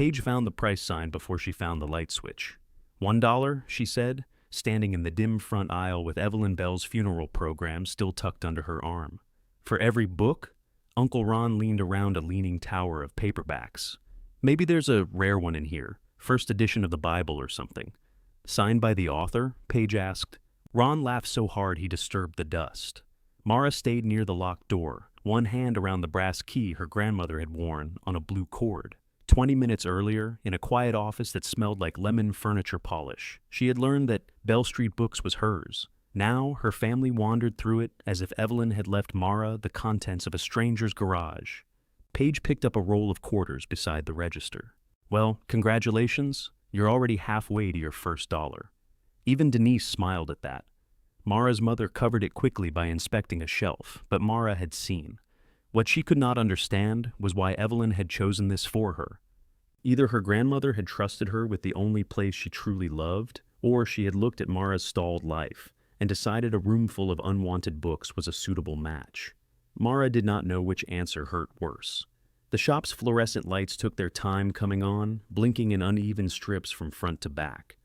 Paige found the price sign before she found the light switch. $1, she said, standing in the dim front aisle with Evelyn Bell's funeral program still tucked under her arm. For every book? Uncle Ron leaned around a leaning tower of paperbacks. Maybe there's a rare one in here, first edition of the Bible or something. Signed by the author? Paige asked. Ron laughed so hard he disturbed the dust. Mara stayed near the locked door, one hand around the brass key her grandmother had worn on a blue cord. 20 minutes earlier, in a quiet office that smelled like lemon furniture polish, she had learned that Bell Street Books was hers. Now, her family wandered through it as if Evelyn had left Mara the contents of a stranger's garage. Paige picked up a roll of quarters beside the register. Well, congratulations, you're already halfway to your first dollar. Even Denise smiled at that. Mara's mother covered it quickly by inspecting a shelf, but Mara had seen. What she could not understand was why Evelyn had chosen this for her. Either her grandmother had trusted her with the only place she truly loved, or she had looked at Mara's stalled life and decided a room full of unwanted books was a suitable match. Mara did not know which answer hurt worse. The shop's fluorescent lights took their time coming on, blinking in uneven strips from front to back.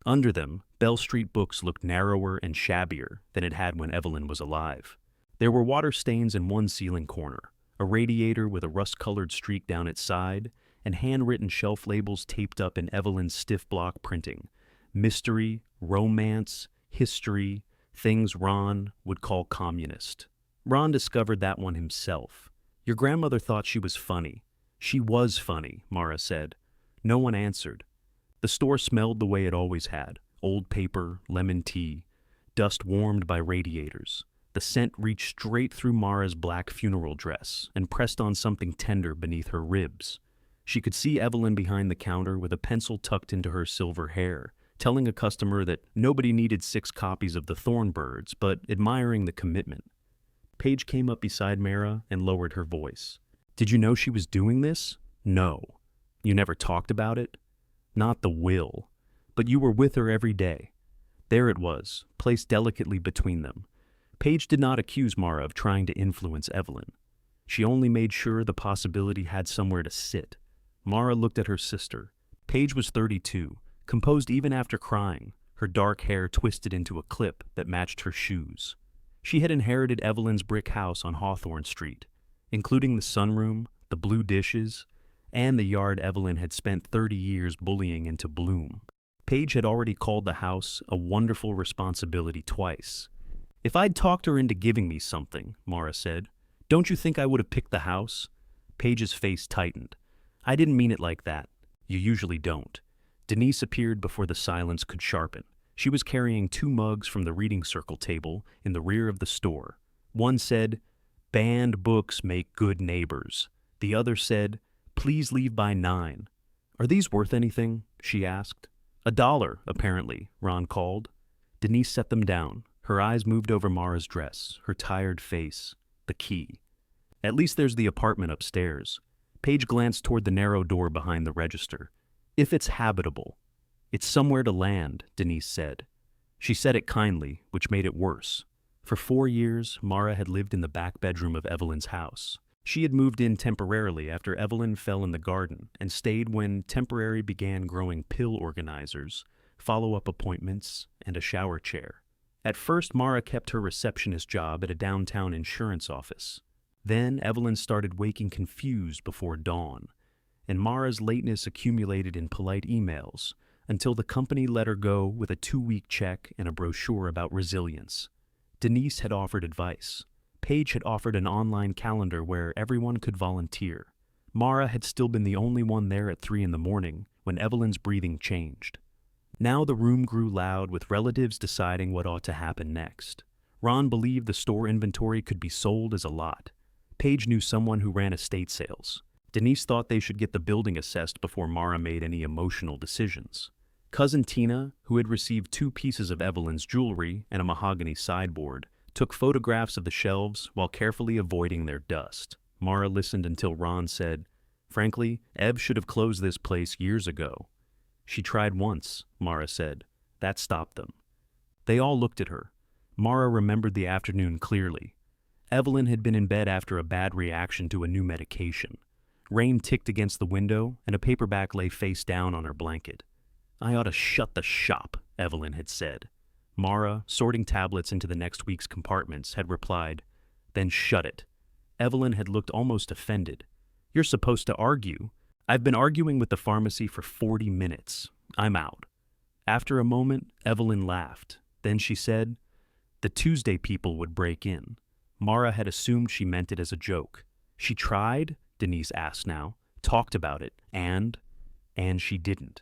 Under them, Bell Street Books looked narrower and shabbier than it had when Evelyn was alive. There were water stains in one ceiling corner, a radiator with a rust-colored streak down its side, and handwritten shelf labels taped up in Evelyn's stiff block printing. Mystery, romance, history, things Ron would call communist. Ron discovered that one himself. Your grandmother thought she was funny. She was funny, Mara said. No one answered. The store smelled the way it always had, old paper, lemon tea, dust warmed by radiators. The scent reached straight through Mara's black funeral dress and pressed on something tender beneath her ribs. She could see Evelyn behind the counter with a pencil tucked into her silver hair, telling a customer that nobody needed 6 copies of the Thornbirds, but admiring the commitment. Paige came up beside Mara and lowered her voice. Did you know she was doing this? No. You never talked about it? Not the will. But you were with her every day. There it was, placed delicately between them. Paige did not accuse Mara of trying to influence Evelyn. She only made sure the possibility had somewhere to sit. Mara looked at her sister. Paige was 32, composed even after crying, her dark hair twisted into a clip that matched her shoes. She had inherited Evelyn's brick house on Hawthorne Street, including the sunroom, the blue dishes, and the yard Evelyn had spent 30 years bullying into bloom. Paige had already called the house a wonderful responsibility twice. If I'd talked her into giving me something, Mara said, don't you think I would have picked the house? Paige's face tightened. I didn't mean it like that. You usually don't. Denise appeared before the silence could sharpen. She was carrying 2 mugs from the reading circle table in the rear of the store. One said, "Banned books make good neighbors." The other said, "Please leave by 9. Are these worth anything?" she asked. $1, apparently, Ron called. Denise set them down. Her eyes moved over Mara's dress, her tired face, the key. At least there's the apartment upstairs. Paige glanced toward the narrow door behind the register. If it's habitable. It's somewhere to land, Denise said. She said it kindly, which made it worse. For 4 years, Mara had lived in the back bedroom of Evelyn's house. She had moved in temporarily after Evelyn fell in the garden and stayed when temporary began growing pill organizers, follow-up appointments, and a shower chair. At first, Mara kept her receptionist job at a downtown insurance office. Then Evelyn started waking confused before dawn, and Mara's lateness accumulated in polite emails until the company let her go with a 2-week check and a brochure about resilience. Denise had offered advice. Paige had offered an online calendar where everyone could volunteer. Mara had still been the only one there at 3 in the morning when Evelyn's breathing changed. Now the room grew loud with relatives deciding what ought to happen next. Ron believed the store inventory could be sold as a lot. Paige knew someone who ran estate sales. Denise thought they should get the building assessed before Mara made any emotional decisions. Cousin Tina, who had received 2 pieces of Evelyn's jewelry and a mahogany sideboard, took photographs of the shelves while carefully avoiding their dust. Mara listened until Ron said, "Frankly, Ev should have closed this place years ago." "She tried once," Mara said. That stopped them. They all looked at her. Mara remembered the afternoon clearly. Evelyn had been in bed after a bad reaction to a new medication. Rain ticked against the window, and a paperback lay face down on her blanket. "I ought to shut the shop," Evelyn had said. Mara, sorting tablets into the next week's compartments, had replied, "Then shut it." Evelyn had looked almost offended. "You're supposed to argue." "I've been arguing with the pharmacy for 40 minutes. I'm out." After a moment, Evelyn laughed. Then she said, "The Tuesday people would break in." Mara had assumed she meant it as a joke. "She tried?" Denise asked now. "Talked about it, and she didn't."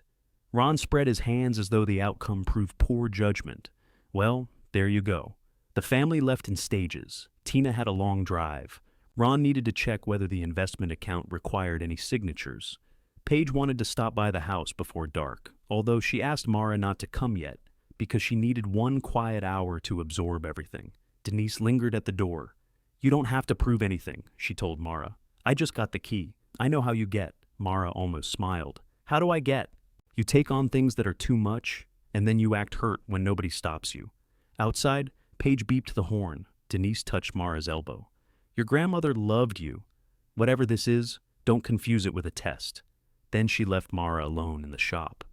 Ron spread his hands as though the outcome proved poor judgment. "Well, there you go." The family left in stages. Tina had a long drive. Ron needed to check whether the investment account required any signatures. Paige wanted to stop by the house before dark, although she asked Mara not to come yet, because she needed one quiet hour to absorb everything. Denise lingered at the door. "You don't have to prove anything," she told Mara. "I just got the key. I know how you get." Mara almost smiled. "How do I get?" "You take on things that are too much, and then you act hurt when nobody stops you." Outside, Paige beeped the horn. Denise touched Mara's elbow. "Your grandmother loved you. Whatever this is, don't confuse it with a test." Then she left Mara alone in the shop.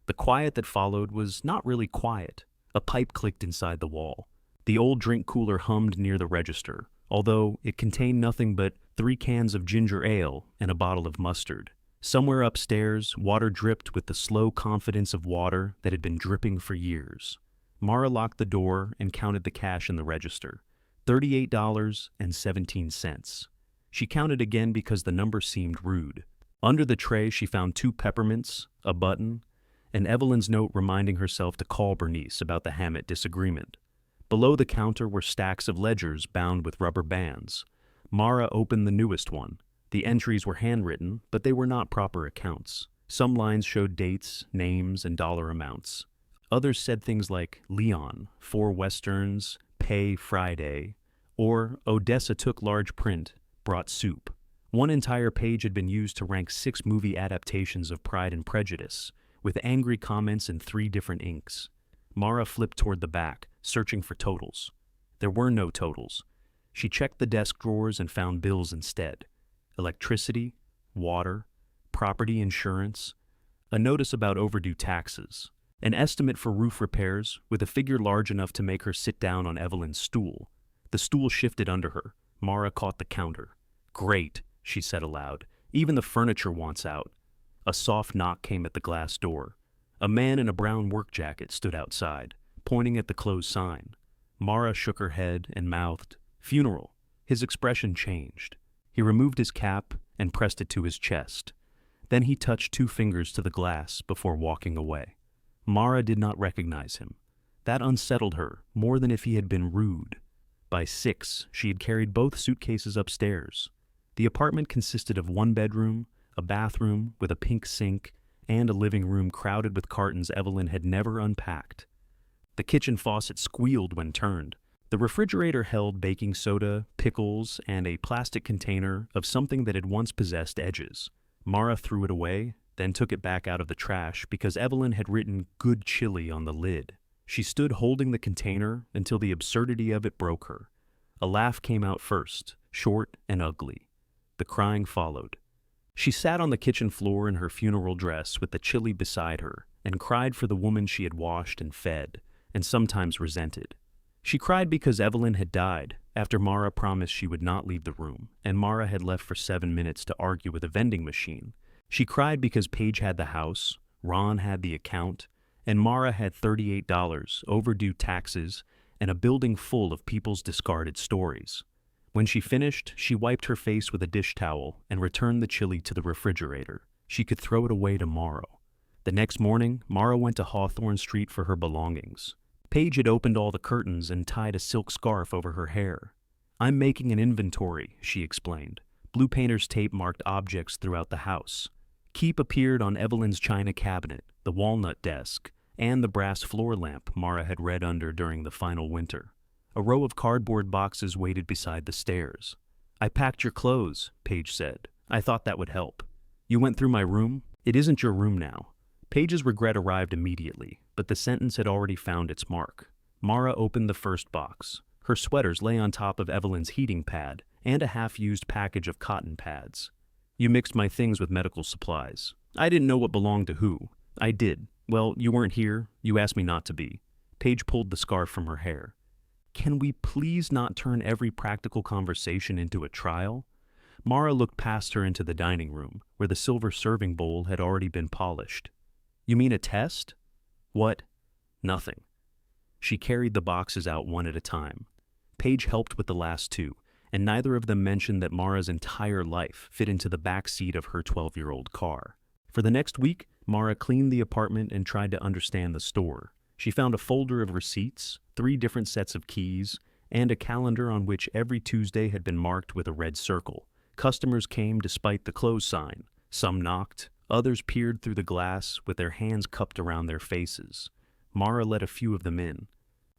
The quiet that followed was not really quiet. A pipe clicked inside the wall. The old drink cooler hummed near the register, although it contained nothing but 3 cans of ginger ale and a bottle of mustard. Somewhere upstairs, water dripped with the slow confidence of water that had been dripping for years. Mara locked the door and counted the cash in the register. $38.17. She counted again because the number seemed rude. Under the tray, she found 2 peppermints, a button, and Evelyn's note reminding herself to call Bernice about the Hammett disagreement. Below the counter were stacks of ledgers bound with rubber bands. Mara opened the newest one. The entries were handwritten, but they were not proper accounts. Some lines showed dates, names, and dollar amounts. Others said things like Leon, 4 Westerns, pay Friday, or Odessa took large print, brought soup. One entire page had been used to rank 6 movie adaptations of Pride and Prejudice, with angry comments in 3 different inks. Mara flipped toward the back, searching for totals. There were no totals. She checked the desk drawers and found bills instead. Electricity, water, property insurance, a notice about overdue taxes, an estimate for roof repairs with a figure large enough to make her sit down on Evelyn's stool. The stool shifted under her. Mara caught the counter. "Great," she said aloud. "Even the furniture wants out." A soft knock came at the glass door. A man in a brown work jacket stood outside, pointing at the closed sign. Mara shook her head and mouthed, "Funeral." His expression changed. He removed his cap and pressed it to his chest. Then he touched 2 fingers to the glass before walking away. Mara did not recognize him. That unsettled her more than if he had been rude. By 6, she had carried both suitcases upstairs. The apartment consisted of 1 bedroom, a bathroom with a pink sink, and a living room crowded with cartons Evelyn had never unpacked. The kitchen faucet squealed when turned. The refrigerator held baking soda, pickles, and a plastic container of something that had once possessed edges. Mara threw it away, then took it back out of the trash because Evelyn had written "good chili" on the lid. She stood holding the container until the absurdity of it broke her. A laugh came out first, short and ugly. The crying followed. She sat on the kitchen floor in her funeral dress with the chili beside her and cried for the woman she had washed and fed, and sometimes resented. She cried because Evelyn had died after Mara promised she would not leave the room, and Mara had left for 7 minutes to argue with a vending machine. She cried because Paige had the house, Ron had the account, and Mara had $38, overdue taxes, and a building full of people's discarded stories. When she finished, she wiped her face with a dish towel and returned the chili to the refrigerator. She could throw it away tomorrow. The next morning, Mara went to Hawthorne Street for her belongings. Paige had opened all the curtains and tied a silk scarf over her hair. "I'm making an inventory," she explained. Blue painter's tape marked objects throughout the house. Keep appeared on Evelyn's china cabinet, the walnut desk, and the brass floor lamp Mara had read under during the final winter. A row of cardboard boxes waited beside the stairs. "I packed your clothes," Paige said. "I thought that would help." "You went through my room? It isn't your room now." Paige's regret arrived immediately, but the sentence had already found its mark. Mara opened the first box. Her sweaters lay on top of Evelyn's heating pad and a half-used package of cotton pads. You mixed my things with medical supplies. I didn't know what belonged to who. I did. Well, you weren't here. You asked me not to be. Paige pulled the scarf from her hair. Can we please not turn every practical conversation into a trial? Mara looked past her into the dining room, where the silver serving bowl had already been polished. You mean a test? What? Nothing. She carried the boxes out one at a time. Paige helped with the last two, and neither of them mentioned that Mara's entire life fit into the back seat of her 12-year-old car. For the next week, Mara cleaned the apartment and tried to understand the store. She found a folder of receipts, 3 different sets of keys, and a calendar on which every Tuesday had been marked with a red circle. Customers came despite the close sign. Some knocked, others peered through the glass with their hands cupped around their faces. Mara let a few of them in.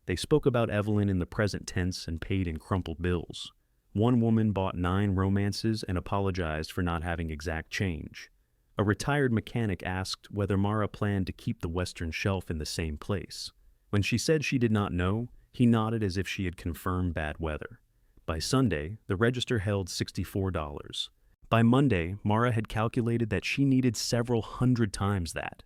They spoke about Evelyn in the present tense and paid in crumpled bills. One woman bought 9 romances and apologized for not having exact change. A retired mechanic asked whether Mara planned to keep the western shelf in the same place. When she said she did not know, he nodded as if she had confirmed bad weather. By Sunday, the register held $64. By Monday, Mara had calculated that she needed several hundred times that.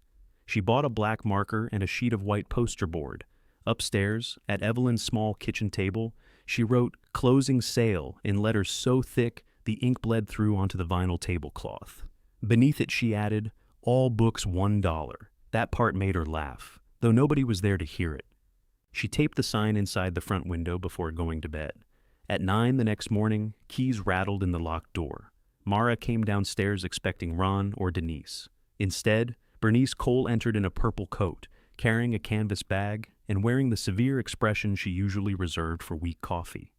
She bought a black marker and a sheet of white poster board. Upstairs, at Evelyn's small kitchen table, she wrote "Closing Sale" in letters so thick the ink bled through onto the vinyl tablecloth. Beneath it she added, "All books $1. That part made her laugh, though nobody was there to hear it. She taped the sign inside the front window before going to bed. At 9 the next morning, keys rattled in the locked door. Mara came downstairs expecting Ron or Denise. Instead, Bernice Cole entered in a purple coat, carrying a canvas bag and wearing the severe expression she usually reserved for weak coffee.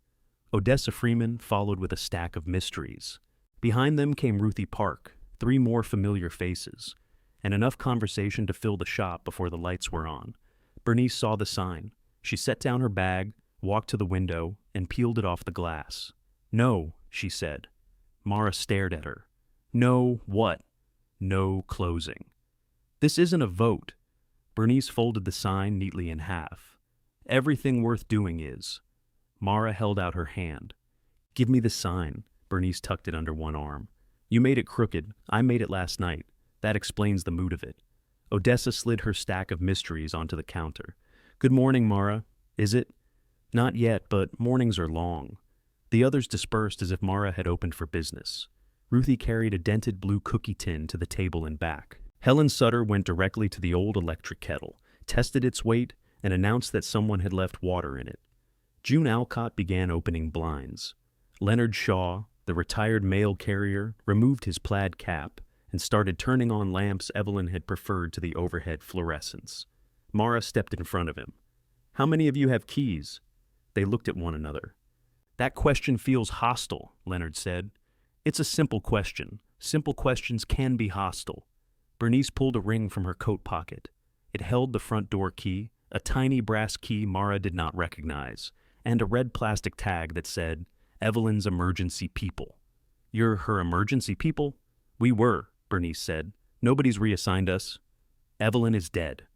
Odessa Freeman followed with a stack of mysteries. Behind them came Ruthie Park, 3 more familiar faces, and enough conversation to fill the shop before the lights were on. Bernice saw the sign. She set down her bag, walked to the window, and peeled it off the glass. "No," she said. Mara stared at her. "No what?" "No closing." "This isn't a vote." Bernice folded the sign neatly in half. "Everything worth doing is." Mara held out her hand. "Give me the sign." Bernice tucked it under one arm. "You made it crooked. I made it last night. That explains the mood of it." Odessa slid her stack of mysteries onto the counter. "Good morning, Mara. Is it?" "Not yet, but mornings are long." The others dispersed as if Mara had opened for business. Ruthie carried a dented blue cookie tin to the table and back. Helen Sutter went directly to the old electric kettle, tested its weight, and announced that someone had left water in it. June Alcott began opening blinds. Leonard Shaw, the retired mail carrier, removed his plaid cap and started turning on lamps Evelyn had preferred to the overhead fluorescents. Mara stepped in front of him. "How many of you have keys?" They looked at one another. "That question feels hostile," Leonard said. "It's a simple question. Simple questions can be hostile." Bernice pulled a ring from her coat pocket. It held the front door key, a tiny brass key Mara did not recognize, and a red plastic tag that said, "Evelyn's emergency people." "You're her emergency people?" "We were," Bernice said. "Nobody's reassigned us." "Evelyn is dead."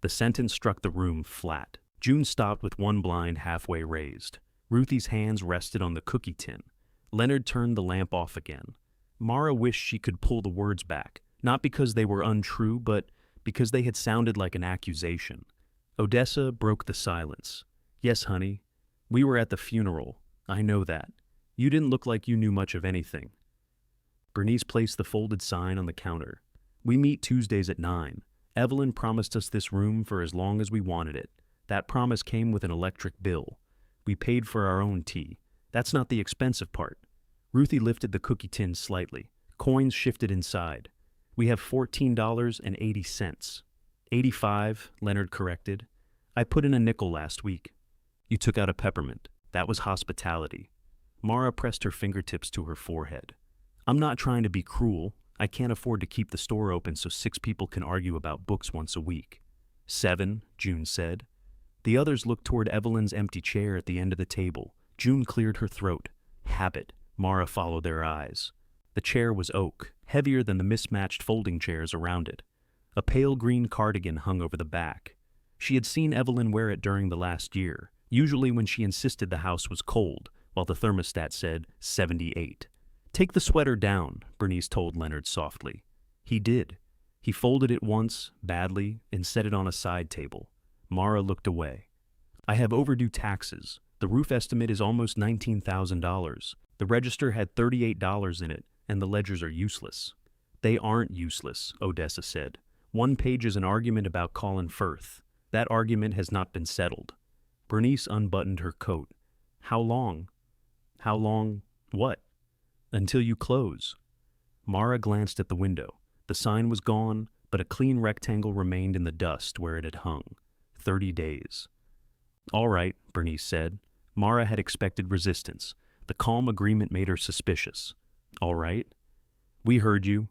The sentence struck the room flat. June stopped with one blind halfway raised. Ruthie's hands rested on the cookie tin. Leonard turned the lamp off again. Mara wished she could pull the words back, not because they were untrue, but because they had sounded like an accusation. Odessa broke the silence. "Yes, honey. We were at the funeral. I know that. You didn't look like you knew much of anything." Bernice placed the folded sign on the counter. "We meet Tuesdays at 9. Evelyn promised us this room for as long as we wanted it. That promise came with an electric bill. We paid for our own tea. That's not the expensive part." Ruthie lifted the cookie tin slightly. Coins shifted inside. "We have $14.80. 85, Leonard corrected. "I put in a nickel last week." "You took out a peppermint. That was hospitality." Mara pressed her fingertips to her forehead. "I'm not trying to be cruel. I can't afford to keep the store open so 6 people can argue about books once a week." 7, June said. The others looked toward Evelyn's empty chair at the end of the table. June cleared her throat. "Habit." Mara followed their eyes. The chair was oak, heavier than the mismatched folding chairs around it. A pale green cardigan hung over the back. She had seen Evelyn wear it during the last year, usually when she insisted the house was cold, while the thermostat said 78. Take the sweater down, Bernice told Leonard softly. He did. He folded it once, badly, and set it on a side table. Mara looked away. I have overdue taxes. The roof estimate is almost $19,000. The register had $38 in it, and the ledgers are useless. They aren't useless, Odessa said. One page is an argument about Colin Firth. That argument has not been settled. Bernice unbuttoned her coat. How long? How long? What? Until you close. Mara glanced at the window. The sign was gone, but a clean rectangle remained in the dust where it had hung. 30 days. All right, Bernice said. Mara had expected resistance. The calm agreement made her suspicious. All right. We heard you.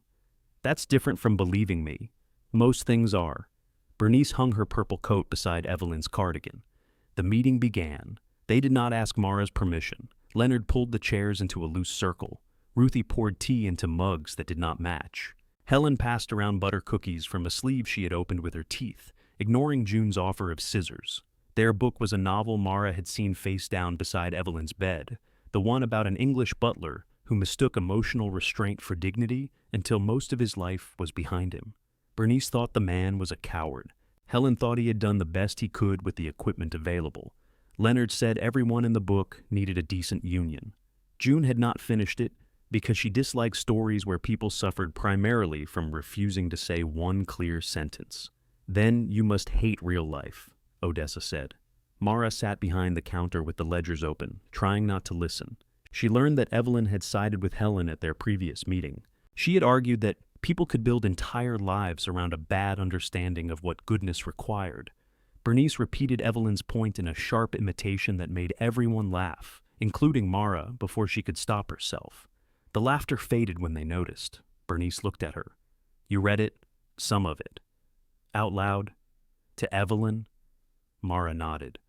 That's different from believing me. Most things are. Bernice hung her purple coat beside Evelyn's cardigan. The meeting began. They did not ask Mara's permission. Leonard pulled the chairs into a loose circle. Ruthie poured tea into mugs that did not match. Helen passed around butter cookies from a sleeve she had opened with her teeth, ignoring June's offer of scissors. Their book was a novel Mara had seen face down beside Evelyn's bed, the one about an English butler who mistook emotional restraint for dignity until most of his life was behind him. Bernice thought the man was a coward. Helen thought he had done the best he could with the equipment available. Leonard said everyone in the book needed a decent union. June had not finished it because she disliked stories where people suffered primarily from refusing to say one clear sentence. Then you must hate real life, Odessa said. Mara sat behind the counter with the ledgers open, trying not to listen. She learned that Evelyn had sided with Helen at their previous meeting. She had argued that people could build entire lives around a bad understanding of what goodness required. Bernice repeated Evelyn's point in a sharp imitation that made everyone laugh, including Mara, before she could stop herself. The laughter faded when they noticed. Bernice looked at her. You read it? Some of it. Out loud? To Evelyn? Mara nodded.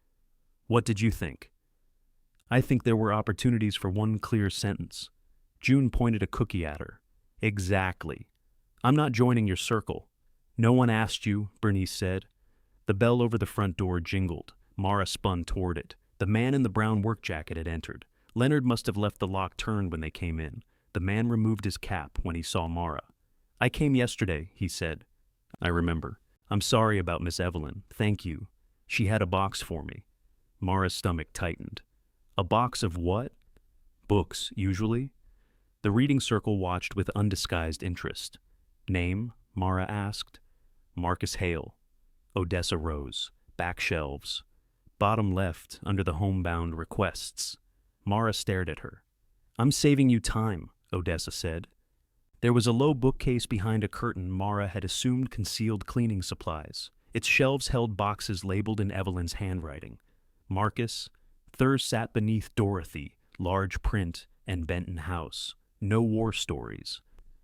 What did you think? I think there were opportunities for one clear sentence. June pointed a cookie at her. Exactly. I'm not joining your circle. No one asked you, Bernice said. The bell over the front door jingled. Mara spun toward it. The man in the brown work jacket had entered. Leonard must have left the lock turned when they came in. The man removed his cap when he saw Mara. I came yesterday, he said. I remember. I'm sorry about Miss Evelyn. Thank you. She had a box for me. Mara's stomach tightened. A box of what? Books, usually. The reading circle watched with undisguised interest. Name? Mara asked. Marcus Hale. Odessa rose. Back shelves. Bottom left, under the homebound requests. Mara stared at her. I'm saving you time, Odessa said. There was a low bookcase behind a curtain Mara had assumed concealed cleaning supplies. Its shelves held boxes labeled in Evelyn's handwriting. Marcus. Thurs sat beneath Dorothy, large print, and Benton House. No war stories.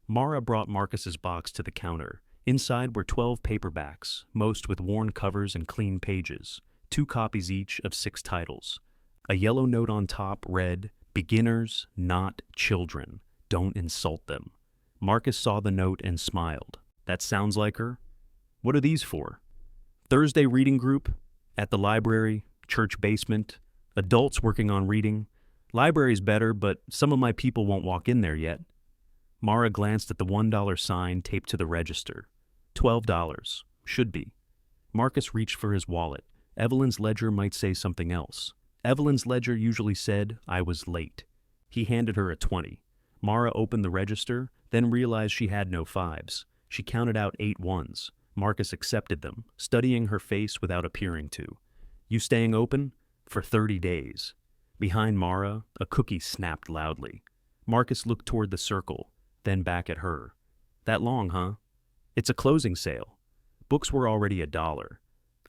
Mara brought Marcus's box to the counter. Inside were 12 paperbacks, most with worn covers and clean pages, 2 copies each of 6 titles. A yellow note on top read, Beginners, not children. Don't insult them. Marcus saw the note and smiled. That sounds like her. What are these for? Thursday reading group, at the library, church basement, adults working on reading. Library's better, but some of my people won't walk in there yet. Mara glanced at the $1 sign taped to the register. $12. Should be. Marcus reached for his wallet. Evelyn's ledger might say something else. Evelyn's ledger usually said, I was late. He handed her a 20. Mara opened the register, then realized she had no 5s. She counted out 8 ones. Marcus accepted them, studying her face without appearing to. You staying open? For 30 days. Behind Mara, a cookie snapped loudly. Marcus looked toward the circle, then back at her. That long, huh? It's a closing sale. Books were already $1.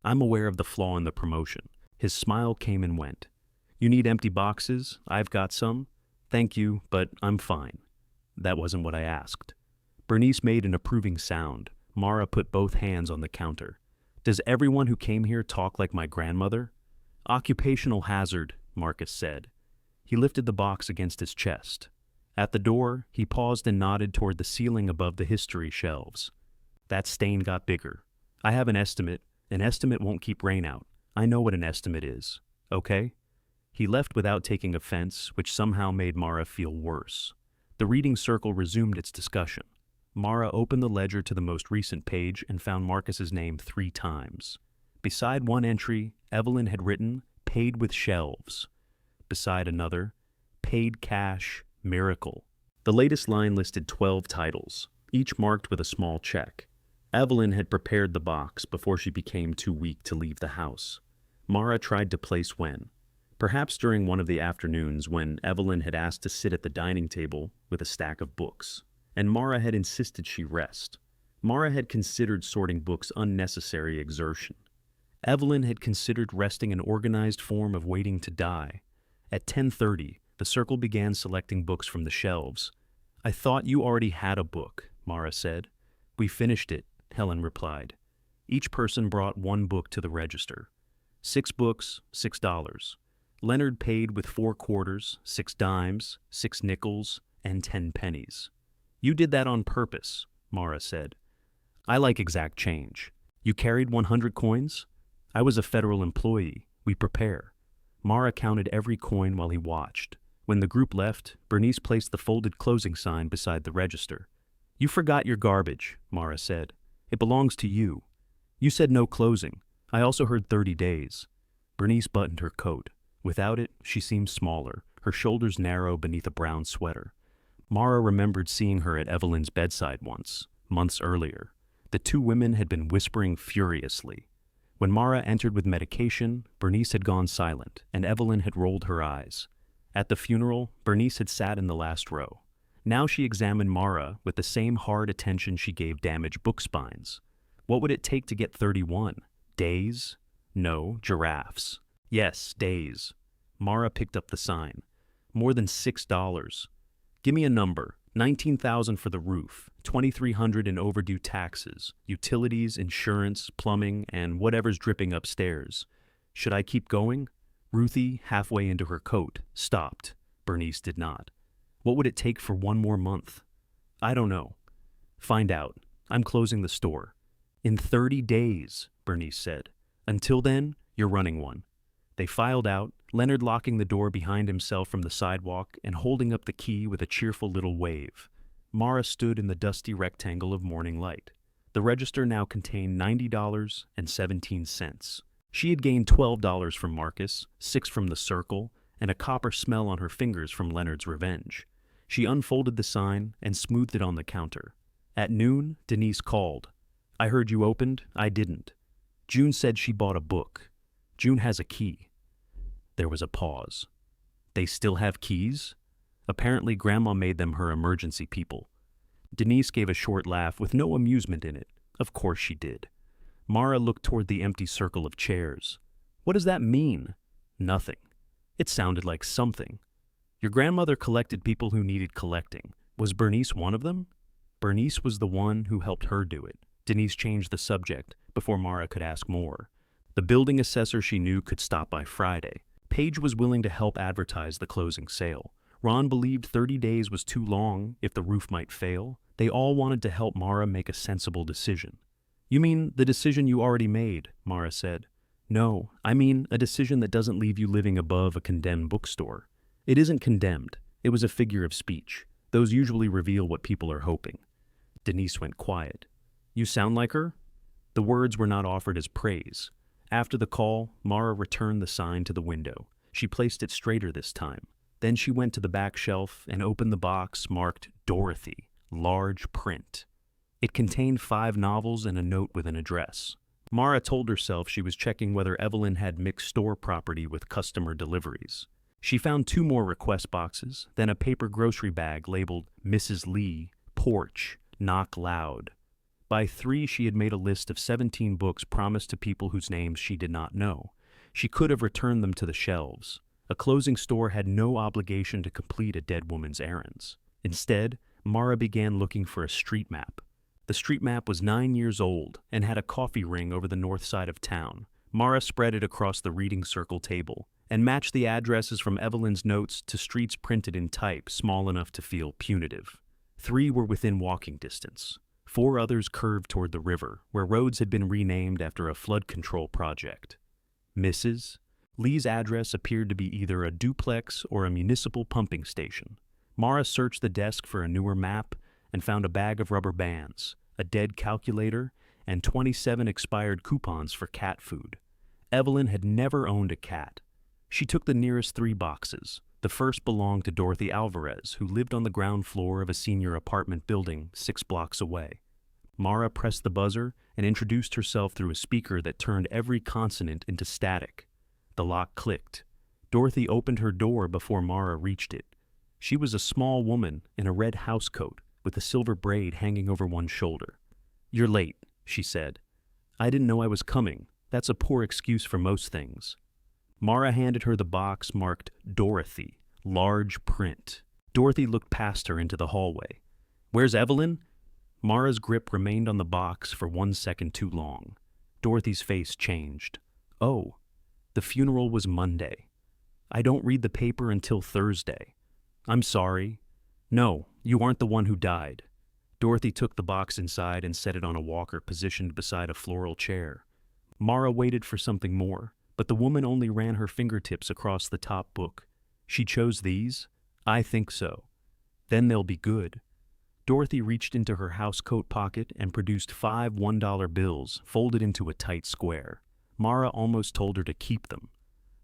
I'm aware of the flaw in the promotion. His smile came and went. You need empty boxes? I've got some. Thank you, but I'm fine. That wasn't what I asked. Bernice made an approving sound. Mara put both hands on the counter. Does everyone who came here talk like my grandmother? Occupational hazard, Marcus said. He lifted the box against his chest. At the door, he paused and nodded toward the ceiling above the history shelves. That stain got bigger. I have an estimate. An estimate won't keep rain out. I know what an estimate is. Okay? He left without taking offense, which somehow made Mara feel worse. The reading circle resumed its discussion. Mara opened the ledger to the most recent page and found Marcus's name 3 times. Beside one entry, Evelyn had written, "Paid with shelves." Beside another, "Paid cash, miracle." The latest line listed 12 titles, each marked with a small check. Evelyn had prepared the box before she became too weak to leave the house. Mara tried to place when. Perhaps during one of the afternoons when Evelyn had asked to sit at the dining table with a stack of books, and Mara had insisted she rest. Mara had considered sorting books unnecessary exertion. Evelyn had considered resting an organized form of waiting to die. At 10:30, the circle began selecting books from the shelves. "I thought you already had a book," Mara said. "We finished it," Helen replied. Each person brought 1 book to the register. 6 books, $6. Leonard paid with 4 quarters, 6 dimes, 6 nickels, and 10 pennies. "You did that on purpose," Mara said. "I like exact change. You carried 100 coins? I was a federal employee. We prepare." Mara counted every coin while he watched. When the group left, Bernice placed the folded closing sign beside the register. "You forgot your garbage," Mara said. "It belongs to you. You said no closing. I also heard 30 days. Bernice buttoned her coat. Without it, she seemed smaller, her shoulders narrow beneath a brown sweater. Mara remembered seeing her at Evelyn's bedside once, months earlier. The 2 women had been whispering furiously. When Mara entered with medication, Bernice had gone silent, and Evelyn had rolled her eyes. At the funeral, Bernice had sat in the last row. Now she examined Mara with the same hard attention she gave damaged book spines. What would it take to get 31? Days? No, giraffes. Yes, days. Mara picked up the sign. "More than $6. Give me a number. 19,000 for the roof, 2,300 in overdue taxes, utilities, insurance, plumbing, and whatever's dripping upstairs. Should I keep going?" Ruthie, halfway into her coat, stopped. Bernice did not. "What would it take for 1 more month?" "I don't know." "Find out. I'm closing the store." "In 30 days, Bernice said. "Until then, you're running one." They filed out, Leonard locking the door behind himself from the sidewalk and holding up the key with a cheerful little wave. Mara stood in the dusty rectangle of morning light. The register now contained $90.17. She had gained $12 from Marcus, 6 from the circle, and a copper smell on her fingers from Leonard's revenge. She unfolded the sign and smoothed it on the counter. At noon, Denise called. "I heard you opened. I didn't. June said she bought a book. June has a key." There was a pause. "They still have keys?" Apparently, Grandma made them her emergency people. Denise gave a short laugh with no amusement in it. Of course she did. Mara looked toward the empty circle of chairs. "What does that mean?" "Nothing." It sounded like something. "Your grandmother collected people who needed collecting. Was Bernice one of them?" "Bernice was the one who helped her do it." Denise changed the subject before Mara could ask more. The building assessor she knew could stop by Friday. Paige was willing to help advertise the closing sale. Ron believed 30 days was too long if the roof might fail. They all wanted to help Mara make a sensible decision. "You mean the decision you already made," Mara said. "No, I mean a decision that doesn't leave you living above a condemned bookstore. It isn't condemned. It was a figure of speech. Those usually reveal what people are hoping." Denise went quiet. "You sound like her?" The words were not offered as praise. After the call, Mara returned the sign to the window. She placed it straighter this time. Then she went to the back shelf and opened the box marked Dorothy, large print. It contained 5 novels and a note with an address. Mara told herself she was checking whether Evelyn had mixed store property with customer deliveries. She found 2 more request boxes, then a paper grocery bag labeled Mrs. Lee, Porch, Knock Loud. By 3, she had made a list of 17 books promised to people whose names she did not know. She could have returned them to the shelves. A closing store had no obligation to complete a dead woman's errands. Instead, Mara began looking for a street map. The street map was 9 years old and had a coffee ring over the north side of town. Mara spread it across the reading circle table and matched the addresses from Evelyn's notes to streets printed in type small enough to feel punitive. 3 were within walking distance. 4 others curved toward the river, where roads had been renamed after a flood control project. Mrs. Lee's address appeared to be either a duplex or a municipal pumping station. Mara searched the desk for a newer map and found a bag of rubber bands, a dead calculator, and 27 expired coupons for cat food. Evelyn had never owned a cat. She took the nearest 3 boxes. The first belonged to Dorothy Alvarez, who lived on the ground floor of a senior apartment building 6 blocks away. Mara pressed the buzzer and introduced herself through a speaker that turned every consonant into static. The lock clicked. Dorothy opened her door before Mara reached it. She was a small woman in a red housecoat with a silver braid hanging over one shoulder. "You're late," she said. "I didn't know I was coming. That's a poor excuse for most things." Mara handed her the box marked Dorothy, large print. Dorothy looked past her into the hallway. "Where's Evelyn?" Mara's grip remained on the box for 1 second too long. Dorothy's face changed. "Oh, the funeral was Monday. I don't read the paper until Thursday. I'm sorry." "No, you aren't the one who died." Dorothy took the box inside and set it on a walker positioned beside a floral chair. Mara waited for something more, but the woman only ran her fingertips across the top book. "She chose these? I think so. Then they'll be good." Dorothy reached into her housecoat pocket and produced 5 $1 bills folded into a tight square. Mara almost told her to keep them.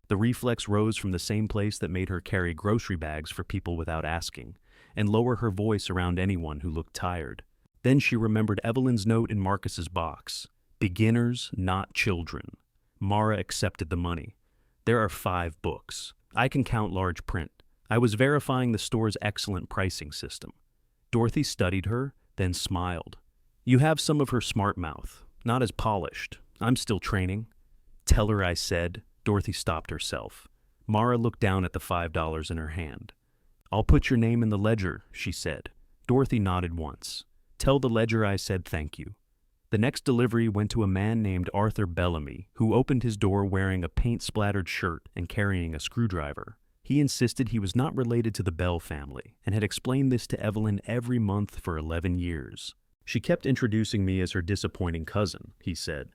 The reflex rose from the same place that made her carry grocery bags for people without asking, and lower her voice around anyone who looked tired. Then she remembered Evelyn's note in Marcus's box. "Beginners, not children." Mara accepted the money. "There are 5 books. I can count large print. I was verifying the store's excellent pricing system." Dorothy studied her, then smiled. "You have some of her smart mouth, not as polished. I'm still training." "Tell her I said." Dorothy stopped herself. Mara looked down at the $5 in her hand. "I'll put your name in the ledger," she said. Dorothy nodded once. "Tell the ledger I said thank you." The next delivery went to a man named Arthur Bellamy, who opened his door wearing a paint-splattered shirt and carrying a screwdriver. He insisted he was not related to the Bell family and had explained this to Evelyn every month for 11 years. "She kept introducing me as her disappointing cousin," he said.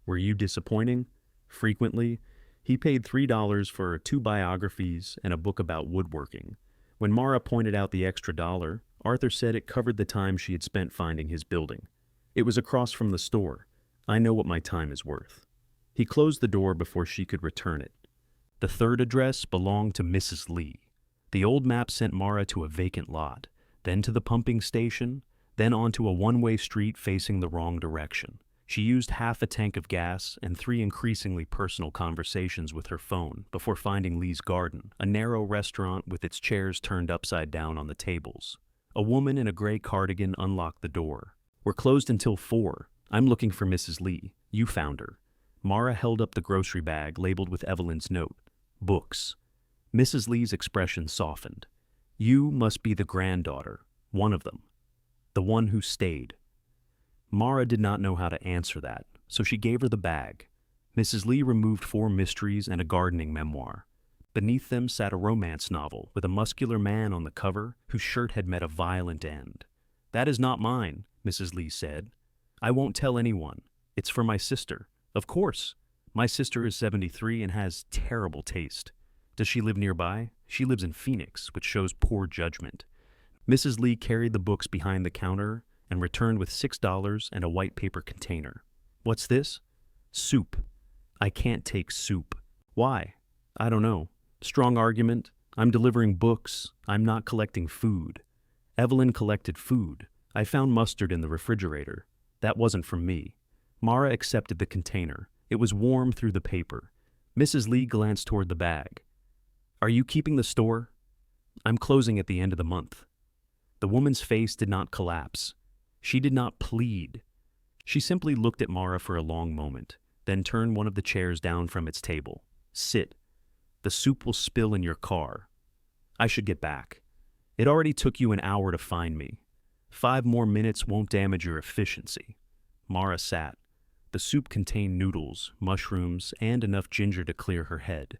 "Were you disappointing?" "Frequently." He paid $3 for 2 biographies and a book about woodworking. When Mara pointed out the extra $1, Arthur said it covered the time she had spent finding his building. "It was across from the store. I know what my time is worth." He closed the door before she could return it. The third address belonged to Mrs. Lee. The old map sent Mara to a vacant lot, then to the pumping station, then onto a one-way street facing the wrong direction. She used half a tank of gas and 3 increasingly personal conversations with her phone before finding Lee's Garden, a narrow restaurant with its chairs turned upside down on the tables. A woman in a gray cardigan unlocked the door. "We're closed until 4. I'm looking for Mrs. Lee. You found her." Mara held up the grocery bag labeled with Evelyn's note. "Books." Mrs. Lee's expression softened. "You must be the granddaughter, one of them. The one who stayed." Mara did not know how to answer that, so she gave her the bag. Mrs. Lee removed 4 mysteries and a gardening memoir. Beneath them sat a romance novel with a muscular man on the cover whose shirt had met a violent end. "That is not mine," Mrs. Lee said. "I won't tell anyone. It's for my sister." "Of course. My sister is 73 and has terrible taste." "Does she live nearby?" "She lives in Phoenix, which shows poor judgment." Mrs. Lee carried the books behind the counter and returned with $6 and a white paper container. "What's this?" "Soup." "I can't take soup." "Why?" "I don't know. Strong argument. I'm delivering books. I'm not collecting food." Evelyn collected food. "I found mustard in the refrigerator. That wasn't from me." Mara accepted the container. It was warm through the paper. Mrs. Lee glanced toward the bag. "Are you keeping the store?" "I'm closing at the end of the month." The woman's face did not collapse. She did not plead. She simply looked at Mara for a long moment, then turned one of the chairs down from its table. "Sit. The soup will spill in your car." "I should get back. It already took you an hour to find me. 5 more minutes won't damage your efficiency." Mara sat. The soup contained noodles, mushrooms, and enough ginger to clear her head.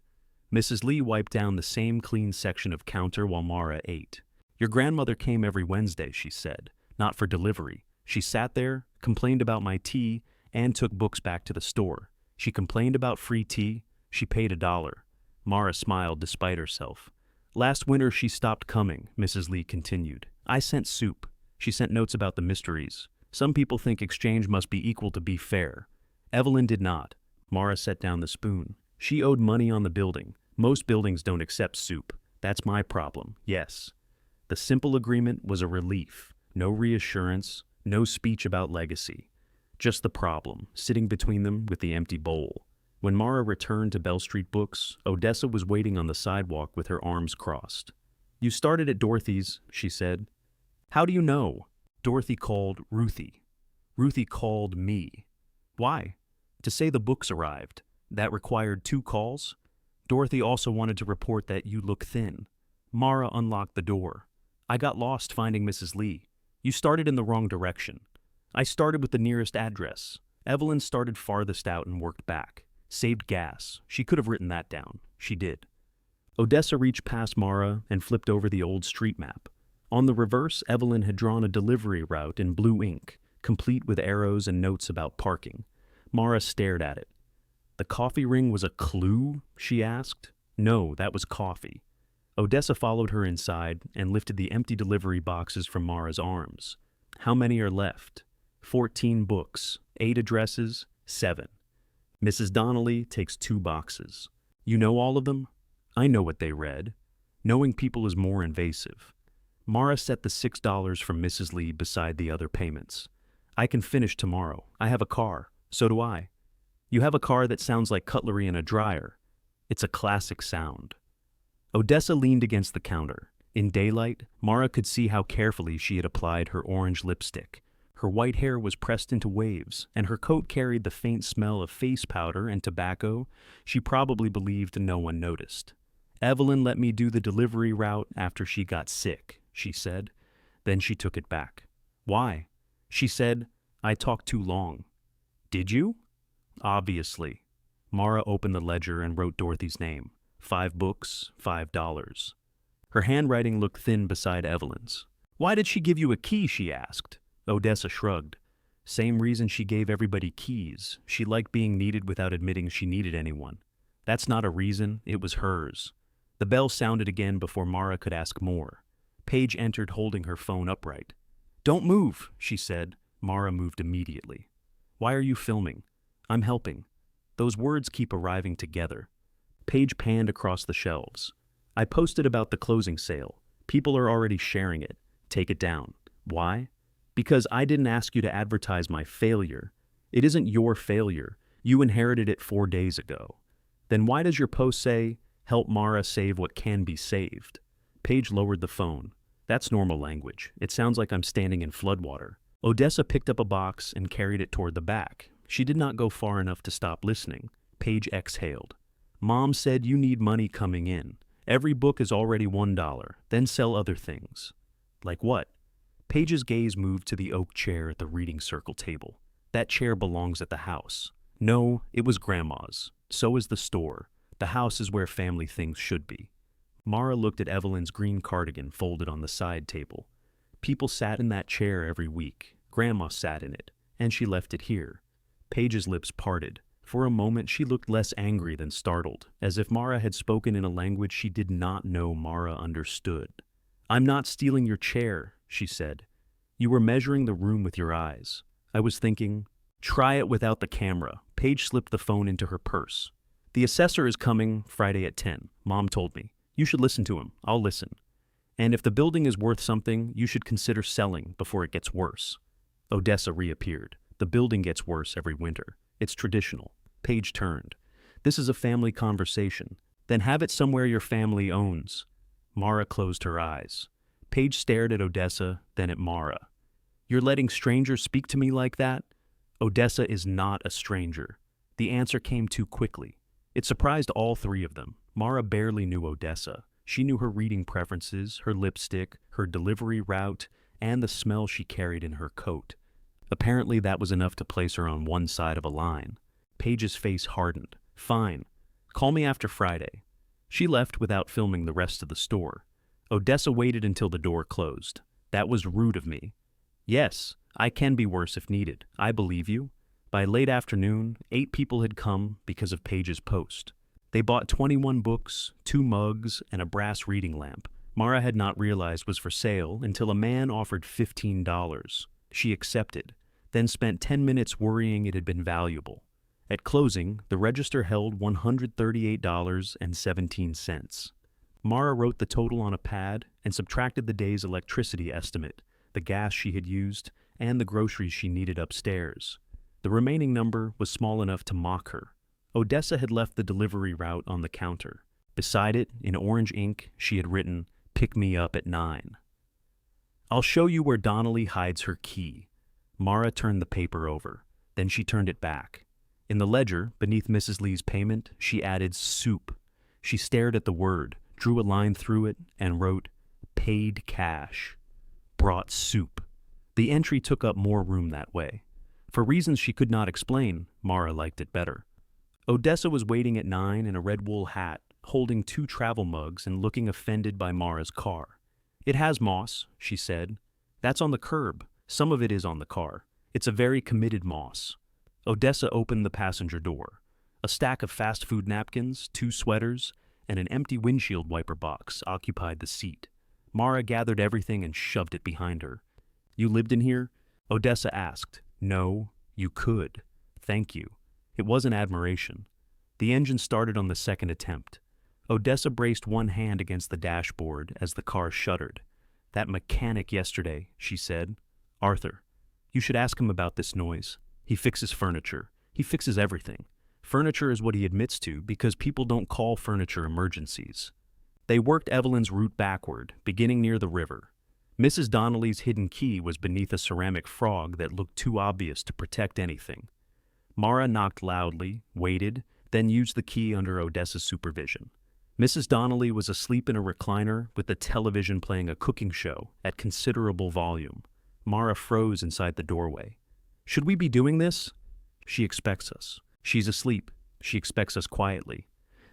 Mrs. Lee wiped down the same clean section of counter while Mara ate. "Your grandmother came every Wednesday," she said. "Not for delivery. She sat there, complained about my tea, and took books back to the store. She complained about free tea. She paid $1. Mara smiled despite herself. Last winter she stopped coming, Mrs. Lee continued. I sent soup. She sent notes about the mysteries. Some people think exchange must be equal to be fair. Evelyn did not. Mara set down the spoon. She owed money on the building. Most buildings don't accept soup. That's my problem, yes. The simple agreement was a relief. No reassurance, no speech about legacy. Just the problem, sitting between them with the empty bowl. When Mara returned to Bell Street Books, Odessa was waiting on the sidewalk with her arms crossed. You started at Dorothy's, she said. How do you know? Dorothy called Ruthie. Ruthie called me. Why? To say the books arrived. That required 2 calls? Dorothy also wanted to report that you look thin. Mara unlocked the door. I got lost finding Mrs. Lee. You started in the wrong direction. I started with the nearest address. Evelyn started farthest out and worked back. Saved gas. She could have written that down. She did. Odessa reached past Mara and flipped over the old street map. On the reverse, Evelyn had drawn a delivery route in blue ink, complete with arrows and notes about parking. Mara stared at it. The coffee ring was a clue? She asked. No, that was coffee. Odessa followed her inside and lifted the empty delivery boxes from Mara's arms. How many are left? 14 books, 8 addresses, 7. Mrs. Donnelly takes 2 boxes. You know all of them? I know what they read. Knowing people is more invasive. Mara set the $6 from Mrs. Lee beside the other payments. I can finish tomorrow. I have a car. So do I. You have a car that sounds like cutlery in a dryer. It's a classic sound. Odessa leaned against the counter. In daylight, Mara could see how carefully she had applied her orange lipstick. Her white hair was pressed into waves, and her coat carried the faint smell of face powder and tobacco. She probably believed no one noticed. Evelyn let me do the delivery route after she got sick, she said. Then she took it back. Why? She said, I talked too long. Did you? Obviously. Mara opened the ledger and wrote Dorothy's name. 5 books, $5. Her handwriting looked thin beside Evelyn's. Why did she give you a key, she asked. Odessa shrugged. Same reason she gave everybody keys. She liked being needed without admitting she needed anyone. That's not a reason, it was hers. The bell sounded again before Mara could ask more. Paige entered holding her phone upright. Don't move, she said. Mara moved immediately. Why are you filming? I'm helping. Those words keep arriving together. Paige panned across the shelves. I posted about the closing sale. People are already sharing it. Take it down. Why? Because I didn't ask you to advertise my failure. It isn't your failure. You inherited it 4 days ago. Then why does your post say, help Mara save what can be saved? Paige lowered the phone. That's normal language. It sounds like I'm standing in floodwater. Odessa picked up a box and carried it toward the back. She did not go far enough to stop listening. Paige exhaled. Mom said you need money coming in. Every book is already $1. Then sell other things. Like what? Paige's gaze moved to the oak chair at the reading circle table. That chair belongs at the house. No, it was Grandma's. So is the store. The house is where family things should be. Mara looked at Evelyn's green cardigan folded on the side table. People sat in that chair every week. Grandma sat in it, and she left it here. Paige's lips parted. For a moment she looked less angry than startled, as if Mara had spoken in a language she did not know Mara understood. I'm not stealing your chair, she said. You were measuring the room with your eyes. I was thinking, try it without the camera. Paige slipped the phone into her purse. The assessor is coming Friday at 10, Mom told me. You should listen to him. I'll listen. And if the building is worth something, you should consider selling before it gets worse. Odessa reappeared. The building gets worse every winter. It's traditional. Paige turned. This is a family conversation. Then have it somewhere your family owns. Mara closed her eyes. Paige stared at Odessa, then at Mara. You're letting strangers speak to me like that? Odessa is not a stranger. The answer came too quickly. It surprised all 3 of them. Mara barely knew Odessa. She knew her reading preferences, her lipstick, her delivery route, and the smell she carried in her coat. Apparently that was enough to place her on one side of a line. Paige's face hardened. Fine. Call me after Friday. She left without filming the rest of the store. Odessa waited until the door closed. That was rude of me. Yes, I can be worse if needed. I believe you. By late afternoon, 8 people had come because of Paige's post. They bought 21 books, 2 mugs, and a brass reading lamp Mara had not realized was for sale until a man offered $15. She accepted, then spent 10 minutes worrying it had been valuable. At closing, the register held $138.17. Mara wrote the total on a pad and subtracted the day's electricity estimate, the gas she had used, and the groceries she needed upstairs. The remaining number was small enough to mock her. Odessa had left the delivery route on the counter. Beside it, in orange ink, she had written, "Pick me up at 9." "I'll show you where Donnelly hides her key." Mara turned the paper over. Then she turned it back. In the ledger, beneath Mrs. Lee's payment, she added soup. She stared at the word, drew a line through it, and wrote, "Paid cash. Brought soup." The entry took up more room that way. For reasons she could not explain, Mara liked it better. Odessa was waiting at 9 in a red wool hat, holding 2 travel mugs and looking offended by Mara's car. "It has moss," she said. "That's on the curb. Some of it is on the car. It's a very committed moss." Odessa opened the passenger door. A stack of fast food napkins, 2 sweaters, and an empty windshield wiper box occupied the seat. Mara gathered everything and shoved it behind her. "You lived in here?" Odessa asked. "No, you could. Thank you." It wasn't admiration. The engine started on the second attempt. Odessa braced one hand against the dashboard as the car shuddered. "That mechanic yesterday," she said. "Arthur. You should ask him about this noise. He fixes furniture. He fixes everything. Furniture is what he admits to because people don't call furniture emergencies." They worked Evelyn's route backward, beginning near the river. Mrs. Donnelly's hidden key was beneath a ceramic frog that looked too obvious to protect anything. Mara knocked loudly, waited, then used the key under Odessa's supervision. Mrs. Donnelly was asleep in a recliner with the television playing a cooking show at considerable volume. Mara froze inside the doorway. "Should we be doing this?" "She expects us. She's asleep. She expects us quietly."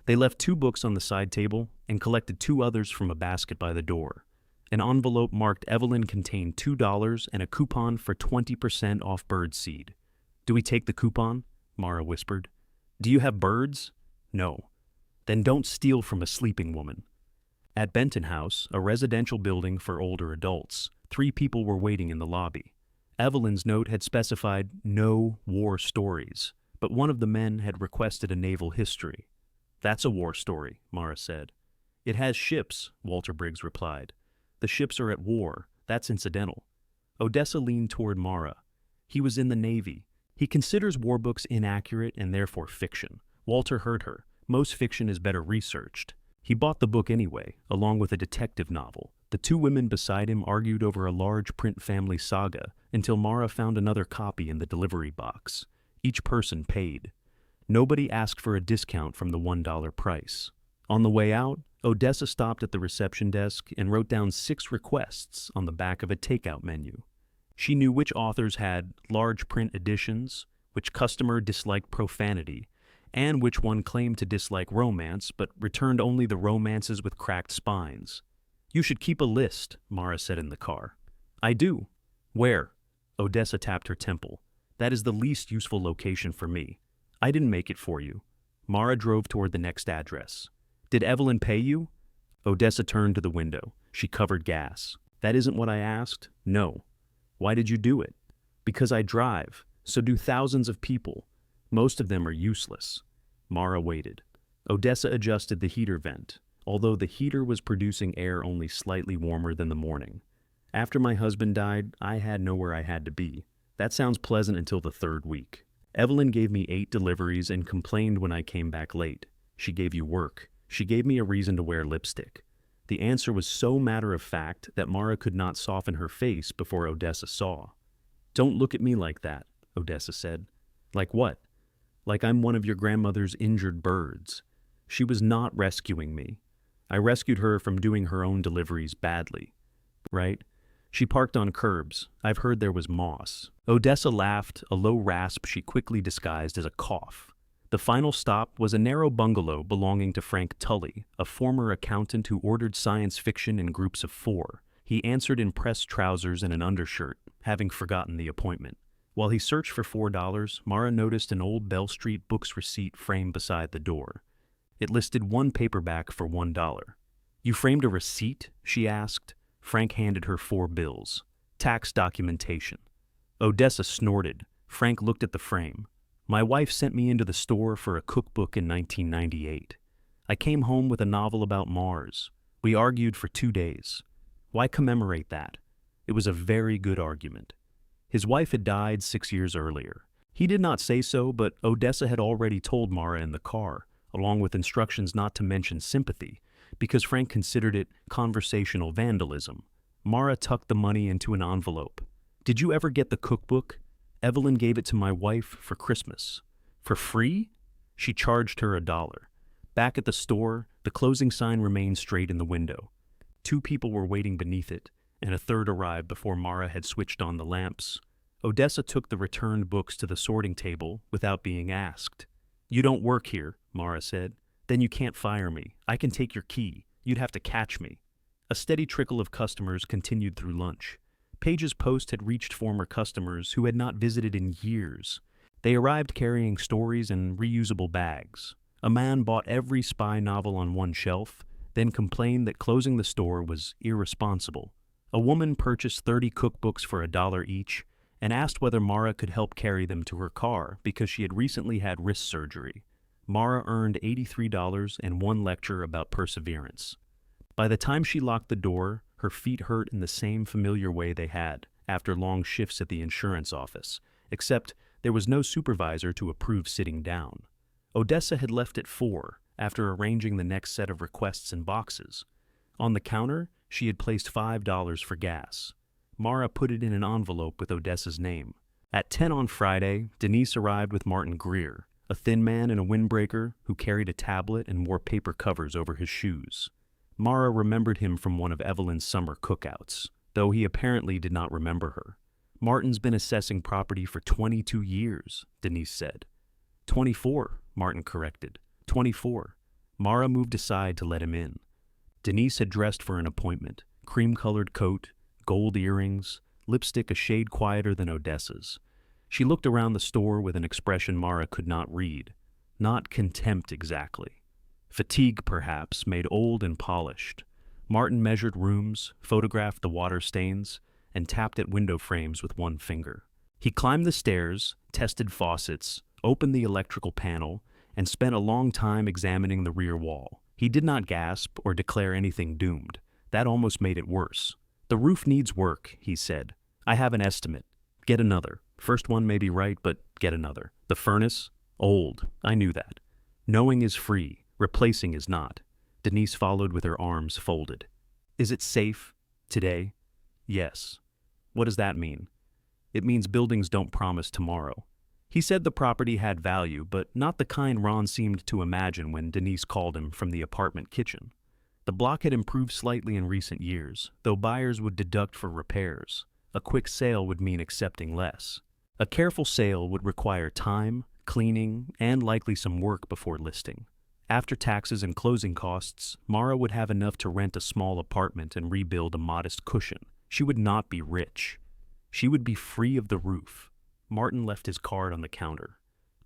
They left 2 books on the side table and collected 2 others from a basket by the door. An envelope marked Evelyn contained $2 and a coupon for 20% off birdseed. "Do we take the coupon?" Mara whispered. "Do you have birds?" "No." "Then don't steal from a sleeping woman." At Benton House, a residential building for older adults, 3 people were waiting in the lobby. Evelyn's note had specified no war stories, but one of the men had requested a naval history. "That's a war story," Mara said. "It has ships," Walter Briggs replied. "The ships are at war. That's incidental." Odessa leaned toward Mara. "He was in the Navy. He considers war books inaccurate and therefore fiction." Walter heard her. Most fiction is better researched. He bought the book anyway, along with a detective novel. The 2 women beside him argued over a large print family saga until Mara found another copy in the delivery box. Each person paid. Nobody asked for a discount from the $1 price. On the way out, Odessa stopped at the reception desk and wrote down 6 requests on the back of a takeout menu. She knew which authors had large print editions, which customer disliked profanity, and which one claimed to dislike romance but returned only the romances with cracked spines. "You should keep a list," Mara said in the car. "I do." "Where?" Odessa tapped her temple. "That is the least useful location for me. I didn't make it for you." Mara drove toward the next address. "Did Evelyn pay you?" Odessa turned to the window. She covered gas. "That isn't what I asked." "No." "Why did you do it?" "Because I drive. So do thousands of people. Most of them are useless." Mara waited. Odessa adjusted the heater vent, although the heater was producing air only slightly warmer than the morning. "After my husband died, I had nowhere I had to be. That sounds pleasant until the 3rd week. Evelyn gave me 8 deliveries and complained when I came back late. She gave you work. She gave me a reason to wear lipstick." The answer was so matter-of-fact that Mara could not soften her face before Odessa saw. "Don't look at me like that," Odessa said. "Like what?" "Like I'm one of your grandmother's injured birds. She was not rescuing me. I rescued her from doing her own deliveries badly. Right? She parked on curbs. I've heard there was moss." Odessa laughed, a low rasp she quickly disguised as a cough. The final stop was a narrow bungalow belonging to Frank Tully, a former accountant who ordered science fiction in groups of 4. He answered in pressed trousers and an undershirt, having forgotten the appointment. While he searched for $4, Mara noticed an old Bell Street Books receipt framed beside the door. It listed one paperback for $1. You framed a receipt? She asked. Frank handed her 4 bills. Tax documentation. Odessa snorted. Frank looked at the frame. My wife sent me into the store for a cookbook in 1998. I came home with a novel about Mars. We argued for 2 days. Why commemorate that? It was a very good argument. His wife had died 6 years earlier. He did not say so, but Odessa had already told Mara in the car, along with instructions not to mention sympathy, because Frank considered it conversational vandalism. Mara tucked the money into an envelope. Did you ever get the cookbook? Evelyn gave it to my wife for Christmas. For free? She charged her $1. Back at the store, the closing sign remained straight in the window. 2 people were waiting beneath it, and a third arrived before Mara had switched on the lamps. Odessa took the returned books to the sorting table without being asked. You don't work here, Mara said. Then you can't fire me. I can take your key. You'd have to catch me. A steady trickle of customers continued through lunch. Paige's post had reached former customers who had not visited in years. They arrived carrying stories and reusable bags. A man bought every spy novel on one shelf, then complained that closing the store was irresponsible. A woman purchased 30 cookbooks for $1 each and asked whether Mara could help carry them to her car because she had recently had wrist surgery. Mara earned $83 and 1 lecture about perseverance. By the time she locked the door, her feet hurt in the same familiar way they had after long shifts at the insurance office, except there was no supervisor to approve sitting down. Odessa had left at 4 after arranging the next set of requests in boxes. On the counter, she had placed $5 for gas. Mara put it in an envelope with Odessa's name. At 10 on Friday, Denise arrived with Martin Greer, a thin man in a windbreaker who carried a tablet and wore paper covers over his shoes. Mara remembered him from one of Evelyn's summer cookouts, though he apparently did not remember her. Martin's been assessing property for 22 years, Denise said. 24, Martin corrected. 24. Mara moved aside to let him in. Denise had dressed for an appointment. Cream-colored coat, gold earrings, lipstick a shade quieter than Odessa's. She looked around the store with an expression Mara could not read. Not contempt exactly. Fatigue, perhaps, made old and polished. Martin measured rooms, photographed the water stains, and tapped at window frames with one finger. He climbed the stairs, tested faucets, opened the electrical panel, and spent a long time examining the rear wall. He did not gasp or declare anything doomed. That almost made it worse. The roof needs work, he said. I have an estimate. Get another. First one may be right, but get another. The furnace? Old. I knew that. Knowing is free. Replacing is not. Denise followed with her arms folded. Is it safe? Today? Yes. What does that mean? It means buildings don't promise tomorrow. He said the property had value, but not the kind Ron seemed to imagine when Denise called him from the apartment kitchen. The block had improved slightly in recent years, though buyers would deduct for repairs. A quick sale would mean accepting less. A careful sale would require time, cleaning, and likely some work before listing. After taxes and closing costs, Mara would have enough to rent a small apartment and rebuild a modest cushion. She would not be rich. She would be free of the roof. Martin left his card on the counter.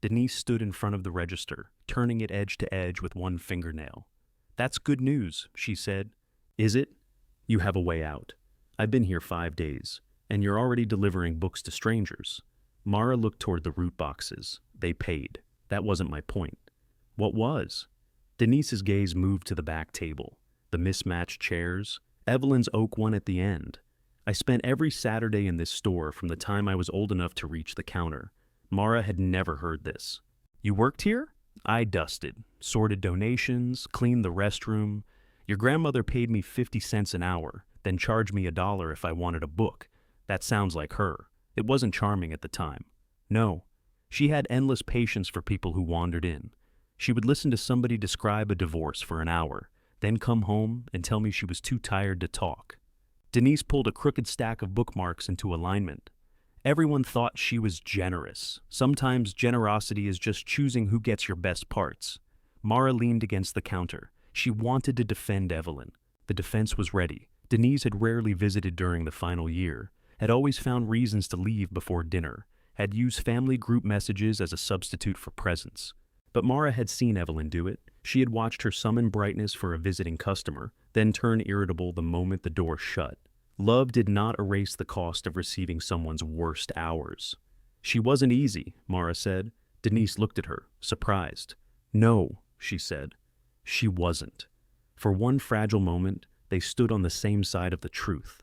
Denise stood in front of the register, turning it edge to edge with one fingernail. That's good news, she said. Is it? You have a way out. I've been here 5 days, and you're already delivering books to strangers. Mara looked toward the root boxes. They paid. That wasn't my point. What was? Denise's gaze moved to the back table, the mismatched chairs, Evelyn's oak one at the end. I spent every Saturday in this store from the time I was old enough to reach the counter. Mara had never heard this. You worked here? I dusted, sorted donations, cleaned the restroom. Your grandmother paid me 50 cents an hour, then charged me $1 if I wanted a book. That sounds like her. It wasn't charming at the time. No. She had endless patience for people who wandered in. She would listen to somebody describe a divorce for an hour, then come home and tell me she was too tired to talk. Denise pulled a crooked stack of bookmarks into alignment. Everyone thought she was generous. Sometimes generosity is just choosing who gets your best parts. Mara leaned against the counter. She wanted to defend Evelyn. The defense was ready. Denise had rarely visited during the final year, had always found reasons to leave before dinner, had used family group messages as a substitute for presents. But Mara had seen Evelyn do it. She had watched her summon brightness for a visiting customer, then turn irritable the moment the door shut. Love did not erase the cost of receiving someone's worst hours. She wasn't easy, Mara said. Denise looked at her, surprised. No, she said. She wasn't. For one fragile moment, they stood on the same side of the truth.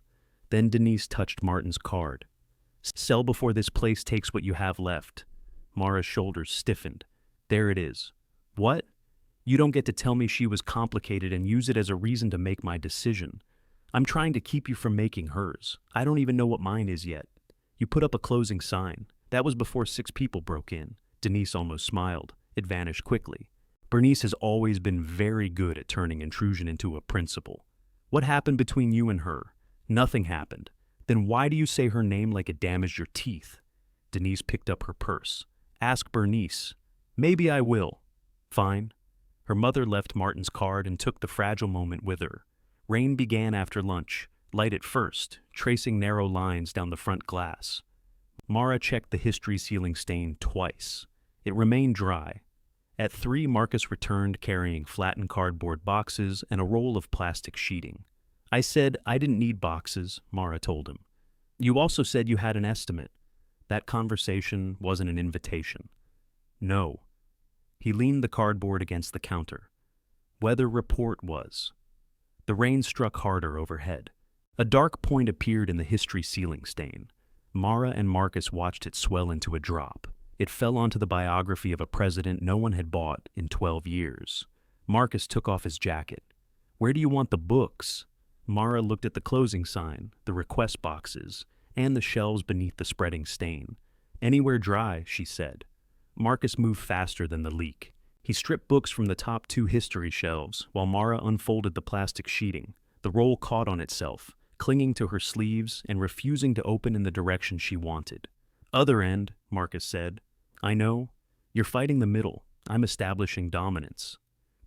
Then Denise touched Martin's card. Sell before this place takes what you have left. Mara's shoulders stiffened. There it is. What? You don't get to tell me she was complicated and use it as a reason to make my decision. I'm trying to keep you from making hers. I don't even know what mine is yet. You put up a closing sign. That was before 6 people broke in. Denise almost smiled. It vanished quickly. Bernice has always been very good at turning intrusion into a principle. What happened between you and her? Nothing happened. Then why do you say her name like it damaged your teeth? Denise picked up her purse. Ask Bernice. Maybe I will. Fine. Her mother left Martin's card and took the fragile moment with her. Rain began after lunch, light at first, tracing narrow lines down the front glass. Mara checked the history ceiling stain twice. It remained dry. At 3, Marcus returned carrying flattened cardboard boxes and a roll of plastic sheeting. I said I didn't need boxes, Mara told him. You also said you had an estimate. That conversation wasn't an invitation. No. He leaned the cardboard against the counter. Weather report was. The rain struck harder overhead. A dark point appeared in the history ceiling stain. Mara and Marcus watched it swell into a drop. It fell onto the biography of a president no one had bought in 12 years. Marcus took off his jacket. Where do you want the books? Mara looked at the closing sign, the request boxes, and the shelves beneath the spreading stain. Anywhere dry, she said. Marcus moved faster than the leak. He stripped books from the top 2 history shelves while Mara unfolded the plastic sheeting. The roll caught on itself, clinging to her sleeves and refusing to open in the direction she wanted. Other end, Marcus said. I know. You're fighting the middle. I'm establishing dominance.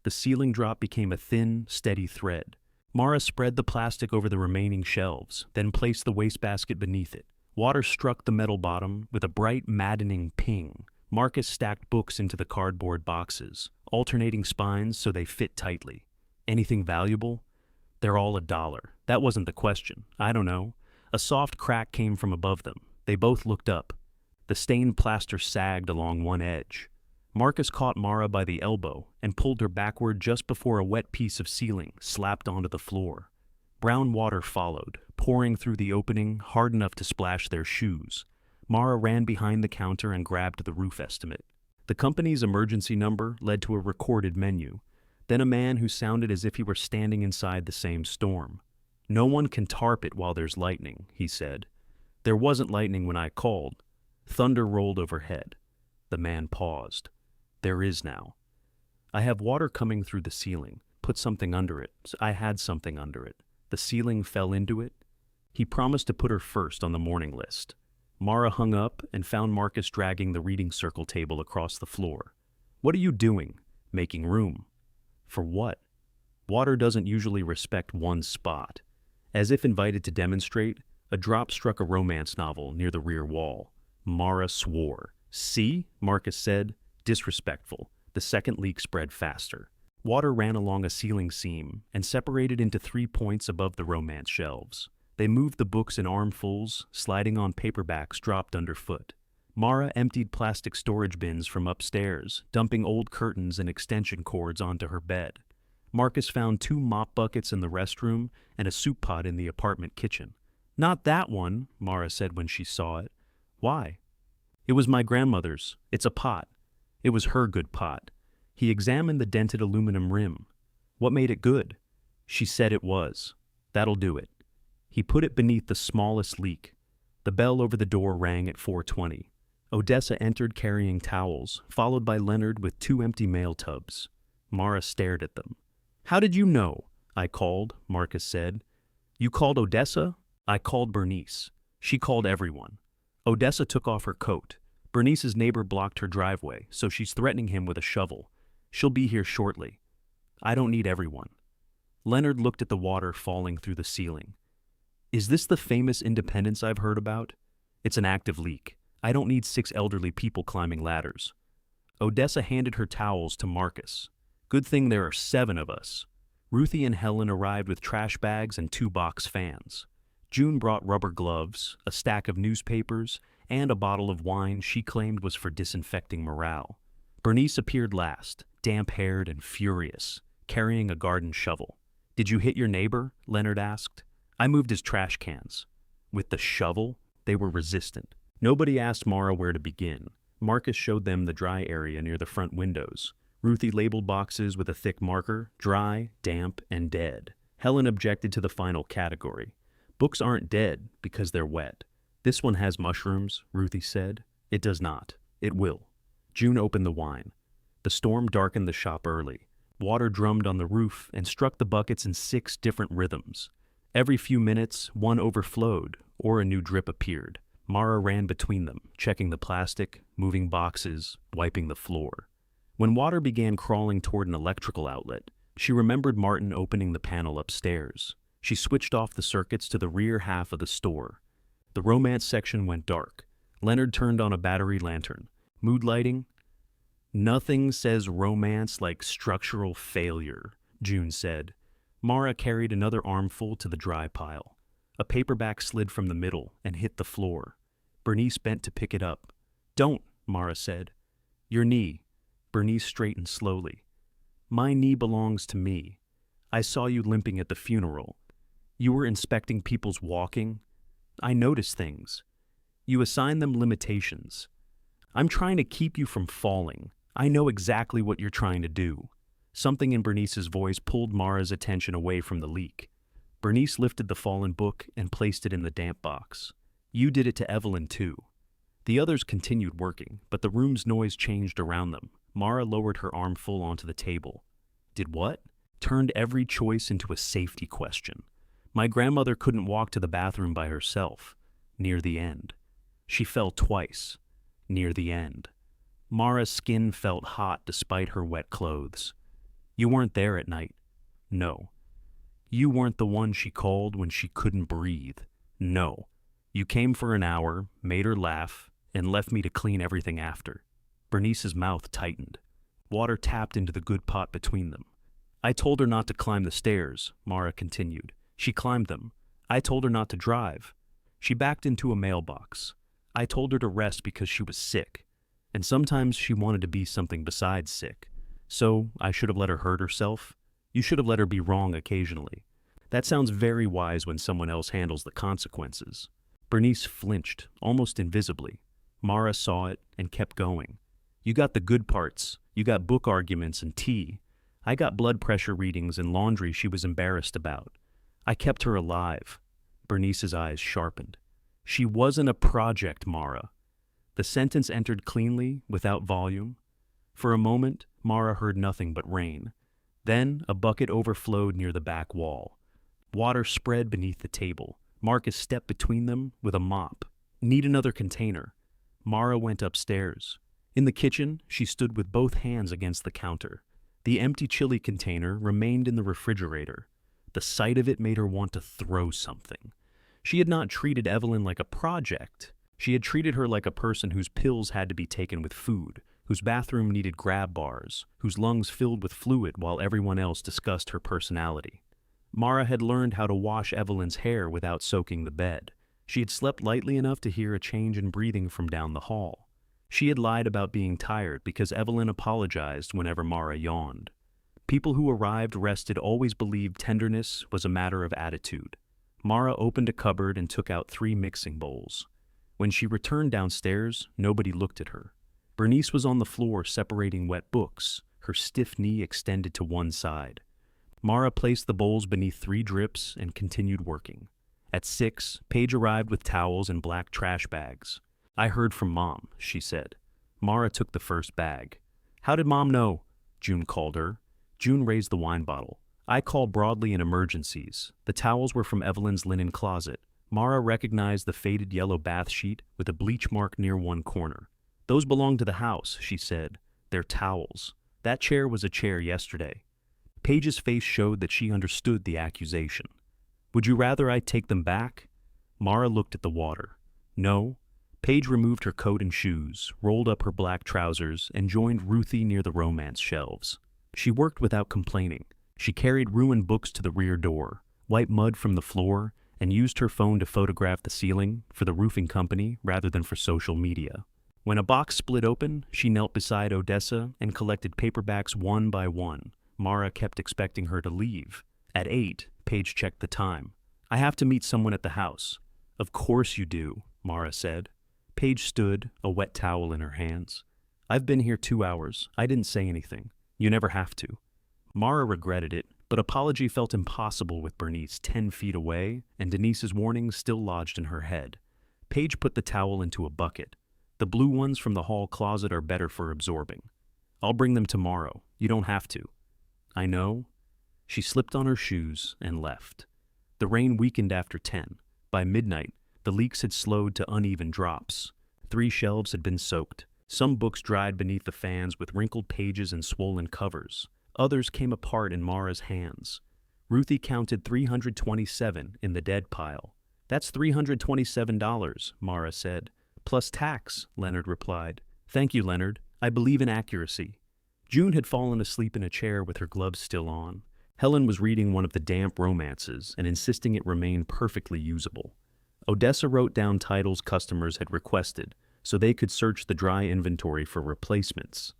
The ceiling drop became a thin, steady thread. Mara spread the plastic over the remaining shelves, then placed the wastebasket beneath it. Water struck the metal bottom with a bright, maddening ping. Marcus stacked books into the cardboard boxes, alternating spines so they fit tightly. Anything valuable? They're all $1. That wasn't the question. I don't know. A soft crack came from above them. They both looked up. The stained plaster sagged along one edge. Marcus caught Mara by the elbow and pulled her backward just before a wet piece of ceiling slapped onto the floor. Brown water followed, pouring through the opening hard enough to splash their shoes. Mara ran behind the counter and grabbed the roof estimate. The company's emergency number led to a recorded menu, then a man who sounded as if he were standing inside the same storm. No one can tarp it while there's lightning, he said. There wasn't lightning when I called. Thunder rolled overhead. The man paused. There is now. I have water coming through the ceiling. Put something under it. I had something under it. The ceiling fell into it. He promised to put her first on the morning list. Mara hung up and found Marcus dragging the reading circle table across the floor. What are you doing? Making room. For what? Water doesn't usually respect one spot. As if invited to demonstrate, a drop struck a romance novel near the rear wall. Mara swore. See? Marcus said. Disrespectful. The second leak spread faster. Water ran along a ceiling seam and separated into 3 points above the romance shelves. They moved the books in armfuls, sliding on paperbacks dropped underfoot. Mara emptied plastic storage bins from upstairs, dumping old curtains and extension cords onto her bed. Marcus found 2 mop buckets in the restroom and a soup pot in the apartment kitchen. Not that one, Mara said when she saw it. Why? It was my grandmother's. It's a pot. It was her good pot. He examined the dented aluminum rim. What made it good? She said it was. That'll do it. He put it beneath the smallest leak. The bell over the door rang at 4:20. Odessa entered carrying towels, followed by Leonard with 2 empty mail tubs. Mara stared at them. How did you know? I called, Marcus said. You called Odessa? I called Bernice. She called everyone. Odessa took off her coat. Bernice's neighbor blocked her driveway, so she's threatening him with a shovel. She'll be here shortly. I don't need everyone. Leonard looked at the water falling through the ceiling. Is this the famous independence I've heard about? It's an active leak. I don't need 6 elderly people climbing ladders. Odessa handed her towels to Marcus. Good thing there are 7 of us. Ruthie and Helen arrived with trash bags and 2-box fans. June brought rubber gloves, a stack of newspapers, and a bottle of wine she claimed was for disinfecting morale. Bernice appeared last, damp-haired and furious, carrying a garden shovel. "Did you hit your neighbor?" Leonard asked. "I moved his trash cans." With the shovel, they were resistant. Nobody asked Mara where to begin. Marcus showed them the dry area near the front windows. Ruthie labeled boxes with a thick marker: dry, damp, and dead. Helen objected to the final category. "Books aren't dead because they're wet." "This one has mushrooms," Ruthie said. "It does not. It will." June opened the wine. The storm darkened the shop early. Water drummed on the roof and struck the buckets in 6 different rhythms. Every few minutes, one overflowed, or a new drip appeared. Mara ran between them, checking the plastic, moving boxes, wiping the floor. When water began crawling toward an electrical outlet, she remembered Martin opening the panel upstairs. She switched off the circuits to the rear half of the store. The romance section went dark. Leonard turned on a battery lantern. "Mood lighting?" "Nothing says romance like structural failure," June said. Mara carried another armful to the dry pile. A paperback slid from the middle and hit the floor. Bernice bent to pick it up. "Don't," Mara said. "Your knee." Bernice straightened slowly. "My knee belongs to me. I saw you limping at the funeral. You were inspecting people's walking. I noticed things. You assign them limitations. I'm trying to keep you from falling. I know exactly what you're trying to do." Something in Bernice's voice pulled Mara's attention away from the leak. Bernice lifted the fallen book and placed it in the damp box. "You did it to Evelyn, too." The others continued working, but the room's noise changed around them. Mara lowered her armful onto the table. "Did what?" Turned every choice into a safety question. "My grandmother couldn't walk to the bathroom by herself. Near the end. She fell twice. Near the end." Mara's skin felt hot despite her wet clothes. "You weren't there at night." "No." "You weren't the one she called when she couldn't breathe." "No." "You came for an hour, made her laugh, and left me to clean everything after." Bernice's mouth tightened. Water tapped into the good pot between them. "I told her not to climb the stairs," Mara continued. "She climbed them. I told her not to drive. She backed into a mailbox. I told her to rest because she was sick. And sometimes she wanted to be something besides sick. So I should have let her hurt herself. You should have let her be wrong occasionally. That sounds very wise when someone else handles the consequences." Bernice flinched, almost invisibly. Mara saw it and kept going. "You got the good parts. You got book arguments and tea. I got blood pressure readings and laundry she was embarrassed about. I kept her alive." Bernice's eyes sharpened. "She wasn't a project, Mara." The sentence entered cleanly, without volume. For a moment, Mara heard nothing but rain. Then a bucket overflowed near the back wall. Water spread beneath the table. Marcus stepped between them with a mop. "Need another container." Mara went upstairs. In the kitchen, she stood with both hands against the counter. The empty chili container remained in the refrigerator. The sight of it made her want to throw something. She had not treated Evelyn like a project. She had treated her like a person whose pills had to be taken with food, whose bathroom needed grab bars, whose lungs filled with fluid while everyone else discussed her personality. Mara had learned how to wash Evelyn's hair without soaking the bed. She had slept lightly enough to hear a change in breathing from down the hall. She had lied about being tired because Evelyn apologized whenever Mara yawned. People who arrived rested always believed tenderness was a matter of attitude. Mara opened a cupboard and took out 3 mixing bowls. When she returned downstairs, nobody looked at her. Bernice was on the floor separating wet books, her stiff knee extended to one side. Mara placed the bowls beneath 3 drips and continued working. At 6, Paige arrived with towels and black trash bags. "I heard from Mom," she said. Mara took the first bag. "How did Mom know?" June called her. June raised the wine bottle. "I call broadly in emergencies." The towels were from Evelyn's linen closet. Mara recognized the faded yellow bath sheet with a bleach mark near one corner. "Those belong to the house," she said. "They're towels. That chair was a chair yesterday." Paige's face showed that she understood the accusation. "Would you rather I take them back?" Mara looked at the water. "No." Paige removed her coat and shoes, rolled up her black trousers, and joined Ruthie near the romance shelves. She worked without complaining. She carried ruined books to the rear door, wiped mud from the floor, and used her phone to photograph the ceiling for the roofing company rather than for social media. When a box split open, she knelt beside Odessa and collected paperbacks one by one. Mara kept expecting her to leave. At 8, Paige checked the time. "I have to meet someone at the house." "Of course you do," Mara said. Paige stood, a wet towel in her hands. "I've been here 2 hours. I didn't say anything. You never have to." Mara regretted it, but apology felt impossible with Bernice 10 feet away and Denise's warnings still lodged in her head. Paige put the towel into a bucket. "The blue ones from the hall closet are better for absorbing. I'll bring them tomorrow. You don't have to." "I know." She slipped on her shoes and left. The rain weakened after 10. By midnight, the leaks had slowed to uneven drops. 3 shelves had been soaked. Some books dried beneath the fans with wrinkled pages and swollen covers. Others came apart in Mara's hands. Ruthie counted 327 in the dead pile. "That's $327, Mara said. "Plus tax," Leonard replied. "Thank you, Leonard. I believe in accuracy." June had fallen asleep in a chair with her gloves still on. Helen was reading one of the damp romances and insisting it remain perfectly usable. Odessa wrote down titles customers had requested so they could search the dry inventory for replacements.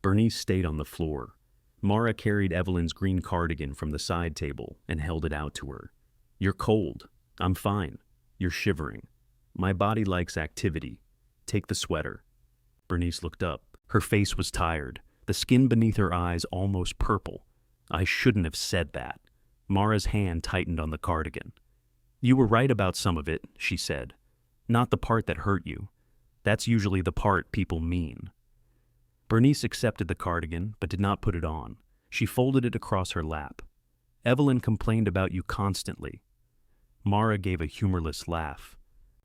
Bernice stayed on the floor. Mara carried Evelyn's green cardigan from the side table and held it out to her. "You're cold." "I'm fine." "You're shivering." "My body likes activity." "Take the sweater." Bernice looked up. Her face was tired, the skin beneath her eyes almost purple. "I shouldn't have said that." Mara's hand tightened on the cardigan. "You were right about some of it," she said. "Not the part that hurt you. That's usually the part people mean." Bernice accepted the cardigan, but did not put it on. She folded it across her lap. "Evelyn complained about you constantly." Mara gave a humorless laugh.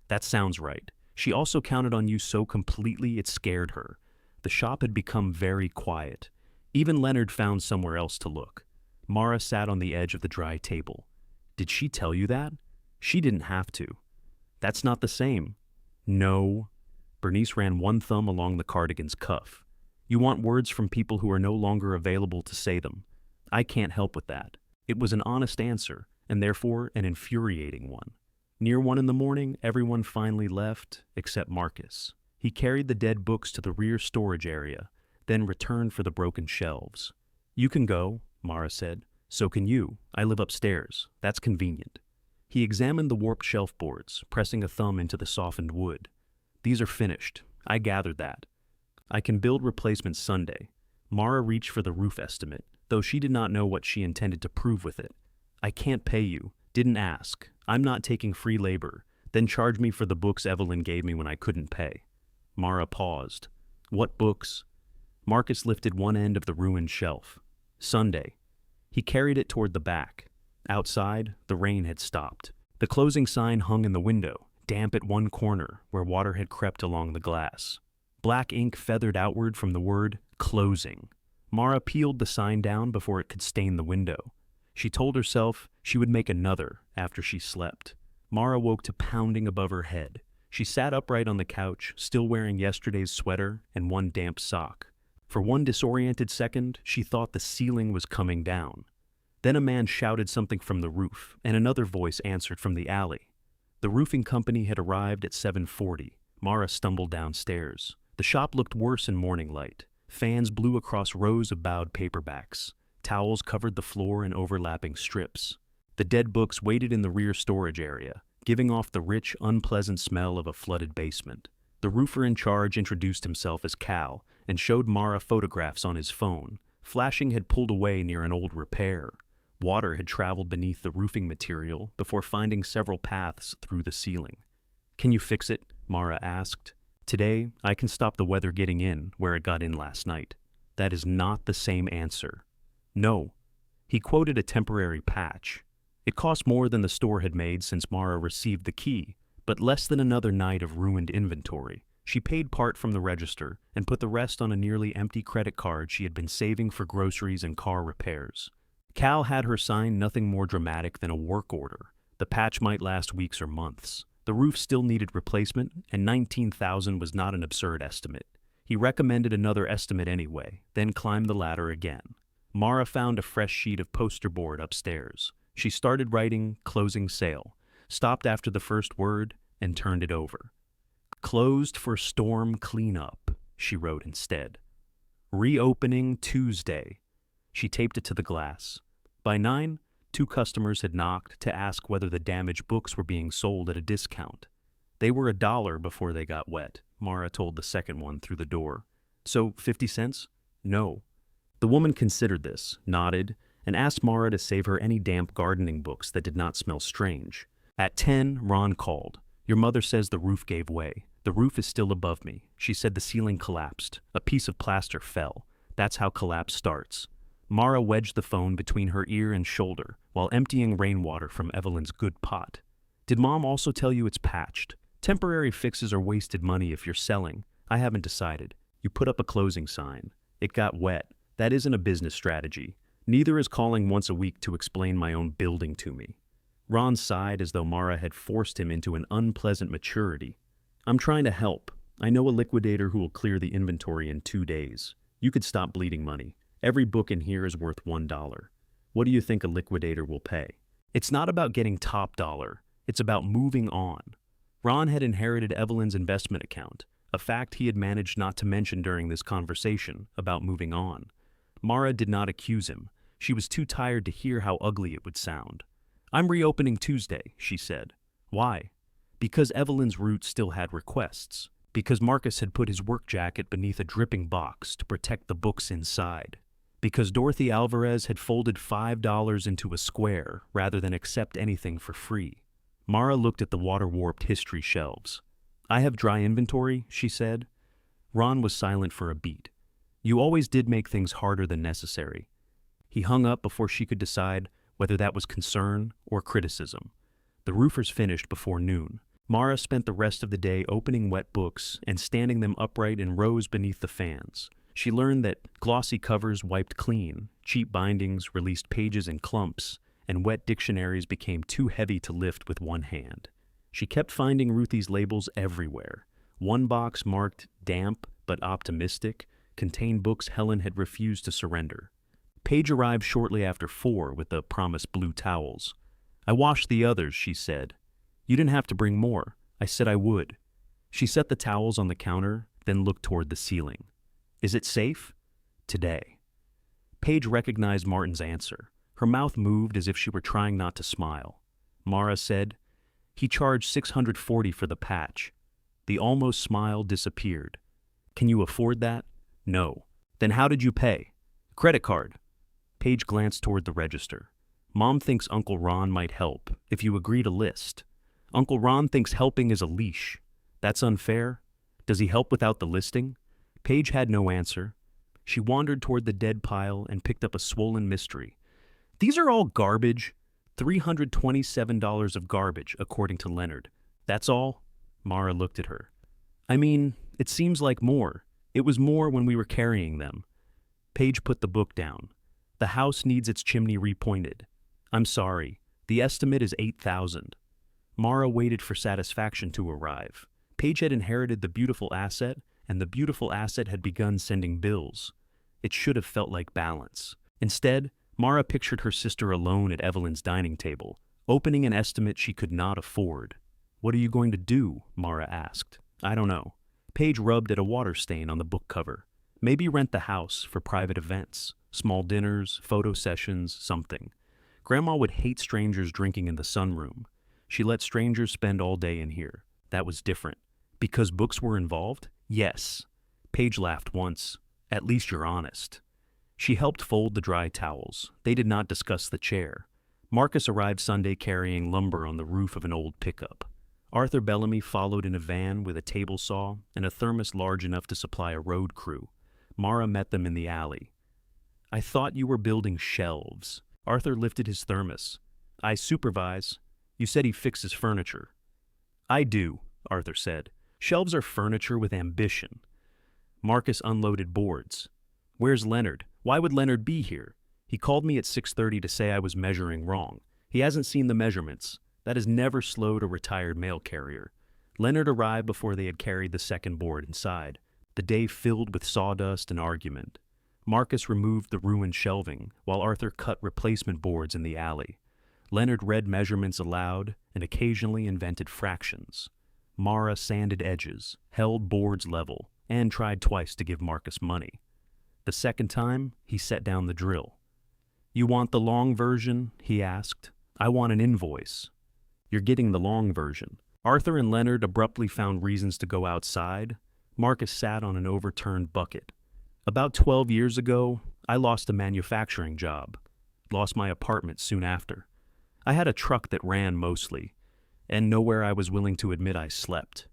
"That sounds right. She also counted on you so completely it scared her." The shop had become very quiet. Even Leonard found somewhere else to look. Mara sat on the edge of the dry table. "Did she tell you that?" "She didn't have to." "That's not the same." "No." Bernice ran one thumb along the cardigan's cuff. "You want words from people who are no longer available to say them. I can't help with that." It was an honest answer, and therefore an infuriating one. Near 1 in the morning, everyone finally left, except Marcus. He carried the dead books to the rear storage area, then returned for the broken shelves. "You can go," Mara said. "So can you. I live upstairs. That's convenient." He examined the warped shelf boards, pressing a thumb into the softened wood. "These are finished. I gathered that. I can build replacements Sunday." Mara reached for the roof estimate, though she did not know what she intended to prove with it. "I can't pay you. Didn't ask. I'm not taking free labor. Then charge me for the books Evelyn gave me when I couldn't pay." Mara paused. "What books?" Marcus lifted one end of the ruined shelf. "Sunday." He carried it toward the back. Outside, the rain had stopped. The closing sign hung in the window, damp at one corner where water had crept along the glass. Black ink feathered outward from the word "closing." Mara peeled the sign down before it could stain the window. She told herself she would make another after she slept. Mara woke to pounding above her head. She sat upright on the couch, still wearing yesterday's sweater and one damp sock. For one disoriented second, she thought the ceiling was coming down. Then a man shouted something from the roof, and another voice answered from the alley. The roofing company had arrived at 7:40. Mara stumbled downstairs. The shop looked worse in morning light. Fans blew across rows of bowed paperbacks. Towels covered the floor in overlapping strips. The dead books waited in the rear storage area, giving off the rich, unpleasant smell of a flooded basement. The roofer in charge introduced himself as Cal and showed Mara photographs on his phone. Flashing had pulled away near an old repair. Water had traveled beneath the roofing material before finding several paths through the ceiling. "Can you fix it?" Mara asked. "Today, I can stop the weather getting in where it got in last night." That is not the same answer. "No." He quoted a temporary patch. It cost more than the store had made since Mara received the key, but less than another night of ruined inventory. She paid part from the register and put the rest on a nearly empty credit card she had been saving for groceries and car repairs. Cal had her sign nothing more dramatic than a work order. The patch might last weeks or months. The roof still needed replacement, and $19,000 was not an absurd estimate. He recommended another estimate anyway, then climbed the ladder again. Mara found a fresh sheet of poster board upstairs. She started writing "closing sale," stopped after the first word, and turned it over. "Closed for storm cleanup," she wrote instead. "Reopening Tuesday." She taped it to the glass. By 9, 2 customers had knocked to ask whether the damaged books were being sold at a discount. "They were $1 before they got wet," Mara told the second one through the door. "So 50 cents? No." The woman considered this, nodded, and asked Mara to save her any damp gardening books that did not smell strange. At 10, Ron called. "Your mother says the roof gave way. The roof is still above me. She said the ceiling collapsed. A piece of plaster fell. That's how collapse starts." Mara wedged the phone between her ear and shoulder while emptying rainwater from Evelyn's good pot. "Did Mom also tell you it's patched? Temporary fixes are wasted money if you're selling. I haven't decided. You put up a closing sign. It got wet. That isn't a business strategy. Neither is calling once a week to explain my own building to me." Ron sighed as though Mara had forced him into an unpleasant maturity. "I'm trying to help. I know a liquidator who will clear the inventory in 2 days. You could stop bleeding money. Every book in here is worth $1. What do you think a liquidator will pay?" It's not about getting top dollar. It's about moving on. Ron had inherited Evelyn's investment account, a fact he had managed not to mention during this conversation about moving on. Mara did not accuse him. She was too tired to hear how ugly it would sound. "I'm reopening Tuesday," she said. "Why?" "Because Evelyn's route still had requests. Because Marcus had put his work jacket beneath a dripping box to protect the books inside. Because Dorothy Alvarez had folded $5 into a square rather than accept anything for free." Mara looked at the water-warped history shelves. "I have dry inventory," she said. Ron was silent for a beat. "You always did make things harder than necessary." He hung up before she could decide whether that was concern or criticism. The roofers finished before noon. Mara spent the rest of the day opening wet books and standing them upright in rows beneath the fans. She learned that glossy covers wiped clean, cheap bindings released pages in clumps, and wet dictionaries became too heavy to lift with one hand. She kept finding Ruthie's labels everywhere. One box marked "damp but optimistic" contained books Helen had refused to surrender. Paige arrived shortly after 4 with the promised blue towels. "I washed the others," she said. "You didn't have to bring more. I said I would." She set the towels on the counter, then looked toward the ceiling. "Is it safe?" "Today." Paige recognized Martin's answer. Her mouth moved as if she were trying not to smile. Mara said, "He charged $640 for the patch." The almost smile disappeared. "Can you afford that?" "No." "Then how did you pay?" "Credit card." Paige glanced toward the register. "Mom thinks Uncle Ron might help if you agree to list." "Uncle Ron thinks helping is a leash. That's unfair. Does he help without the listing?" Paige had no answer. She wandered toward the dead pile and picked up a swollen mystery. "These are all garbage. $327 of garbage, according to Leonard. That's all?" Mara looked at her. "I mean, it seems like more. It was more when we were carrying them." Paige put the book down. "The house needs its chimney repointed. I'm sorry. The estimate is $8,000. Mara waited for satisfaction to arrive. Paige had inherited the beautiful asset, and the beautiful asset had begun sending bills. It should have felt like balance. Instead, Mara pictured her sister alone at Evelyn's dining table, opening an estimate she could not afford. "What are you going to do?" Mara asked. "I don't know." Paige rubbed at a water stain on the book cover. "Maybe rent the house for private events, small dinners, photo sessions, something. Grandma would hate strangers drinking in the sunroom. She let strangers spend all day in here. That was different. Because books were involved? Yes." Paige laughed once. "At least you're honest." She helped fold the dry towels. They did not discuss the chair. Marcus arrived Sunday carrying lumber on the roof of an old pickup. Arthur Bellamy followed in a van with a table saw and a thermos large enough to supply a road crew. Mara met them in the alley. "I thought you were building shelves." Arthur lifted his thermos. "I supervise. You said he fixes furniture." "I do," Arthur said. "Shelves are furniture with ambition." Marcus unloaded boards. "Where's Leonard? Why would Leonard be here? He called me at 6:30 to say I was measuring wrong. He hasn't seen the measurements. That has never slowed a retired mail carrier." Leonard arrived before they had carried the second board inside. The day filled with sawdust and argument. Marcus removed the ruined shelving, while Arthur cut replacement boards in the alley. Leonard read measurements aloud and occasionally invented fractions. Mara sanded edges, held boards level, and tried twice to give Marcus money. The second time, he set down the drill. "You want the long version?" he asked. "I want an invoice." "You're getting the long version." Arthur and Leonard abruptly found reasons to go outside. Marcus sat on an overturned bucket. "About 12 years ago, I lost a manufacturing job. Lost my apartment soon after. I had a truck that ran mostly, and nowhere I was willing to admit I slept."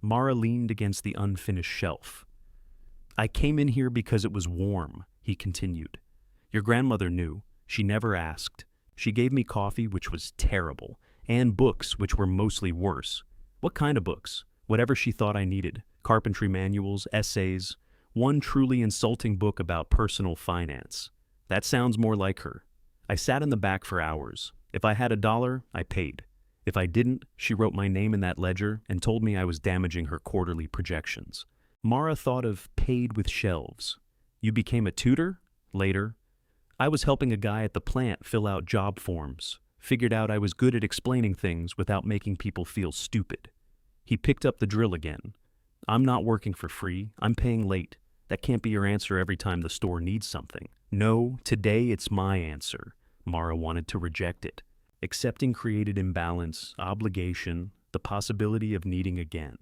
Mara leaned against the unfinished shelf. "I came in here because it was warm," he continued. "Your grandmother knew. She never asked. She gave me coffee, which was terrible, and books, which were mostly worse. What kind of books? Whatever she thought I needed. Carpentry manuals, essays, one truly insulting book about personal finance. That sounds more like her. I sat in the back for hours. If I had $1, I paid. If I didn't, she wrote my name in that ledger and told me I was damaging her quarterly projections." Mara thought of paid with shelves. "You became a tutor?" "Later. I was helping a guy at the plant fill out job forms. Figured out I was good at explaining things without making people feel stupid." He picked up the drill again. "I'm not working for free. I'm paying late. That can't be your answer every time the store needs something." "No, today it's my answer." Mara wanted to reject it. Accepting created imbalance, obligation, the possibility of needing again.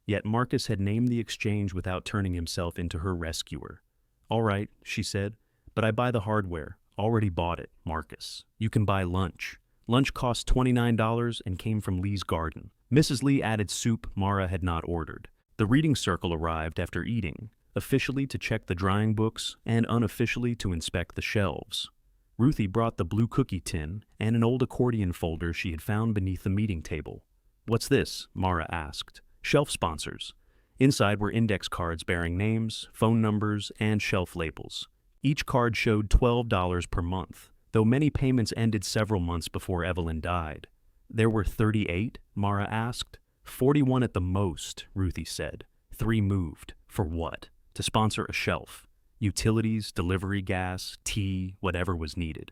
Yet Marcus had named the exchange without turning himself into her rescuer. "All right," she said, "but I buy the hardware. Already bought it, Marcus. You can buy lunch." Lunch cost $29 and came from Lee's garden. Mrs. Lee added soup Mara had not ordered. The reading circle arrived after eating, officially to check the drying books and unofficially to inspect the shelves. Ruthie brought the blue cookie tin and an old accordion folder she had found beneath the meeting table. "What's this?" Mara asked. "Shelf sponsors." Inside were index cards bearing names, phone numbers, and shelf labels. Each card showed $12 per month, though many payments ended several months before Evelyn died. "There were 38?" Mara asked. 41 at the most," Ruthie said. 3 moved. For what? To sponsor a shelf. Utilities, delivery gas, tea, whatever was needed.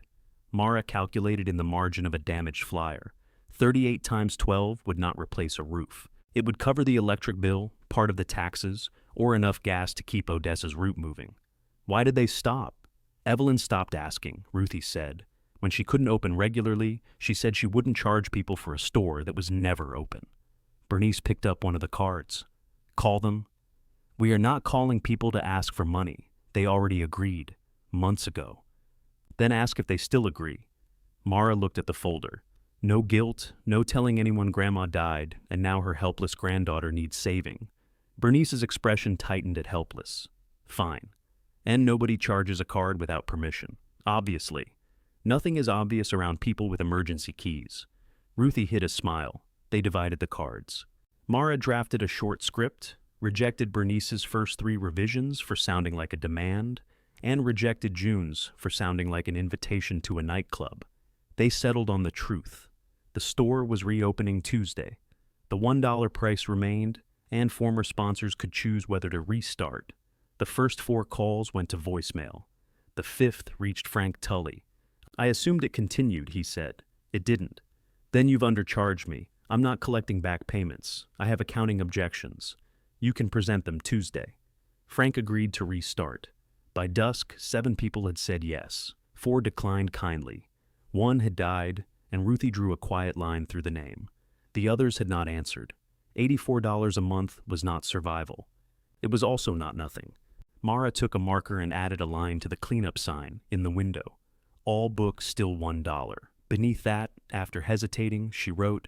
Mara calculated in the margin of a damaged flyer. 38 times 12 would not replace a roof. It would cover the electric bill, part of the taxes, or enough gas to keep Odessa's route moving. Why did they stop? Evelyn stopped asking, Ruthie said. When she couldn't open regularly, she said she wouldn't charge people for a store that was never open. Bernice picked up one of the cards. "Call them." "We are not calling people to ask for money. They already agreed, months ago." "Then ask if they still agree." Mara looked at the folder. No guilt, no telling anyone Grandma died, and now her helpless granddaughter needs saving. Bernice's expression tightened at helpless. Fine. And nobody charges a card without permission. Obviously. Nothing is obvious around people with emergency keys. Ruthie hid a smile. They divided the cards. Mara drafted a short script, rejected Bernice's first 3 revisions for sounding like a demand, and rejected June's for sounding like an invitation to a nightclub. They settled on the truth. The store was reopening Tuesday. The $1 price remained, and former sponsors could choose whether to restart. The first 4 calls went to voicemail. The 5th reached Frank Tully. "I assumed it continued," he said. "It didn't." "Then you've undercharged me. I'm not collecting back payments. I have accounting objections. You can present them Tuesday." Frank agreed to restart. By dusk, 7 people had said yes. 4 declined kindly. 1 had died, and Ruthie drew a quiet line through the name. The others had not answered. $84 a month was not survival. It was also not nothing. Mara took a marker and added a line to the cleanup sign in the window. All books still $1. Beneath that, after hesitating, she wrote,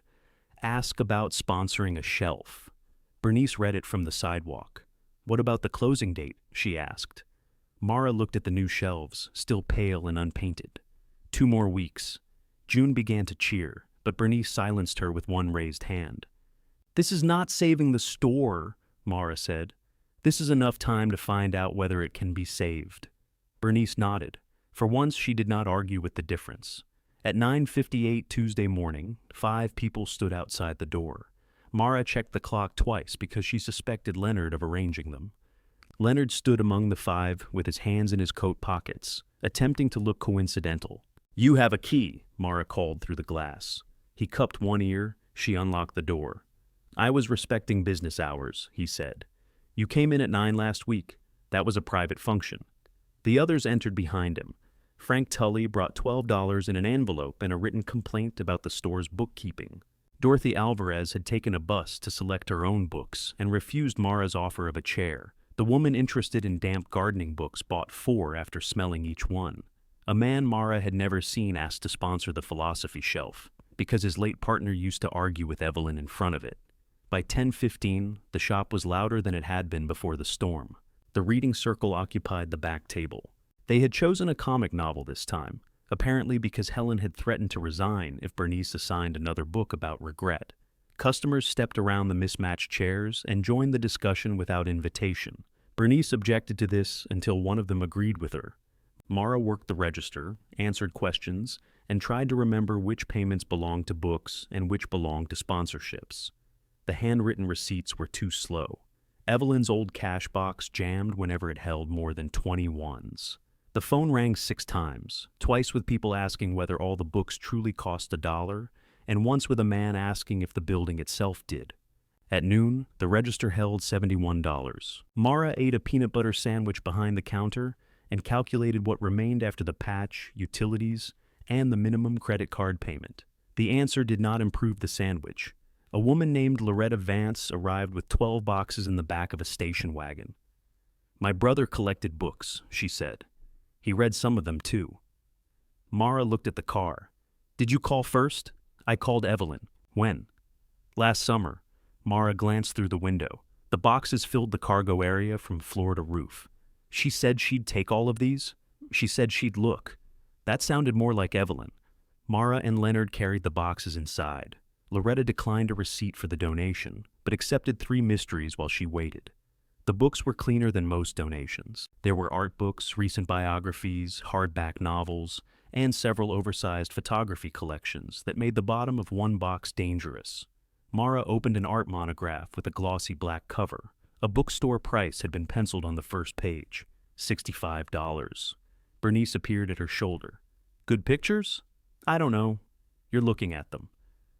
"Ask about sponsoring a shelf." Bernice read it from the sidewalk. "What about the closing date?" she asked. Mara looked at the new shelves, still pale and unpainted. 2 more weeks. June began to cheer, but Bernice silenced her with one raised hand. "This is not saving the store," Mara said. "This is enough time to find out whether it can be saved." Bernice nodded. For once, she did not argue with the difference. At 9:58 Tuesday morning, 5 people stood outside the door. Mara checked the clock twice because she suspected Leonard of arranging them. Leonard stood among the five with his hands in his coat pockets, attempting to look coincidental. "You have a key," Mara called through the glass. He cupped one ear. She unlocked the door. "I was respecting business hours," he said. "You came in at 9 last week. That was a private function." The others entered behind him. Frank Tully brought $12 in an envelope and a written complaint about the store's bookkeeping. Dorothy Alvarez had taken a bus to select her own books and refused Mara's offer of a chair. The woman interested in damp gardening books bought 4 after smelling each one. A man Mara had never seen asked to sponsor the philosophy shelf, because his late partner used to argue with Evelyn in front of it. By 10:15, the shop was louder than it had been before the storm. The reading circle occupied the back table. They had chosen a comic novel this time, apparently because Helen had threatened to resign if Bernice assigned another book about regret. Customers stepped around the mismatched chairs and joined the discussion without invitation. Bernice objected to this until one of them agreed with her. Mara worked the register, answered questions, and tried to remember which payments belonged to books and which belonged to sponsorships. The handwritten receipts were too slow. Evelyn's old cash box jammed whenever it held more than 20 ones. The phone rang 6 times, twice with people asking whether all the books truly cost $1, and once with a man asking if the building itself did. At noon, the register held $71. Mara ate a peanut butter sandwich behind the counter and calculated what remained after the patch, utilities, and the minimum credit card payment. The answer did not improve the sandwich. A woman named Loretta Vance arrived with 12 boxes in the back of a station wagon. "My brother collected books," she said. "He read some of them, too." Mara looked at the car. "Did you call first?" "I called Evelyn." "When?" "Last summer." Mara glanced through the window. The boxes filled the cargo area from floor to roof. "She said she'd take all of these?" "She said she'd look." That sounded more like Evelyn. Mara and Leonard carried the boxes inside. Loretta declined a receipt for the donation, but accepted 3 mysteries while she waited. The books were cleaner than most donations. There were art books, recent biographies, hardback novels, and several oversized photography collections that made the bottom of one box dangerous. Mara opened an art monograph with a glossy black cover. A bookstore price had been penciled on the first page, $65. Bernice appeared at her shoulder. "Good pictures?" "I don't know." "You're looking at them."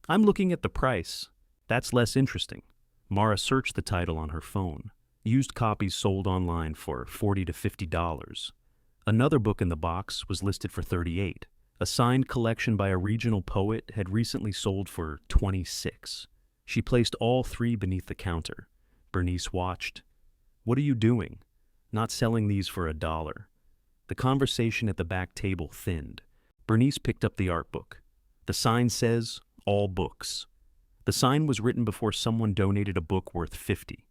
"I'm looking at the price." "That's less interesting." Mara searched the title on her phone. Used copies sold online for $40 to $50. Another book in the box was listed for $38. A signed collection by a regional poet had recently sold for $26. She placed all 3 beneath the counter. Bernice watched. "What are you doing?" "Not selling these for $1. The conversation at the back table thinned. Bernice picked up the art book. The sign says, "All books." The sign was written before someone donated a book worth $50.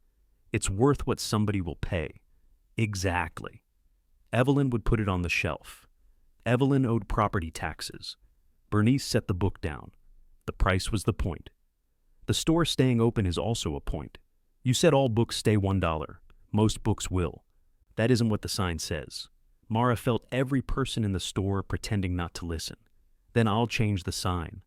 It's worth what somebody will pay. Exactly. Evelyn would put it on the shelf. Evelyn owed property taxes. Bernice set the book down. The price was the point. The store staying open is also a point. You said all books stay $1. Most books will. That isn't what the sign says. Mara felt every person in the store pretending not to listen. Then I'll change the sign.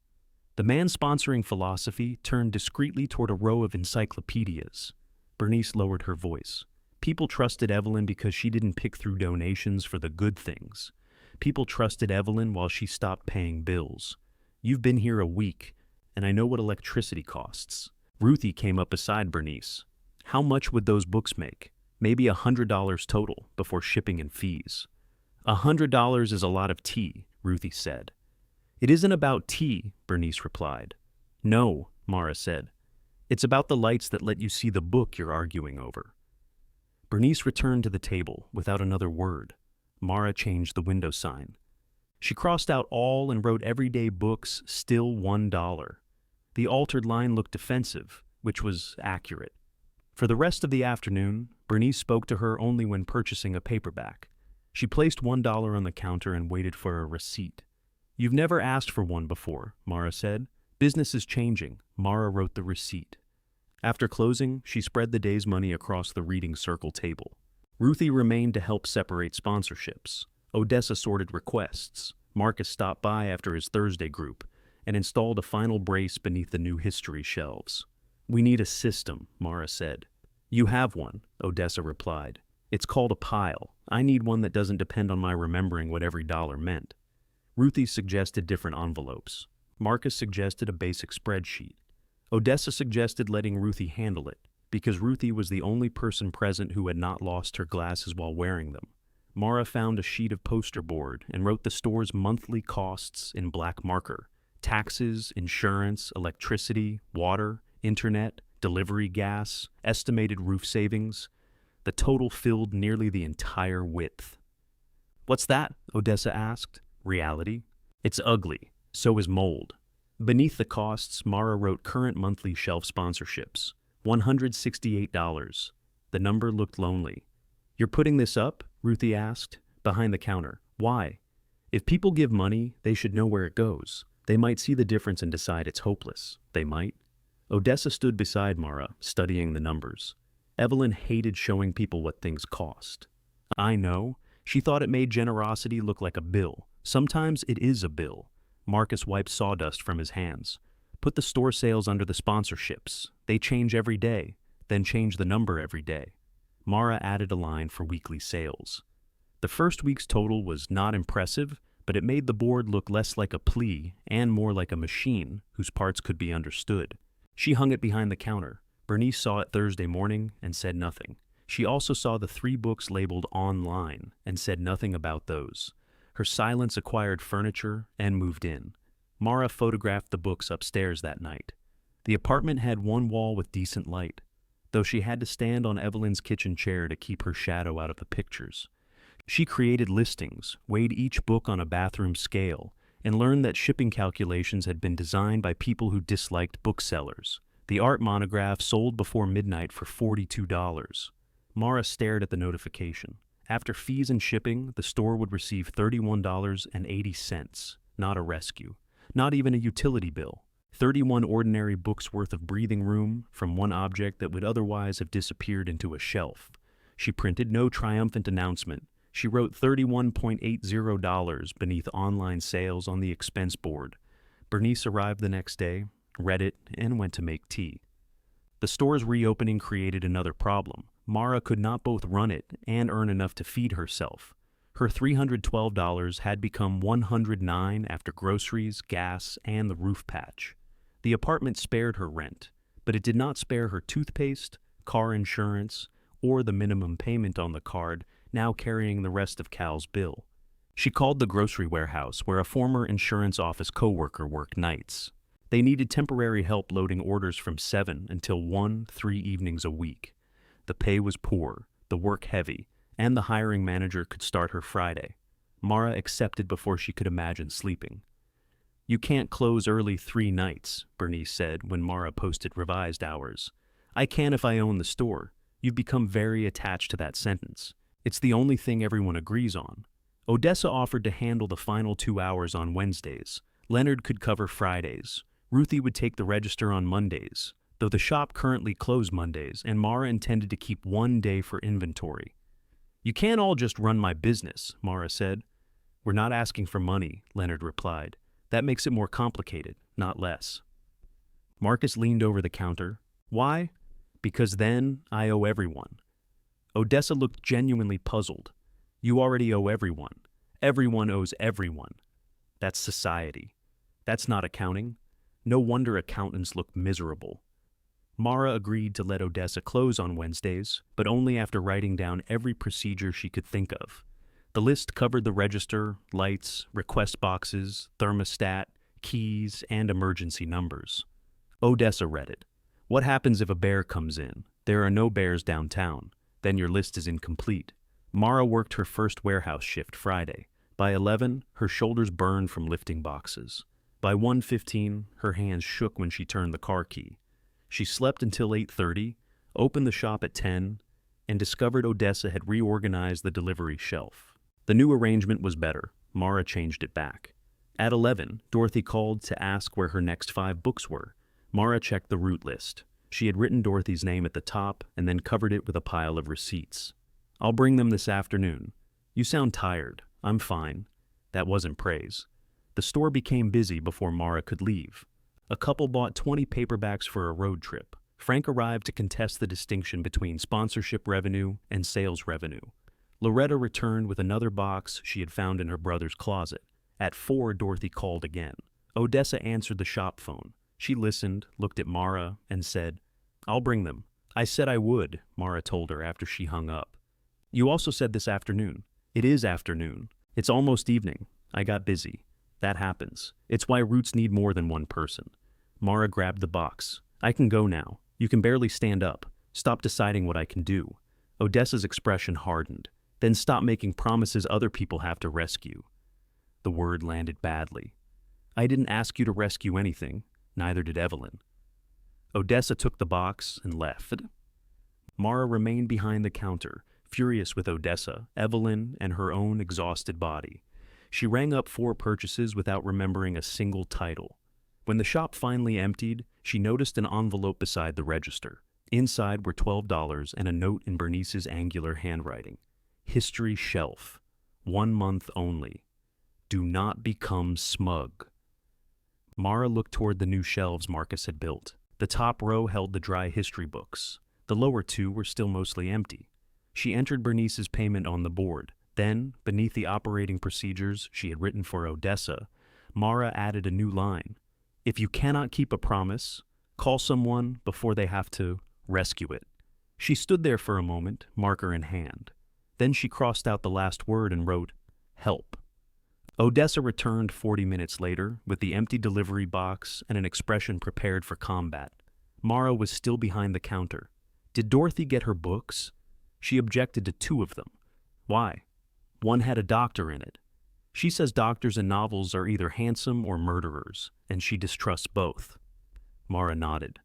The man sponsoring philosophy turned discreetly toward a row of encyclopedias. Bernice lowered her voice. People trusted Evelyn because she didn't pick through donations for the good things. People trusted Evelyn while she stopped paying bills. You've been here a week, and I know what electricity costs. Ruthie came up beside Bernice. How much would those books make? Maybe $100 total before shipping and fees. $100 is a lot of tea, Ruthie said. It isn't about tea, Bernice replied. No, Mara said. It's about the lights that let you see the book you're arguing over. Bernice returned to the table without another word. Mara changed the window sign. She crossed out all and wrote everyday books, still $1. The altered line looked defensive, which was accurate. For the rest of the afternoon, Bernice spoke to her only when purchasing a paperback. She placed $1 on the counter and waited for a receipt. You've never asked for one before, Mara said. Business is changing. Mara wrote the receipt. After closing, she spread the day's money across the reading circle table. Ruthie remained to help separate sponsorships. Odessa sorted requests. Marcus stopped by after his Thursday group and installed a final brace beneath the new history shelves. We need a system, Mara said. You have one, Odessa replied. It's called a pile. I need one that doesn't depend on my remembering what every dollar meant. Ruthie suggested different envelopes. Marcus suggested a basic spreadsheet. Odessa suggested letting Ruthie handle it, because Ruthie was the only person present who had not lost her glasses while wearing them. Mara found a sheet of poster board and wrote the store's monthly costs in black marker. Taxes, insurance, electricity, water, internet, delivery gas, estimated roof savings. The total filled nearly the entire width. "What's that?" Odessa asked. "Reality. It's ugly. So is mold." Beneath the costs, Mara wrote current monthly shelf sponsorships. $168. The number looked lonely. "You're putting this up?" Ruthie asked, behind the counter. "Why? If people give money, they should know where it goes. They might see the difference and decide it's hopeless. They might." Odessa stood beside Mara, studying the numbers. Evelyn hated showing people what things cost. "I know." She thought it made generosity look like a bill. Sometimes it is a bill. Marcus wiped sawdust from his hands. "Put the store sales under the sponsorships. They change every day, then change the number every day." Mara added a line for weekly sales. The first week's total was not impressive, but it made the board look less like a plea and more like a machine whose parts could be understood. She hung it behind the counter. Bernice saw it Thursday morning and said nothing. She also saw the 3 books labeled online and said nothing about those. Her silence acquired furniture and moved in. Mara photographed the books upstairs that night. The apartment had one wall with decent light, though she had to stand on Evelyn's kitchen chair to keep her shadow out of the pictures. She created listings, weighed each book on a bathroom scale, and learned that shipping calculations had been designed by people who disliked booksellers. The art monograph sold before midnight for $42. Mara stared at the notification. After fees and shipping, the store would receive $31.80, not a rescue, not even a utility bill. 31 ordinary books worth of breathing room from one object that would otherwise have disappeared into a shelf. She printed no triumphant announcement. She wrote $31.80 beneath online sales on the expense board. Bernice arrived the next day, read it, and went to make tea. The store's reopening created another problem. Mara could not both run it and earn enough to feed herself. Her $312 had become $109 after groceries, gas, and the roof patch. The apartment spared her rent, but it did not spare her toothpaste, car insurance, or the minimum payment on the card, now carrying the rest of Cal's bill. She called the grocery warehouse where a former insurance office coworker worked nights. They needed temporary help loading orders from 7 until 1, 3 evenings a week. The pay was poor, the work heavy, and the hiring manager could start her Friday. Mara accepted before she could imagine sleeping. "You can't close early 3 nights, Bernice said when Mara posted revised hours. "I can if I own the store. You've become very attached to that sentence. It's the only thing everyone agrees on." Odessa offered to handle the final 2 hours on Wednesdays. Leonard could cover Fridays. Ruthie would take the register on Mondays, though the shop currently closed Mondays, and Mara intended to keep 1 day for inventory. "You can't all just run my business," Mara said. "We're not asking for money," Leonard replied. "That makes it more complicated, not less." Marcus leaned over the counter. "Why? Because then I owe everyone." Odessa looked genuinely puzzled. "You already owe everyone. Everyone owes everyone. That's society. That's not accounting. No wonder accountants look miserable." Mara agreed to let Odessa close on Wednesdays, but only after writing down every procedure she could think of. The list covered the register, lights, request boxes, thermostat, keys, and emergency numbers. Odessa read it. "What happens if a bear comes in? There are no bears downtown. Then your list is incomplete." Mara worked her first warehouse shift Friday. By 11, her shoulders burned from lifting boxes. By 1:15, her hands shook when she turned the car key. She slept until 8:30, opened the shop at 10, and discovered Odessa had reorganized the delivery shelf. The new arrangement was better. Mara changed it back. At 11, Dorothy called to ask where her next 5 books were. Mara checked the route list. She had written Dorothy's name at the top and then covered it with a pile of receipts. "I'll bring them this afternoon." "You sound tired." "I'm fine." That wasn't praise. The store became busy before Mara could leave. A couple bought 20 paperbacks for a road trip. Frank arrived to contest the distinction between sponsorship revenue and sales revenue. Loretta returned with another box she had found in her brother's closet. At 4, Dorothy called again. Odessa answered the shop phone. She listened, looked at Mara, and said, "I'll bring them." "I said I would," Mara told her after she hung up. "You also said this afternoon." "It is afternoon. It's almost evening. I got busy. That happens. It's why routes need more than one person." Mara grabbed the box. "I can go now. You can barely stand up. Stop deciding what I can do." Odessa's expression hardened. "Then stop making promises other people have to rescue." The word landed badly. "I didn't ask you to rescue anything. Neither did Evelyn." Odessa took the box and left. Mara remained behind the counter, furious with Odessa, Evelyn, and her own exhausted body. She rang up 4 purchases without remembering a single title. When the shop finally emptied, she noticed an envelope beside the register. Inside were $12 and a note in Bernice's angular handwriting. "History shelf. 1 month only. Do not become smug." Mara looked toward the new shelves Marcus had built. The top row held the dry history books. The lower 2 were still mostly empty. She entered Bernice's payment on the board. Then, beneath the operating procedures she had written for Odessa, Mara added a new line. "If you cannot keep a promise, call someone before they have to rescue it." She stood there for a moment, marker in hand. Then she crossed out the last word and wrote, "Help." Odessa returned 40 minutes later with the empty delivery box and an expression prepared for combat. Mara was still behind the counter. Did Dorothy get her books? She objected to 2 of them. Why? One had a doctor in it. She says doctors in novels are either handsome or murderers, and she distrusts both. Mara nodded.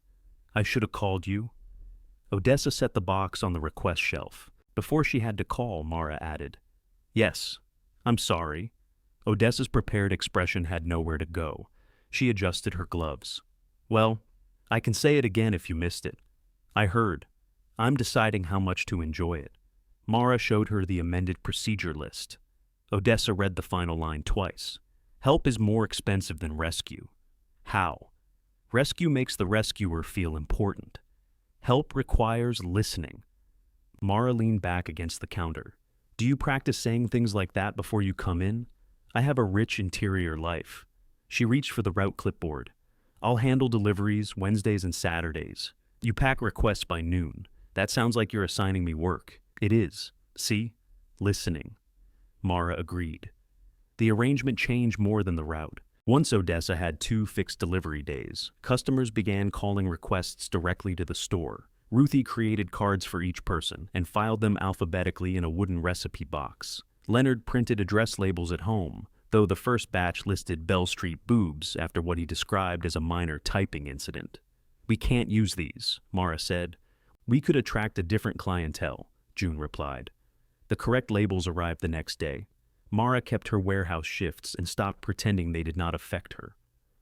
"I should have called you." Odessa set the box on the request shelf. Before she had to call, Mara added, "Yes, I'm sorry." Odessa's prepared expression had nowhere to go. She adjusted her gloves. "Well, I can say it again if you missed it. I heard. I'm deciding how much to enjoy it." Mara showed her the amended procedure list. Odessa read the final line twice. "Help is more expensive than rescue." How? Rescue makes the rescuer feel important. Help requires listening. Mara leaned back against the counter. "Do you practice saying things like that before you come in? I have a rich interior life." She reached for the route clipboard. "I'll handle deliveries Wednesdays and Saturdays. You pack requests by noon. That sounds like you're assigning me work." "It is. See? Listening." Mara agreed. The arrangement changed more than the route. Once Odessa had 2 fixed delivery days, customers began calling requests directly to the store. Ruthie created cards for each person and filed them alphabetically in a wooden recipe box. Leonard printed address labels at home, though the first batch listed Bell Street boobs after what he described as a minor typing incident. "We can't use these," Mara said. "We could attract a different clientele," June replied. The correct labels arrived the next day. Mara kept her warehouse shifts and stopped pretending they did not affect her.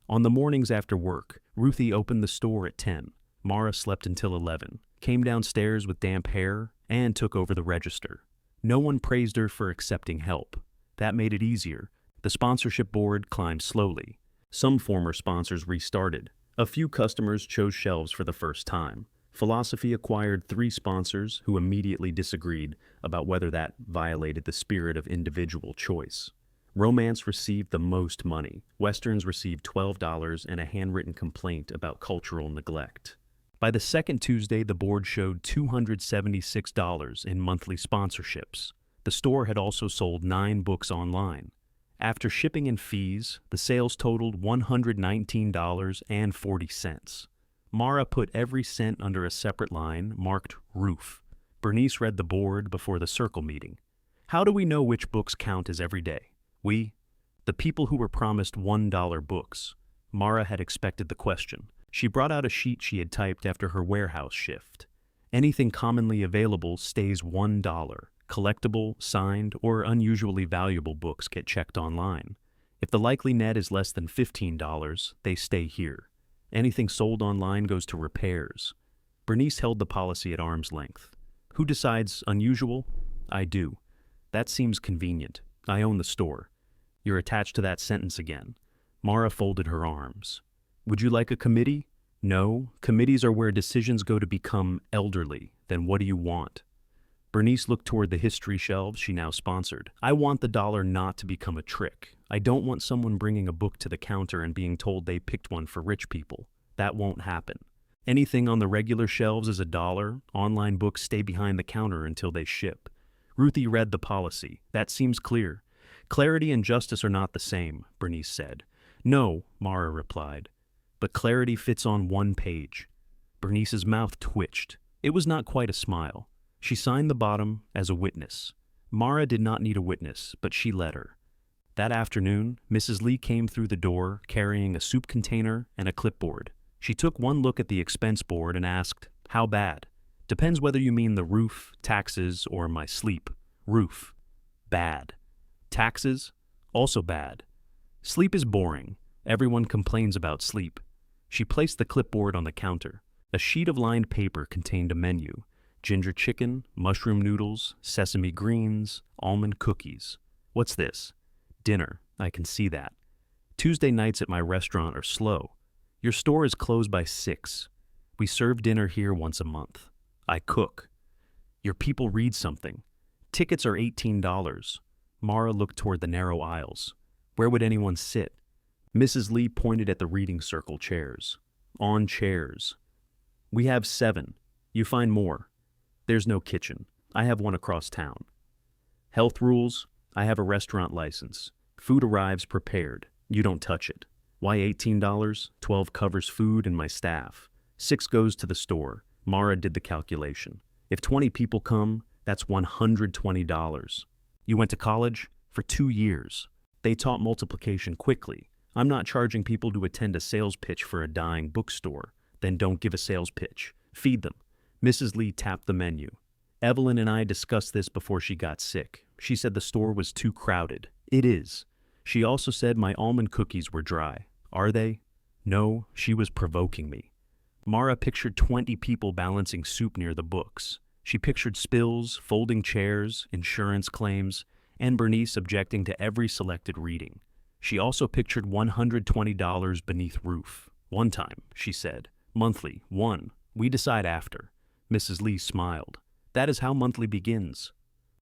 On the mornings after work, Ruthie opened the store at 10. Mara slept until 11, came downstairs with damp hair, and took over the register. No one praised her for accepting help. That made it easier. The sponsorship board climbed slowly. Some former sponsors restarted. A few customers chose shelves for the first time. Philosophy acquired 3 sponsors who immediately disagreed about whether that violated the spirit of individual choice. Romance received the most money. Westerns received $12 and a handwritten complaint about cultural neglect. By the second Tuesday, the board showed $276 in monthly sponsorships. The store had also sold 9 books online. After shipping and fees, the sales totaled $119.40. Mara put every cent under a separate line marked Roof. Bernice read the board before the circle meeting. "How do we know which books count as every day?" "We, the people who were promised $1 books." Mara had expected the question. She brought out a sheet she had typed after her warehouse shift. "Anything commonly available stays $1. Collectible, signed, or unusually valuable books get checked online. If the likely net is less than $15, they stay here. Anything sold online goes to repairs." Bernice held the policy at arm's length. "Who decides unusual?" "I do. That seems convenient. I own the store." "You're attached to that sentence again." Mara folded her arms. "Would you like a committee?" No, committees are where decisions go to become elderly. Then what do you want? Bernice looked toward the history shelves she now sponsored. I want the dollar not to become a trick. I don't want someone bringing a book to the counter and being told they picked one for rich people. That won't happen. Anything on the regular shelves is $1. Online books stay behind the counter until they ship. Ruthie read the policy. That seems clear. Clarity and justice are not the same, Bernice said. No, Mara replied. But clarity fits on one page. Bernice's mouth twitched. It was not quite a smile. She signed the bottom as a witness. Mara did not need a witness, but she let her. That afternoon, Mrs. Lee came through the door carrying a soup container and a clipboard. She took one look at the expense board and asked, "How bad?" "Depends whether you mean the roof, taxes, or my sleep." "Roof. Bad. Taxes? Also bad. Sleep is boring. Everyone complains about sleep." She placed the clipboard on the counter. A sheet of lined paper contained a menu: ginger chicken, mushroom noodles, sesame greens, almond cookies. "What's this?" "Dinner. I can see that. Tuesday nights at my restaurant are slow. Your store is closed by 6. We serve dinner here once a month. I cook. Your people read something. Tickets are $18. Mara looked toward the narrow aisles. Where would anyone sit? Mrs. Lee pointed at the reading circle chairs. On chairs. We have 7. You find more. There's no kitchen. I have one across town. Health rules. I have a restaurant license. Food arrives prepared. You don't touch it. Why $18? 12 covers food and my staff. 6 goes to the store. Mara did the calculation. If 20 people come, that's $120. You went to college? For 2 years. They taught multiplication quickly. I'm not charging people to attend a sales pitch for a dying bookstore. Then don't give a sales pitch. Feed them. Mrs. Lee tapped the menu. Evelyn and I discussed this before she got sick. She said the store was too crowded. It is. She also said my almond cookies were dry. Are they? No, she was provoking me. Mara pictured 20 people balancing soup near the books. She pictured spills, folding chairs, insurance claims, and Bernice objecting to every selected reading. She also pictured $120 beneath roof. One time, she said. Monthly, 1. We decide after. Mrs. Lee smiled. That is how monthly begins.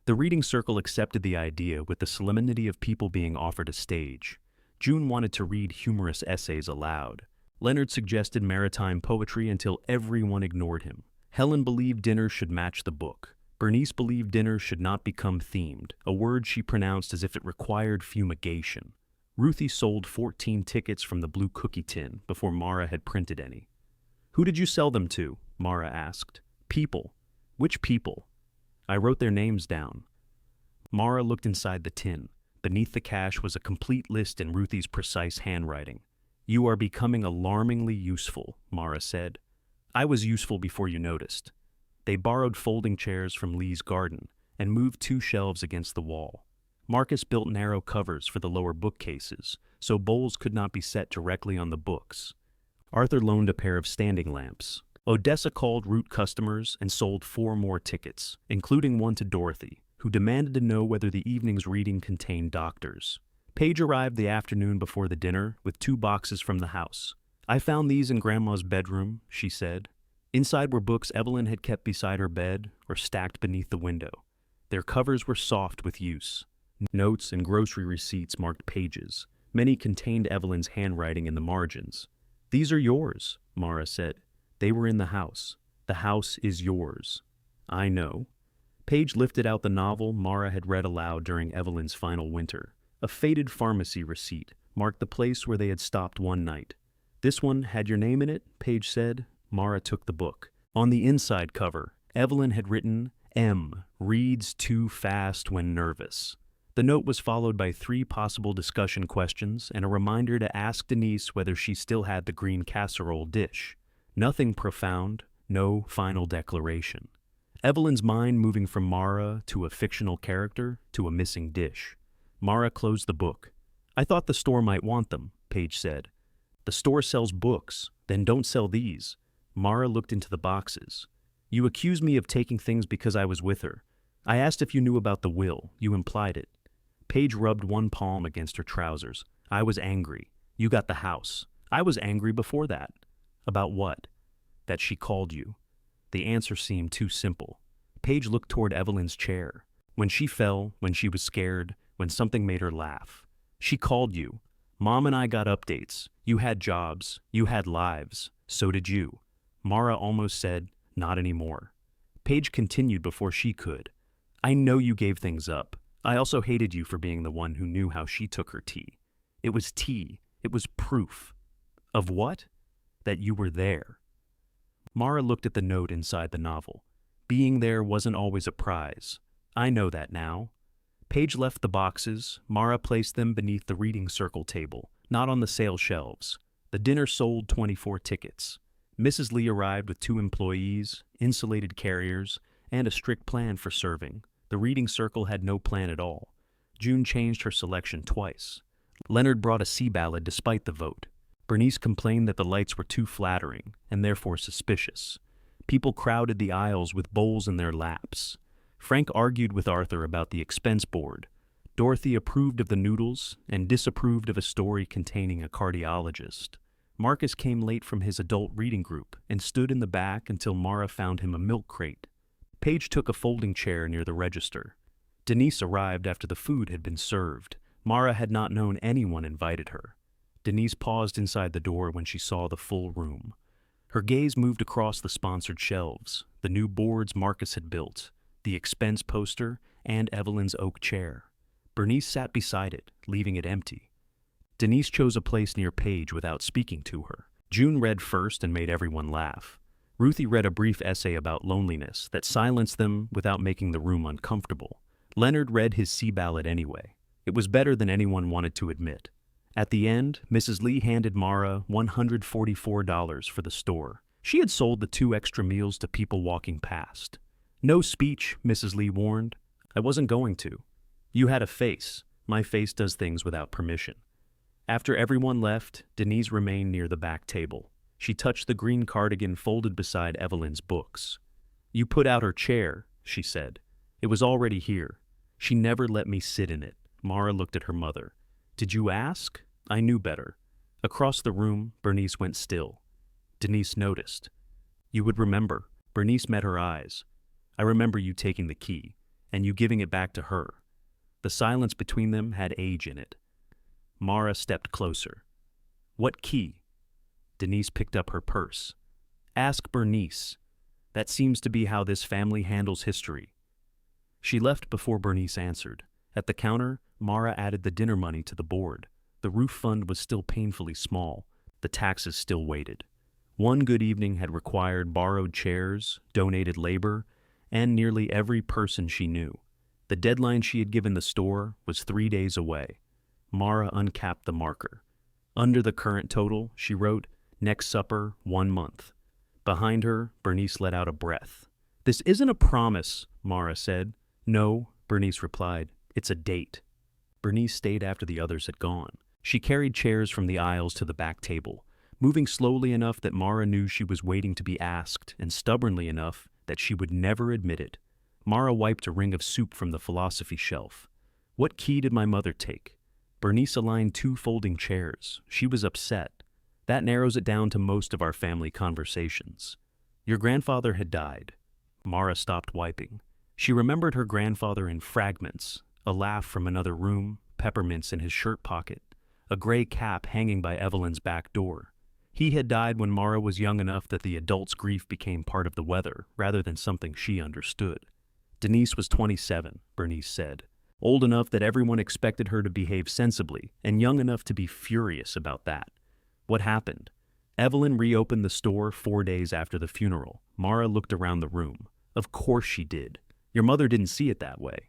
The reading circle accepted the idea with the solemnity of people being offered a stage. June wanted to read humorous essays aloud. Leonard suggested maritime poetry until everyone ignored him. Helen believed dinner should match the book. Bernice believed dinner should not become themed, a word she pronounced as if it required fumigation. Ruthie sold 14 tickets from the blue cookie tin before Mara had printed any. Who did you sell them to? Mara asked. People. Which people? I wrote their names down. Mara looked inside the tin. Beneath the cash was a complete list in Ruthie's precise handwriting. You are becoming alarmingly useful, Mara said. I was useful before you noticed. They borrowed folding chairs from Lee's garden and moved 2 shelves against the wall. Marcus built narrow covers for the lower bookcases, so bowls could not be set directly on the books. Arthur loaned a pair of standing lamps. Odessa called root customers and sold 4 more tickets, including one to Dorothy, who demanded to know whether the evening's reading contained doctors. Paige arrived the afternoon before the dinner with 2 boxes from the house. I found these in Grandma's bedroom, she said. Inside were books Evelyn had kept beside her bed or stacked beneath the window. Their covers were soft with use. Notes and grocery receipts marked pages. Many contained Evelyn's handwriting in the margins. These are yours, Mara said. They were in the house. The house is yours. I know. Paige lifted out the novel Mara had read aloud during Evelyn's final winter. A faded pharmacy receipt marked the place where they had stopped one night. This one had your name in it, Paige said. Mara took the book. On the inside cover, Evelyn had written, M. Reads too fast when nervous. The note was followed by 3 possible discussion questions and a reminder to ask Denise whether she still had the green casserole dish. Nothing profound, no final declaration. Evelyn's mind moving from Mara to a fictional character to a missing dish. Mara closed the book. I thought the store might want them, Paige said. The store sells books, then don't sell these. Mara looked into the boxes. You accused me of taking things because I was with her. I asked if you knew about the will. You implied it. Paige rubbed one palm against her trousers. I was angry. You got the house. I was angry before that. About what? That she called you. The answer seemed too simple. Paige looked toward Evelyn's chair. When she fell, when she was scared, when something made her laugh. She called you. Mom and I got updates. You had jobs. You had lives. So did you. Mara almost said, not anymore. Paige continued before she could. I know you gave things up. I also hated you for being the one who knew how she took her tea. It was tea. It was proof. Of what? That you were there. Mara looked at the note inside the novel. Being there wasn't always a prize. I know that now. Paige left the boxes. Mara placed them beneath the reading circle table, not on the sale shelves. The dinner sold 24 tickets. Mrs. Lee arrived with 2 employees, insulated carriers, and a strict plan for serving. The reading circle had no plan at all. June changed her selection twice. Leonard brought a sea ballad despite the vote. Bernice complained that the lights were too flattering, and therefore suspicious. People crowded the aisles with bowls in their laps. Frank argued with Arthur about the expense board. Dorothy approved of the noodles and disapproved of a story containing a cardiologist. Marcus came late from his adult reading group and stood in the back until Mara found him a milk crate. Paige took a folding chair near the register. Denise arrived after the food had been served. Mara had not known anyone invited her. Denise paused inside the door when she saw the full room. Her gaze moved across the sponsored shelves, the new boards Marcus had built, the expense poster, and Evelyn's oak chair. Bernice sat beside it, leaving it empty. Denise chose a place near Paige without speaking to her. June read first and made everyone laugh. Ruthie read a brief essay about loneliness that silenced them without making the room uncomfortable. Leonard read his sea ballad anyway. It was better than anyone wanted to admit. At the end, Mrs. Lee handed Mara $144 for the store. She had sold the 2 extra meals to people walking past. No speech, Mrs. Lee warned. I wasn't going to. You had a face. My face does things without permission. After everyone left, Denise remained near the back table. She touched the green cardigan folded beside Evelyn's books. You put out her chair, she said. It was already here. She never let me sit in it. Mara looked at her mother. Did you ask? I knew better. Across the room, Bernice went still. Denise noticed. You would remember. Bernice met her eyes. I remember you taking the key, and you giving it back to her. The silence between them had age in it. Mara stepped closer. What key? Denise picked up her purse. Ask Bernice. That seems to be how this family handles history. She left before Bernice answered. At the counter, Mara added the dinner money to the board. The roof fund was still painfully small. The taxes still waited. One good evening had required borrowed chairs, donated labor, and nearly every person she knew. The deadline she had given the store was 3 days away. Mara uncapped the marker. Under the current total, she wrote, Next supper, 1 month. Behind her, Bernice let out a breath. This isn't a promise, Mara said. No, Bernice replied. It's a date. Bernice stayed after the others had gone. She carried chairs from the aisles to the back table, moving slowly enough that Mara knew she was waiting to be asked, and stubbornly enough that she would never admit it. Mara wiped a ring of soup from the philosophy shelf. What key did my mother take? Bernice aligned 2 folding chairs. She was upset. That narrows it down to most of our family conversations. Your grandfather had died. Mara stopped wiping. She remembered her grandfather in fragments, a laugh from another room, peppermints in his shirt pocket, a gray cap hanging by Evelyn's back door. He had died when Mara was young enough that the adult's grief became part of the weather rather than something she understood. Denise was 27, Bernice said, old enough that everyone expected her to behave sensibly, and young enough to be furious about that. What happened? Evelyn reopened the store 4 days after the funeral. Mara looked around the room. Of course she did. Your mother didn't see it that way.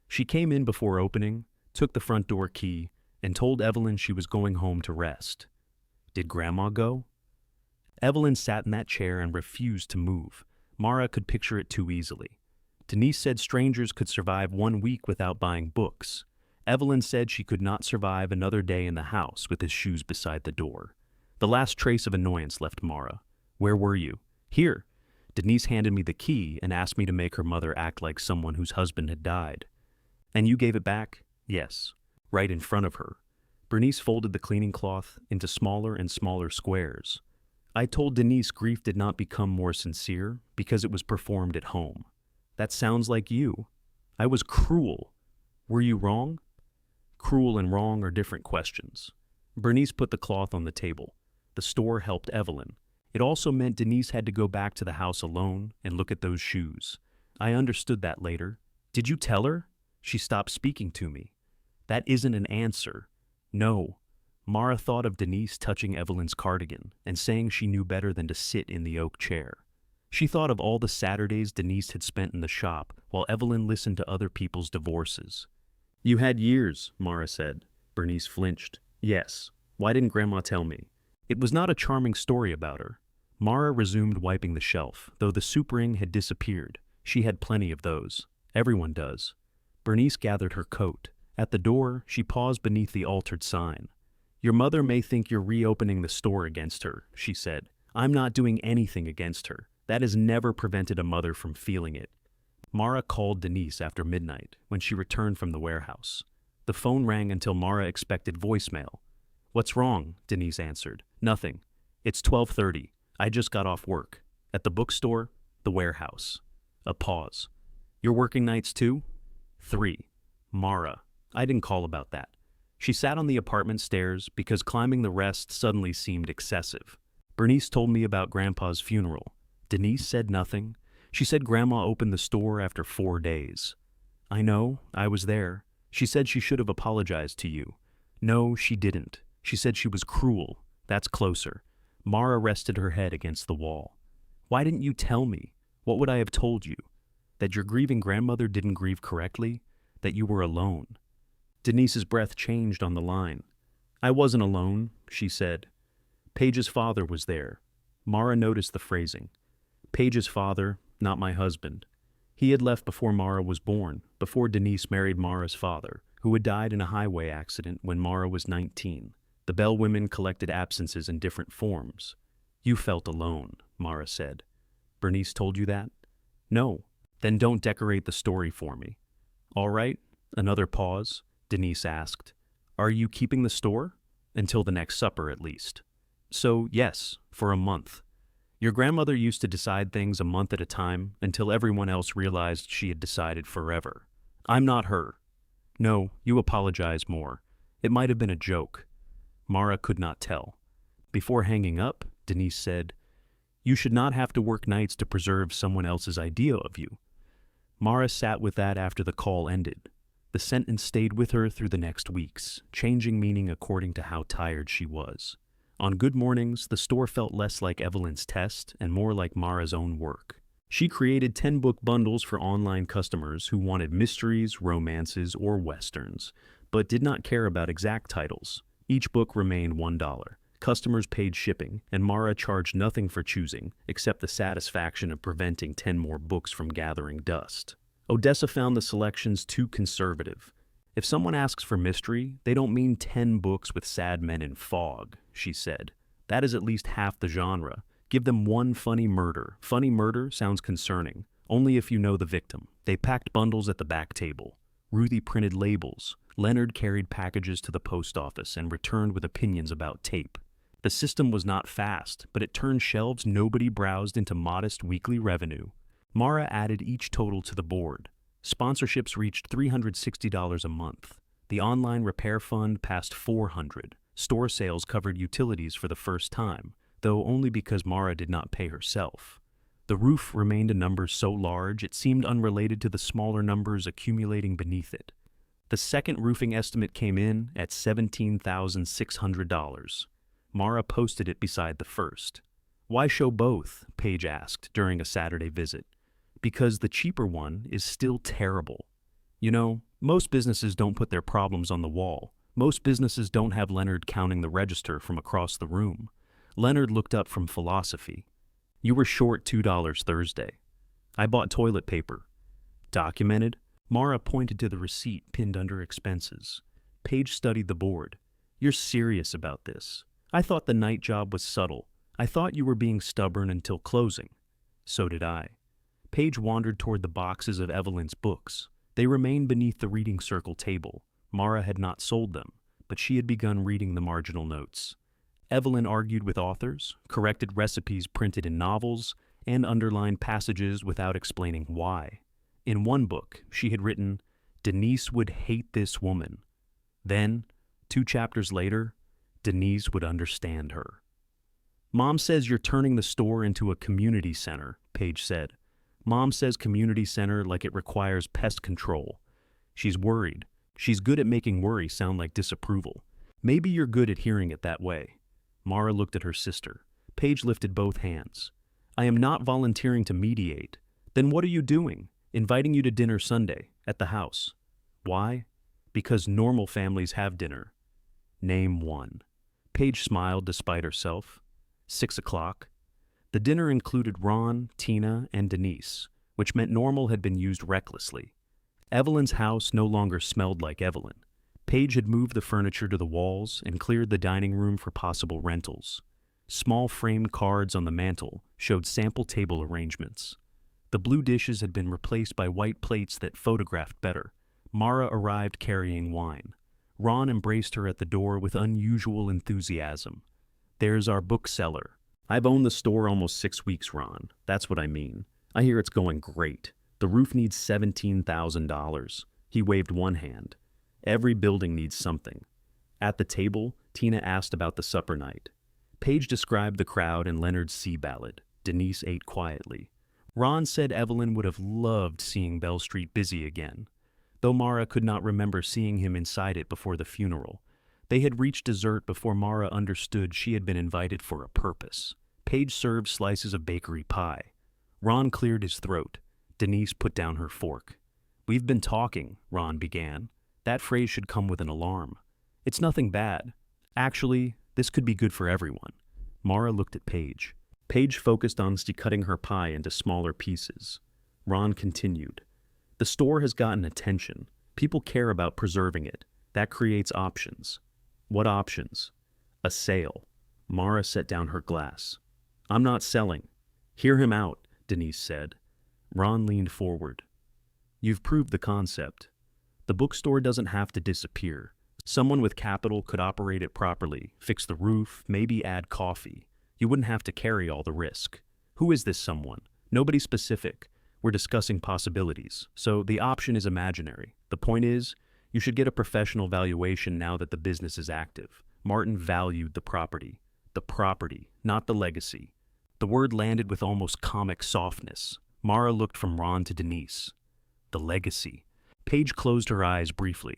She came in before opening, took the front door key, and told Evelyn she was going home to rest. Did Grandma go? Evelyn sat in that chair and refused to move. Mara could picture it too easily. Denise said strangers could survive 1 week without buying books. Evelyn said she could not survive another day in the house with his shoes beside the door. The last trace of annoyance left Mara. Where were you? Here. Denise handed me the key and asked me to make her mother act like someone whose husband had died. And you gave it back? Yes. Right in front of her. Bernice folded the cleaning cloth into smaller and smaller squares. I told Denise grief did not become more sincere because it was performed at home. That sounds like you. I was cruel. Were you wrong? Cruel and wrong are different questions. Bernice put the cloth on the table. The store helped Evelyn. It also meant Denise had to go back to the house alone and look at those shoes. I understood that later. Did you tell her? She stopped speaking to me. That isn't an answer. No. Mara thought of Denise touching Evelyn's cardigan and saying she knew better than to sit in the oak chair. She thought of all the Saturdays Denise had spent in the shop while Evelyn listened to other people's divorces. You had years, Mara said. Bernice flinched. Yes. Why didn't Grandma tell me? It was not a charming story about her. Mara resumed wiping the shelf, though the soup ring had disappeared. She had plenty of those. Everyone does. Bernice gathered her coat. At the door, she paused beneath the altered sign. Your mother may think you're reopening the store against her, she said. I'm not doing anything against her. That has never prevented a mother from feeling it. Mara called Denise after midnight, when she returned from the warehouse. The phone rang until Mara expected voicemail. What's wrong? Denise answered. Nothing. It's 12:30. I just got off work. At the bookstore, the warehouse. A pause. You're working nights too? 3. Mara. I didn't call about that. She sat on the apartment stairs because climbing the rest suddenly seemed excessive. Bernice told me about Grandpa's funeral. Denise said nothing. She said Grandma opened the store after 4 days. I know, I was there. She said she should have apologized to you. No, she didn't. She said she was cruel. That's closer. Mara rested her head against the wall. Why didn't you tell me? What would I have told you? That your grieving grandmother didn't grieve correctly? That you were alone? Denise's breath changed on the line. I wasn't alone, she said. Paige's father was there. Mara noticed the phrasing. Paige's father, not my husband. He had left before Mara was born, before Denise married Mara's father, who had died in a highway accident when Mara was 19. The bellwomen collected absences in different forms. You felt alone, Mara said. Bernice told you that? No. Then don't decorate the story for me. All right. Another pause. Denise asked. Are you keeping the store? Until the next supper, at least. So, yes, for a month. Your grandmother used to decide things a month at a time until everyone else realized she had decided forever. I'm not her. No, you apologize more. It might have been a joke. Mara could not tell. Before hanging up, Denise said, You should not have to work nights to preserve someone else's idea of you. Mara sat with that after the call ended. The sentence stayed with her through the next weeks, changing meaning according to how tired she was. On good mornings, the store felt less like Evelyn's test and more like Mara's own work. She created 10-book bundles for online customers who wanted mysteries, romances, or westerns, but did not care about exact titles. Each book remained $1. Customers paid shipping, and Mara charged nothing for choosing, except the satisfaction of preventing 10 more books from gathering dust. Odessa found the selections too conservative. If someone asks for mystery, they don't mean 10 books with sad men in fog, she said. That is at least half the genre. Give them one funny murder. Funny murder sounds concerning, only if you know the victim. They packed bundles at the back table. Ruthie printed labels. Leonard carried packages to the post office and returned with opinions about tape. The system was not fast, but it turned shelves nobody browsed into modest weekly revenue. Mara added each total to the board. Sponsorships reached $360 a month. The online repair fund passed $400. Store sales covered utilities for the first time, though only because Mara did not pay herself. The roof remained a number so large it seemed unrelated to the smaller numbers accumulating beneath it. The second roofing estimate came in at $17,600. Mara posted it beside the first. Why show both? Paige asked during a Saturday visit. Because the cheaper one is still terrible. You know, most businesses don't put their problems on the wall. Most businesses don't have Leonard counting the register from across the room. Leonard looked up from philosophy. You were short $2 Thursday. I bought toilet paper. Documented? Mara pointed to the receipt pinned under expenses. Paige studied the board. You're serious about this. I thought the night job was subtle. I thought you were being stubborn until closing. So did I. Paige wandered toward the boxes of Evelyn's books. They remained beneath the reading circle table. Mara had not sold them, but she had begun reading the marginal notes. Evelyn argued with authors, corrected recipes printed in novels, and underlined passages without explaining why. In one book, she had written, "Denise would hate this woman." Then, 2 chapters later, Denise would understand her. "Mom says you're turning the store into a community center," Paige said. "Mom says community center like it requires pest control." She's worried. She's good at making worry sound like disapproval. "Maybe you're good at hearing it that way." Mara looked at her sister. Paige lifted both hands. "I am not volunteering to mediate." "Then what are you doing?" "Inviting you to dinner Sunday, at the house." "Why?" "Because normal families have dinner." "Name one." Paige smiled despite herself. 6 o'clock. The dinner included Ron, Tina, and Denise, which meant normal had been used recklessly. Evelyn's house no longer smelled like Evelyn. Paige had moved the furniture to the walls and cleared the dining room for possible rentals. Small framed cards on the mantel showed sample table arrangements. The blue dishes had been replaced by white plates that photographed better. Mara arrived carrying wine. Ron embraced her at the door with unusual enthusiasm. "There's our bookseller." "I've owned the store almost 6 weeks, Ron. That's what I mean. I hear it's going great. The roof needs $17,000. He waved one hand. "Every building needs something." At the table, Tina asked about the supper night. Paige described the crowd and Leonard's sea ballad. Denise ate quietly. Ron said Evelyn would have loved seeing Bell Street busy again, though Mara could not remember seeing him inside it before the funeral. They had reached dessert before Mara understood she had been invited for a purpose. Paige served slices of bakery pie. Ron cleared his throat. Denise put down her fork. "We've been talking," Ron began. That phrase should come with an alarm. "It's nothing bad. Actually, this could be good for everyone." Mara looked at Paige. Paige focused on cutting her pie into smaller pieces. Ron continued. "The store has gotten attention. People care about preserving it. That creates options." "What options?" "A sale." Mara set down her glass. "I'm not selling." "Hear him out," Denise said. Ron leaned forward. "You've proved the concept. The bookstore doesn't have to disappear. Someone with capital could operate it properly, fix the roof, maybe add coffee. You wouldn't have to carry all the risk." "Who is this someone?" "Nobody specific. We're discussing possibilities, so the option is imaginary. The point is, you should get a professional valuation now that the business is active." Martin valued the property. The property, not the legacy. The word landed with almost comic softness. Mara looked from Ron to Denise. The legacy. Paige closed her eyes briefly.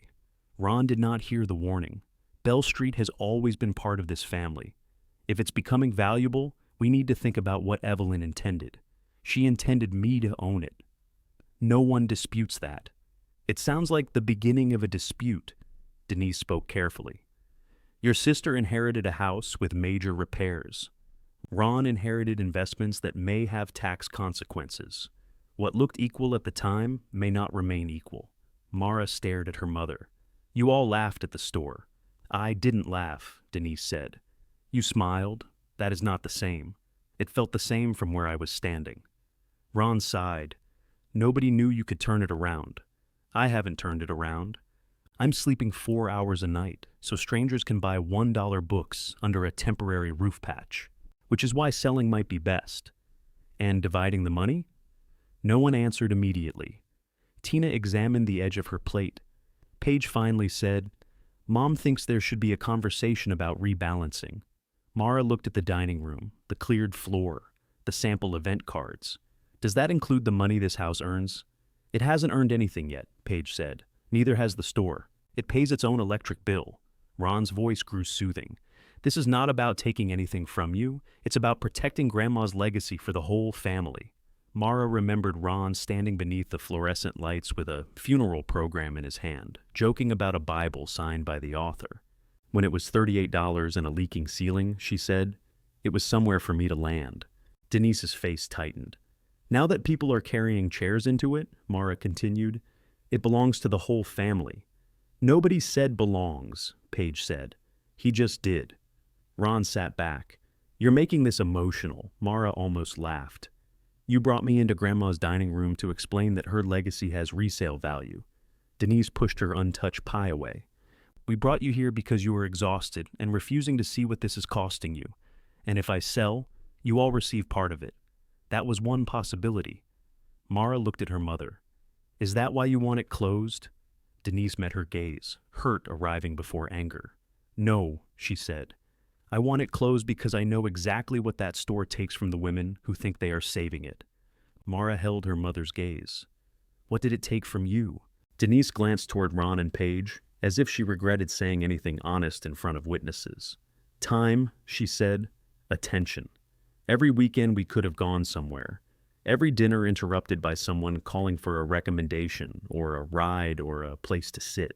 Ron did not hear the warning. Bell Street has always been part of this family. If it's becoming valuable, we need to think about what Evelyn intended. She intended me to own it. No one disputes that. It sounds like the beginning of a dispute. Denise spoke carefully. Your sister inherited a house with major repairs. Ron inherited investments that may have tax consequences. What looked equal at the time may not remain equal. Mara stared at her mother. You all laughed at the store. I didn't laugh, Denise said. You smiled. That is not the same. It felt the same from where I was standing. Ron sighed. Nobody knew you could turn it around. I haven't turned it around. I'm sleeping 4 hours a night, so strangers can buy $1 books under a temporary roof patch, which is why selling might be best. And dividing the money? No one answered immediately. Tina examined the edge of her plate. Paige finally said, Mom thinks there should be a conversation about rebalancing. Mara looked at the dining room, the cleared floor, the sample event cards. Does that include the money this house earns? It hasn't earned anything yet, Paige said. Neither has the store. It pays its own electric bill. Ron's voice grew soothing. This is not about taking anything from you. It's about protecting Grandma's legacy for the whole family. Mara remembered Ron standing beneath the fluorescent lights with a funeral program in his hand, joking about a Bible signed by the author. When it was $38 and a leaking ceiling, she said, it was somewhere for me to land. Denise's face tightened. Now that people are carrying chairs into it, Mara continued, it belongs to the whole family. Nobody said belongs, Paige said. He just did. Ron sat back. You're making this emotional, Mara almost laughed. You brought me into Grandma's dining room to explain that her legacy has resale value. Denise pushed her untouched pie away. We brought you here because you are exhausted and refusing to see what this is costing you. And if I sell, you all receive part of it. That was one possibility. Mara looked at her mother. Is that why you want it closed? Denise met her gaze, hurt arriving before anger. No, she said. I want it closed because I know exactly what that store takes from the women who think they are saving it. Mara held her mother's gaze. What did it take from you? Denise glanced toward Ron and Paige, as if she regretted saying anything honest in front of witnesses. Time, she said. Attention. Every weekend we could have gone somewhere. Every dinner interrupted by someone calling for a recommendation or a ride or a place to sit.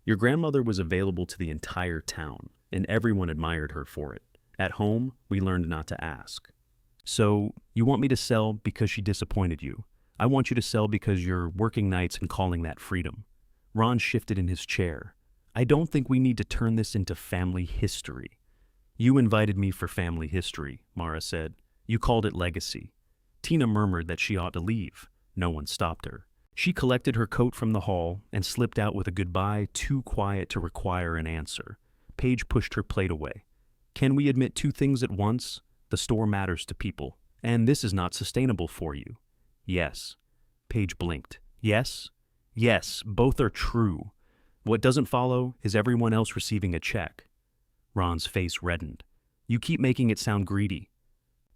Your grandmother was available to the entire town, and everyone admired her for it. At home, we learned not to ask. So, you want me to sell because she disappointed you. I want you to sell because you're working nights and calling that freedom. Ron shifted in his chair. I don't think we need to turn this into family history. You invited me for family history, Mara said. You called it legacy. Tina murmured that she ought to leave. No one stopped her. She collected her coat from the hall and slipped out with a goodbye too quiet to require an answer. Paige pushed her plate away. Can we admit two things at once? The store matters to people, and this is not sustainable for you. Yes. Paige blinked. Yes? Yes, both are true. What doesn't follow is everyone else receiving a check. Ron's face reddened. You keep making it sound greedy.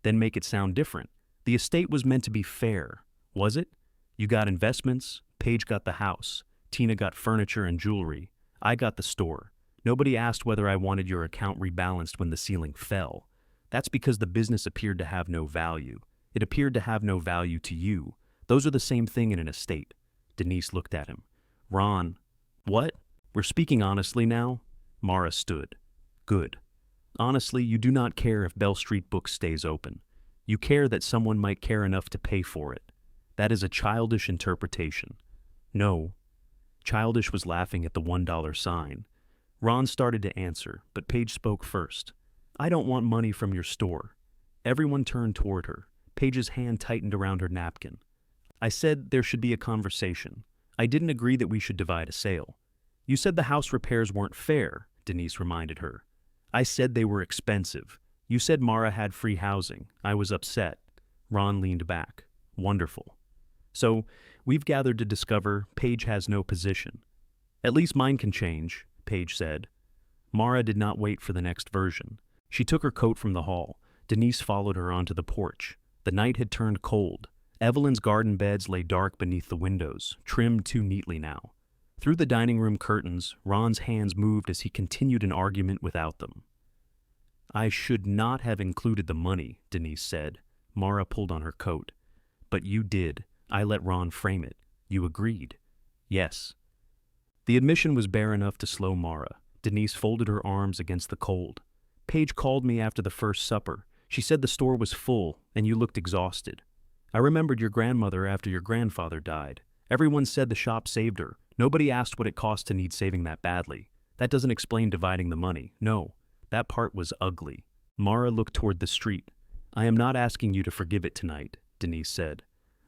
Then make it sound different. The estate was meant to be fair, was it? You got investments, Paige got the house, Tina got furniture and jewelry, I got the store. Nobody asked whether I wanted your account rebalanced when the ceiling fell. That's because the business appeared to have no value. It appeared to have no value to you. Those are the same thing in an estate. Denise looked at him. Ron, what? We're speaking honestly now? Mara stood. Good. Honestly, you do not care if Bell Street Books stays open. You care that someone might care enough to pay for it. That is a childish interpretation. No. Childish was laughing at the $1 sign. Ron started to answer, but Paige spoke first. I don't want money from your store. Everyone turned toward her. Paige's hand tightened around her napkin. I said there should be a conversation. I didn't agree that we should divide a sale. You said the house repairs weren't fair, Denise reminded her. I said they were expensive. You said Mara had free housing. I was upset. Ron leaned back. Wonderful. So, we've gathered to discover Paige has no position. At least mine can change, Paige said. Mara did not wait for the next version. She took her coat from the hall. Denise followed her onto the porch. The night had turned cold. Evelyn's garden beds lay dark beneath the windows, trimmed too neatly now. Through the dining room curtains, Ron's hands moved as he continued an argument without them. I should not have included the money, Denise said. Mara pulled on her coat. But you did. I let Ron frame it. You agreed. Yes. The admission was bare enough to slow Mara. Denise folded her arms against the cold. Paige called me after the first supper. She said the store was full, and you looked exhausted. I remembered your grandmother after your grandfather died. Everyone said the shop saved her. Nobody asked what it cost to need saving that badly. That doesn't explain dividing the money. No. That part was ugly. Mara looked toward the street. I am not asking you to forgive it tonight, Denise said.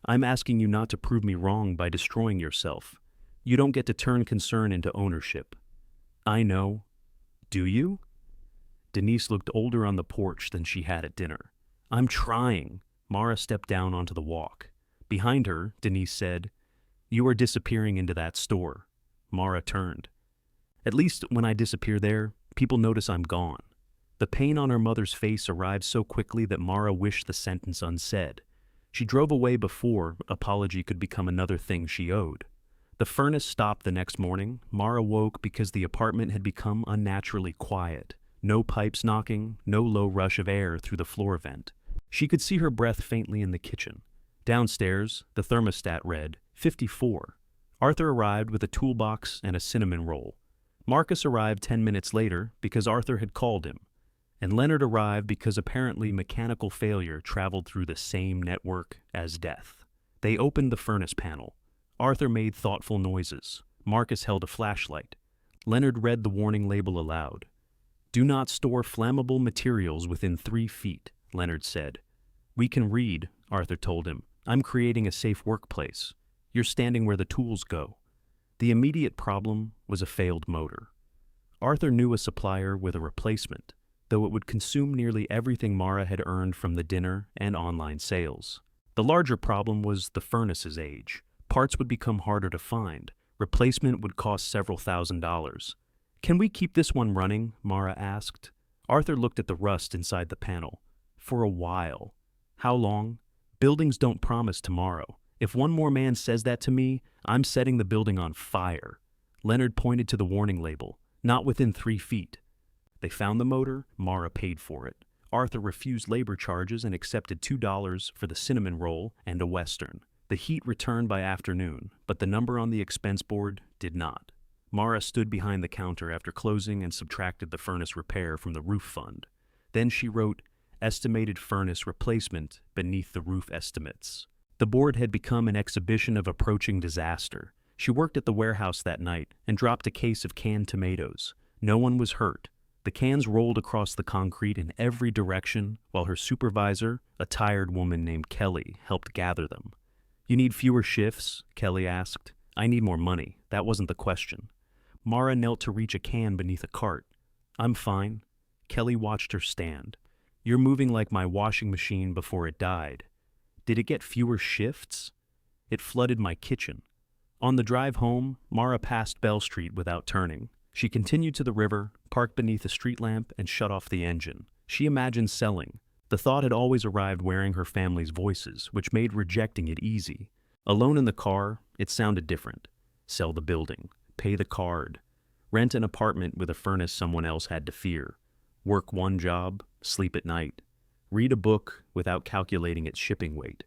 I'm asking you not to prove me wrong by destroying yourself. You don't get to turn concern into ownership. I know. Do you? Denise looked older on the porch than she had at dinner. I'm trying. Mara stepped down onto the walk. Behind her, Denise said, You are disappearing into that store. Mara turned. At least when I disappear there, people notice I'm gone. The pain on her mother's face arrived so quickly that Mara wished the sentence unsaid. She drove away before apology could become another thing she owed. The furnace stopped the next morning. Mara woke because the apartment had become unnaturally quiet. No pipes knocking, no low rush of air through the floor vent. She could see her breath faintly in the kitchen. Downstairs, the thermostat read 54. Arthur arrived with a toolbox and a cinnamon roll. Marcus arrived 10 minutes later because Arthur had called him. And Leonard arrived because apparently mechanical failure traveled through the same network as death. They opened the furnace panel. Arthur made thoughtful noises. Marcus held a flashlight. Leonard read the warning label aloud. Do not store flammable materials within 3 feet, Leonard said. We can read, Arthur told him. I'm creating a safe workplace. You're standing where the tools go. The immediate problem was a failed motor. Arthur knew a supplier with a replacement, though it would consume nearly everything Mara had earned from the dinner and online sales. The larger problem was the furnace's age. Parts would become harder to find. Replacement would cost several $1,000s. "Can we keep this one running?" Mara asked. Arthur looked at the rust inside the panel. "For a while." "How long?" "Buildings don't promise tomorrow. If one more man says that to me, I'm setting the building on fire." Leonard pointed to the warning label. "Not within 3 feet." They found the motor. Mara paid for it. Arthur refused labor charges and accepted $2 for the cinnamon roll and a Western. The heat returned by afternoon, but the number on the expense board did not. Mara stood behind the counter after closing and subtracted the furnace repair from the roof fund. Then she wrote, "Estimated furnace replacement" beneath the roof estimates. The board had become an exhibition of approaching disaster. She worked at the warehouse that night and dropped a case of canned tomatoes. No one was hurt. The cans rolled across the concrete in every direction, while her supervisor, a tired woman named Kelly, helped gather them. "You need fewer shifts?" Kelly asked. "I need more money. That wasn't the question." Mara knelt to reach a can beneath a cart. "I'm fine." Kelly watched her stand. "You're moving like my washing machine before it died." "Did it get fewer shifts?" "It flooded my kitchen." On the drive home, Mara passed Bell Street without turning. She continued to the river, parked beneath a street lamp, and shut off the engine. She imagined selling. The thought had always arrived wearing her family's voices, which made rejecting it easy. Alone in the car, it sounded different. Sell the building. Pay the card. Rent an apartment with a furnace someone else had to fear. Work one job, sleep at night. Read a book without calculating its shipping weight.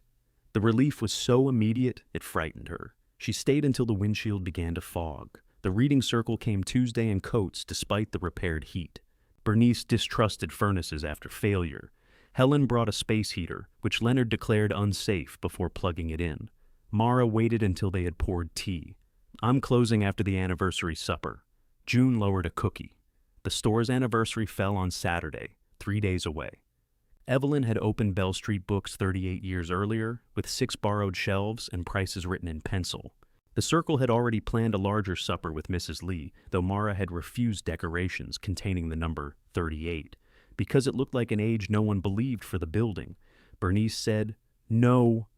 The relief was so immediate, it frightened her. She stayed until the windshield began to fog. The reading circle came Tuesday in coats despite the repaired heat. Bernice distrusted furnaces after failure. Helen brought a space heater, which Leonard declared unsafe before plugging it in. Mara waited until they had poured tea. "I'm closing after the anniversary supper." June lowered a cookie. The store's anniversary fell on Saturday, 3 days away. Evelyn had opened Bell Street Books 38 years earlier, with 6 borrowed shelves and prices written in pencil. The Circle had already planned a larger supper with Mrs. Lee, though Mara had refused decorations containing the number 38, because it looked like an age no one believed for the building. Bernice said, "No."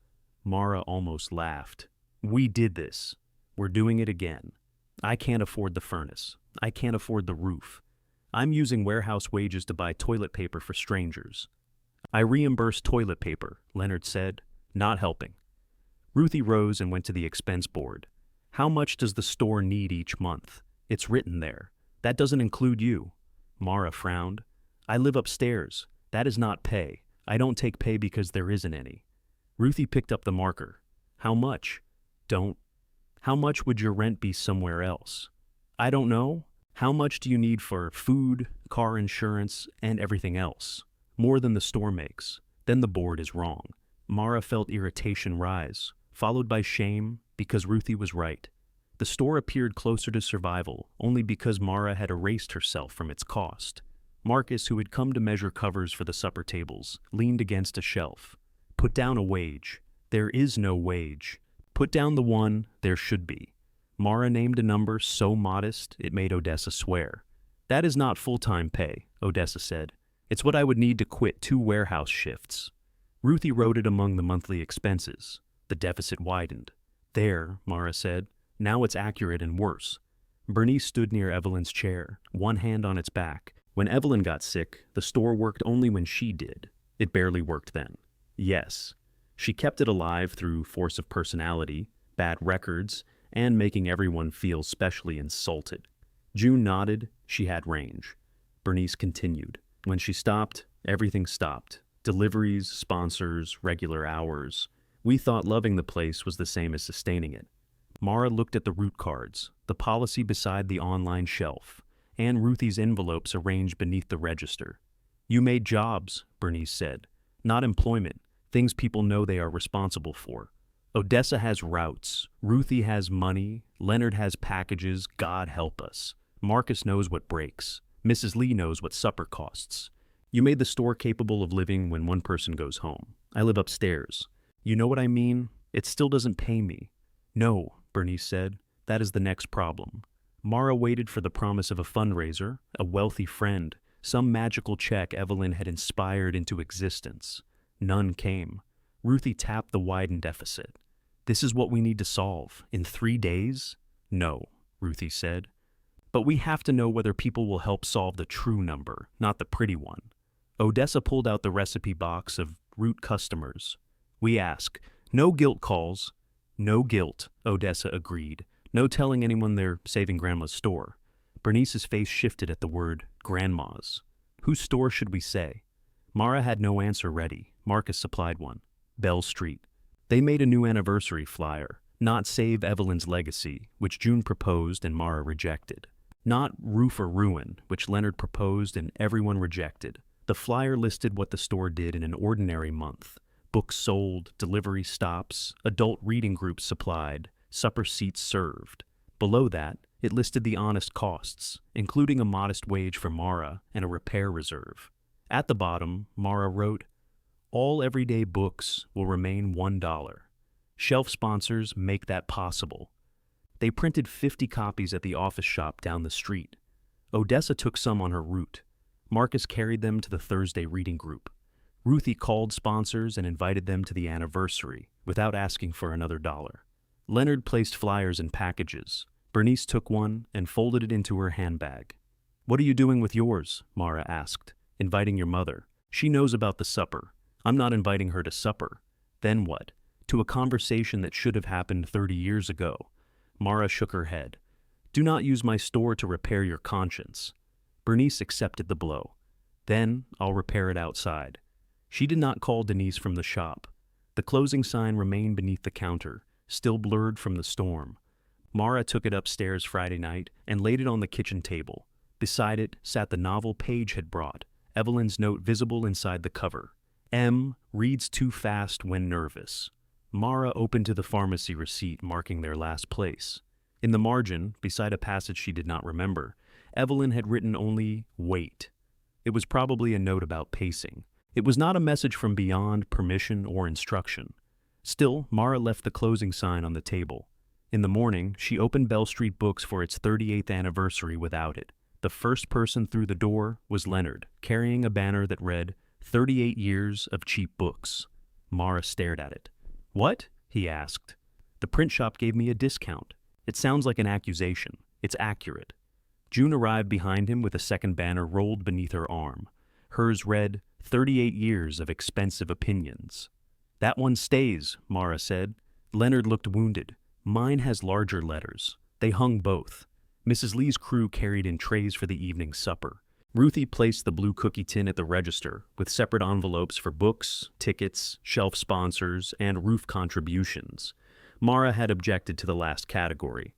Mara almost laughed. "We did this. We're doing it again. I can't afford the furnace. I can't afford the roof. I'm using warehouse wages to buy toilet paper for strangers." "I reimburse toilet paper," Leonard said, not helping. Ruthie rose and went to the expense board. "How much does the store need each month?" "It's written there. That doesn't include you." Mara frowned. "I live upstairs. That is not pay. I don't take pay because there isn't any." Ruthie picked up the marker. "How much?" "Don't." "How much would your rent be somewhere else?" "I don't know." "How much do you need for food, car insurance, and everything else?" "More than the store makes." "Then the board is wrong." Mara felt irritation rise, followed by shame because Ruthie was right. The store appeared closer to survival only because Mara had erased herself from its cost. Marcus, who had come to measure covers for the supper tables, leaned against a shelf. "Put down a wage." "There is no wage." "Put down the one there should be." Mara named a number so modest it made Odessa swear. "That is not full-time pay," Odessa said. "It's what I would need to quit 2 warehouse shifts." Ruthie wrote it among the monthly expenses. The deficit widened. "There," Mara said. "Now it's accurate and worse." Bernice stood near Evelyn's chair, one hand on its back. When Evelyn got sick, the store worked only when she did. It barely worked then. Yes. She kept it alive through force of personality, bad records, and making everyone feel specially insulted. June nodded. She had range. Bernice continued. When she stopped, everything stopped. Deliveries, sponsors, regular hours. We thought loving the place was the same as sustaining it. Mara looked at the route cards, the policy beside the online shelf, and Ruthie's envelopes arranged beneath the register. "You made jobs," Bernice said. "Not employment, things people know they are responsible for. Odessa has routes, Ruthie has money, Leonard has packages, God help us. Marcus knows what breaks. Mrs. Lee knows what supper costs. You made the store capable of living when one person goes home. I live upstairs. You know what I mean? It still doesn't pay me." "No," Bernice said. "That is the next problem." Mara waited for the promise of a fundraiser, a wealthy friend, some magical check Evelyn had inspired into existence. None came. Ruthie tapped the widened deficit. This is what we need to solve. In 3 days? No, Ruthie said. But we have to know whether people will help solve the true number, not the pretty one. Odessa pulled out the recipe box of root customers. We ask. No guilt calls. No guilt, Odessa agreed. No telling anyone they're saving Grandma's store. Bernice's face shifted at the word Grandma's. Whose store should we say? Mara had no answer ready. Marcus supplied one. Bell Street. They made a new anniversary flyer. Not Save Evelyn's Legacy, which June proposed and Mara rejected. Not Roof or Ruin, which Leonard proposed and everyone rejected. The flyer listed what the store did in an ordinary month. Books sold, delivery stops, adult reading groups supplied, supper seats served. Below that, it listed the honest costs, including a modest wage for Mara and a repair reserve. At the bottom, Mara wrote, "All everyday books will remain $1. Shelf sponsors make that possible." They printed 50 copies at the office shop down the street. Odessa took some on her route. Marcus carried them to the Thursday reading group. Ruthie called sponsors and invited them to the anniversary without asking for another $1. Leonard placed flyers in packages. Bernice took one and folded it into her handbag. "What are you doing with yours?" Mara asked. "Inviting your mother. She knows about the supper. I'm not inviting her to supper." Then what? To a conversation that should have happened 30 years ago. Mara shook her head. "Do not use my store to repair your conscience." Bernice accepted the blow. "Then I'll repair it outside." She did not call Denise from the shop. The closing sign remained beneath the counter, still blurred from the storm. Mara took it upstairs Friday night and laid it on the kitchen table. Beside it sat the novel Paige had brought, Evelyn's note visible inside the cover. M. reads too fast when nervous. Mara opened to the pharmacy receipt marking their last place. In the margin, beside a passage she did not remember, Evelyn had written only, "Wait." It was probably a note about pacing. It was not a message from beyond, permission, or instruction. Still, Mara left the closing sign on the table. In the morning, she opened Bell Street Books for its 38th anniversary without it. The first person through the door was Leonard, carrying a banner that read, 38 years of cheap books. Mara stared at it. "What?" he asked. "The print shop gave me a discount." It sounds like an accusation. It's accurate. June arrived behind him with a second banner rolled beneath her arm. Hers read, 38 years of expensive opinions. "That one stays," Mara said. Leonard looked wounded. "Mine has larger letters." They hung both. Mrs. Lee's crew carried in trays for the evening supper. Ruthie placed the blue cookie tin at the register, with separate envelopes for books, tickets, shelf sponsors, and roof contributions. Mara had objected to the last category.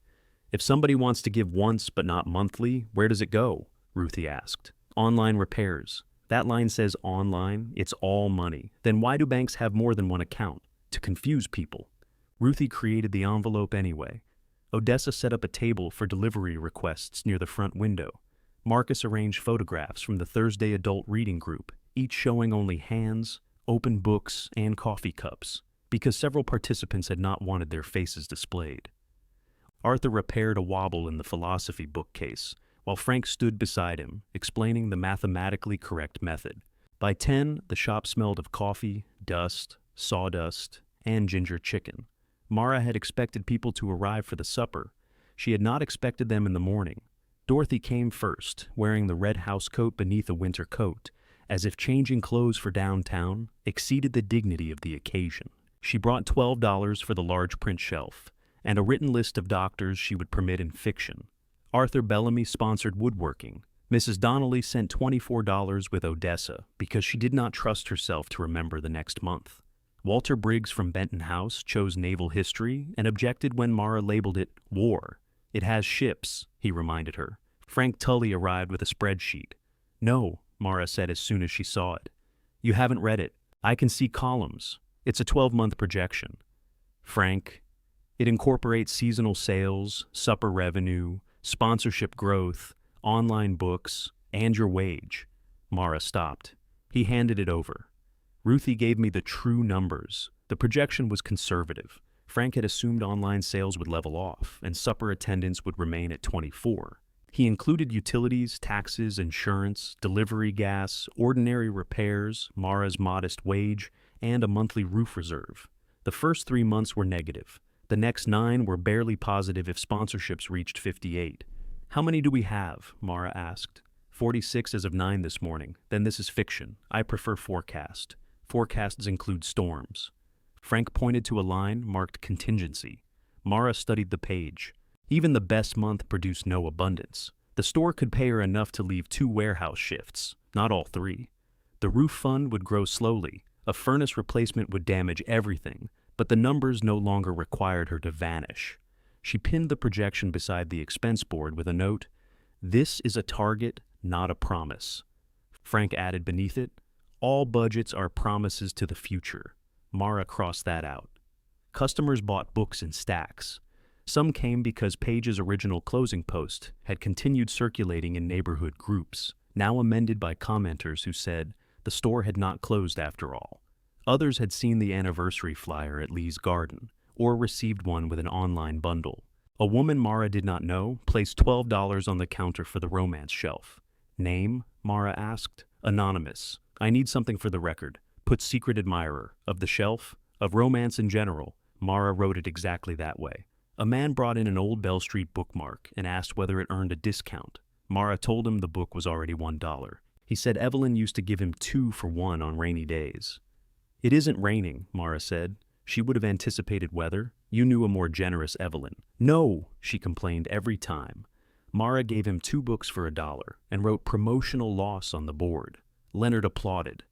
"If somebody wants to give once but not monthly, where does it go?" Ruthie asked. "Online repairs." That line says online, it's all money. Then why do banks have more than one account? To confuse people. Ruthie created the envelope anyway. Odessa set up a table for delivery requests near the front window. Marcus arranged photographs from the Thursday adult reading group, each showing only hands, open books, and coffee cups, because several participants had not wanted their faces displayed. Arthur repaired a wobble in the philosophy bookcase, while Frank stood beside him, explaining the mathematically correct method. By 10, the shop smelled of coffee, dust, sawdust, and ginger chicken. Mara had expected people to arrive for the supper. She had not expected them in the morning. Dorothy came first, wearing the red housecoat beneath a winter coat, as if changing clothes for downtown exceeded the dignity of the occasion. She brought $12 for the large print shelf, and a written list of doctors she would permit in fiction. Arthur Bellamy sponsored woodworking. Mrs. Donnelly sent $24 with Odessa because she did not trust herself to remember the next month. Walter Briggs from Benton House chose naval history and objected when Mara labeled it war. "It has ships," he reminded her. Frank Tully arrived with a spreadsheet. "No," Mara said as soon as she saw it. "You haven't read it. I can see columns. It's a 12-month projection." Frank, "It incorporates seasonal sales, supper revenue, sponsorship growth, online books, and your wage." Mara stopped. He handed it over. "Ruthie gave me the true numbers. The projection was conservative. Frank had assumed online sales would level off, and supper attendance would remain at 24. He included utilities, taxes, insurance, delivery gas, ordinary repairs, Mara's modest wage, and a monthly roof reserve. The first 3 months were negative. The next 9 were barely positive if sponsorships reached 58. "How many do we have?" Mara asked. 46 as of 9 this morning. Then this is fiction. I prefer forecast. Forecasts include storms. Frank pointed to a line marked contingency. Mara studied the page. Even the best month produced no abundance. The store could pay her enough to leave 2 warehouse shifts, not all 3. The roof fund would grow slowly. A furnace replacement would damage everything, but the numbers no longer required her to vanish. She pinned the projection beside the expense board with a note, "This is a target, not a promise." Frank added beneath it, "All budgets are promises to the future." Mara crossed that out. Customers bought books in stacks. Some came because Page's original closing post had continued circulating in neighborhood groups, now amended by commenters who said the store had not closed after all. Others had seen the anniversary flyer at Lee's Garden, or received one with an online bundle. A woman Mara did not know placed $12 on the counter for the romance shelf. "Name?" Mara asked. "Anonymous. I need something for the record. Put secret admirer. Of the shelf? Of romance in general." Mara wrote it exactly that way. A man brought in an old Bell Street bookmark and asked whether it earned a discount. Mara told him the book was already $1. He said Evelyn used to give him 2 for 1 on rainy days. "It isn't raining," Mara said. She would have anticipated weather. You knew a more generous Evelyn. "No," she complained every time. Mara gave him 2 books for $1 and wrote promotional loss on the board. Leonard applauded.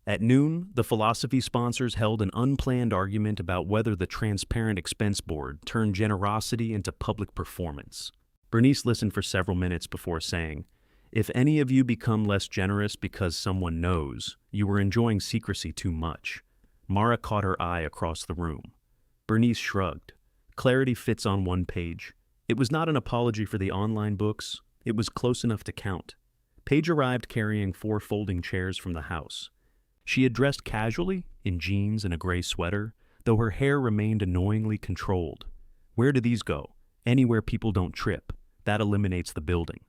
At noon, the philosophy sponsors held an unplanned argument about whether the transparent expense board turned generosity into public performance. Bernice listened for several minutes before saying, "If any of you become less generous because someone knows, you were enjoying secrecy too much." Mara caught her eye across the room. Bernice shrugged. Clarity fits on 1 page. It was not an apology for the online books. It was close enough to count. Paige arrived carrying 4 folding chairs from the house. She had dressed casually, in jeans and a gray sweater, though her hair remained annoyingly controlled. "Where do these go?" "Anywhere people don't trip. That eliminates the building."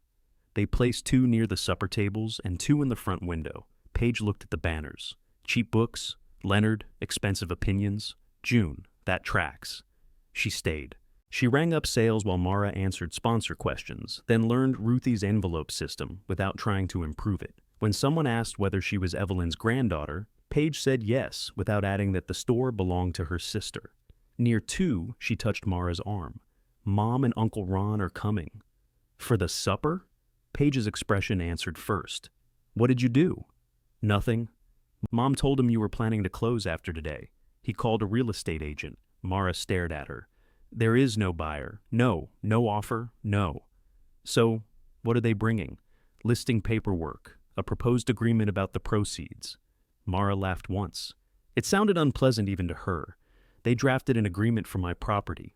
They placed 2 near the supper tables and 2 in the front window. Paige looked at the banners. Cheap books, Leonard, expensive opinions, June, that tracks. She stayed. She rang up sales while Mara answered sponsor questions, then learned Ruthie's envelope system without trying to improve it. When someone asked whether she was Evelyn's granddaughter, Paige said yes, without adding that the store belonged to her sister. Near 2, she touched Mara's arm. "Mom and Uncle Ron are coming." "For the supper?" Paige's expression answered first. "What did you do?" "Nothing. Mom told him you were planning to close after today. He called a real estate agent." Mara stared at her. "There is no buyer. No offer, no." "So, what are they bringing?" "Listing paperwork. A proposed agreement about the proceeds." Mara laughed once. It sounded unpleasant even to her. "They drafted an agreement for my property."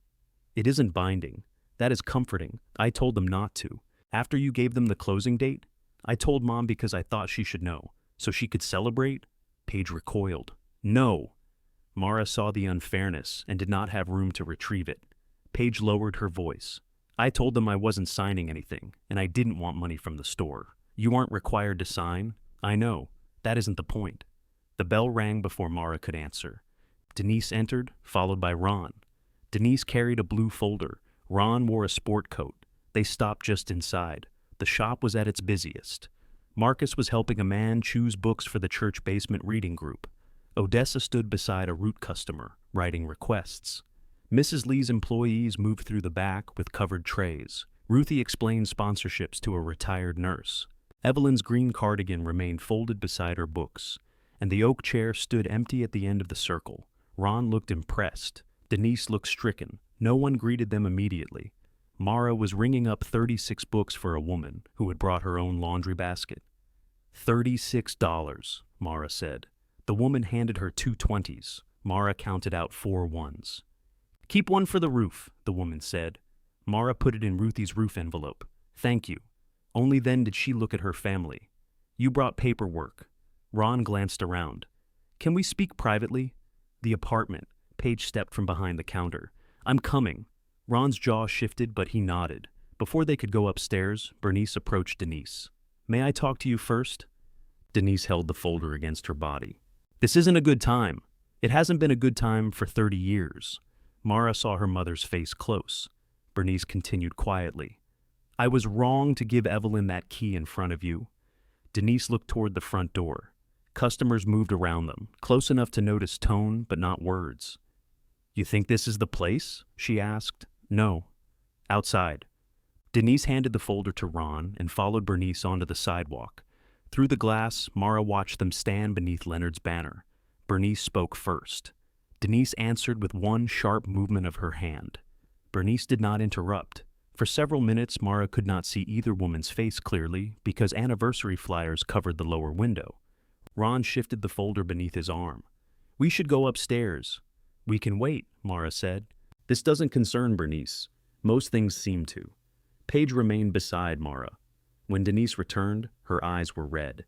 "It isn't binding." "That is comforting. I told them not to." "After you gave them the closing date?" "I told Mom because I thought she should know. So she could celebrate?" Paige recoiled. "No." Mara saw the unfairness and did not have room to retrieve it. Paige lowered her voice. "I told them I wasn't signing anything, and I didn't want money from the store. You aren't required to sign." "I know. That isn't the point." The bell rang before Mara could answer. Denise entered, followed by Ron. Denise carried a blue folder. Ron wore a sport coat. They stopped just inside. The shop was at its busiest. Marcus was helping a man choose books for the church basement reading group. Odessa stood beside a root customer, writing requests. Mrs. Lee's employees moved through the back with covered trays. Ruthie explained sponsorships to a retired nurse. Evelyn's green cardigan remained folded beside her books, and the oak chair stood empty at the end of the circle. Ron looked impressed. Denise looked stricken. No one greeted them immediately. Mara was ringing up 36 books for a woman who had brought her own laundry basket. $36, Mara said. The woman handed her 2 20s. Mara counted out 4 ones. "Keep one for the roof," the woman said. Mara put it in Ruthie's roof envelope. "Thank you." Only then did she look at her family. "You brought paperwork." Ron glanced around. "Can we speak privately?" "The apartment." Paige stepped from behind the counter. I'm coming. Ron's jaw shifted, but he nodded. Before they could go upstairs, Bernice approached Denise. May I talk to you first? Denise held the folder against her body. This isn't a good time. It hasn't been a good time for 30 years. Mara saw her mother's face close. Bernice continued quietly. I was wrong to give Evelyn that key in front of you. Denise looked toward the front door. Customers moved around them, close enough to notice tone but not words. You think this is the place? She asked. No. Outside. Denise handed the folder to Ron and followed Bernice onto the sidewalk. Through the glass, Mara watched them stand beneath Leonard's banner. Bernice spoke first. Denise answered with one sharp movement of her hand. Bernice did not interrupt. For several minutes, Mara could not see either woman's face clearly because anniversary flyers covered the lower window. Ron shifted the folder beneath his arm. We should go upstairs. We can wait, Mara said. This doesn't concern Bernice. Most things seem to. Paige remained beside Mara. When Denise returned, her eyes were red.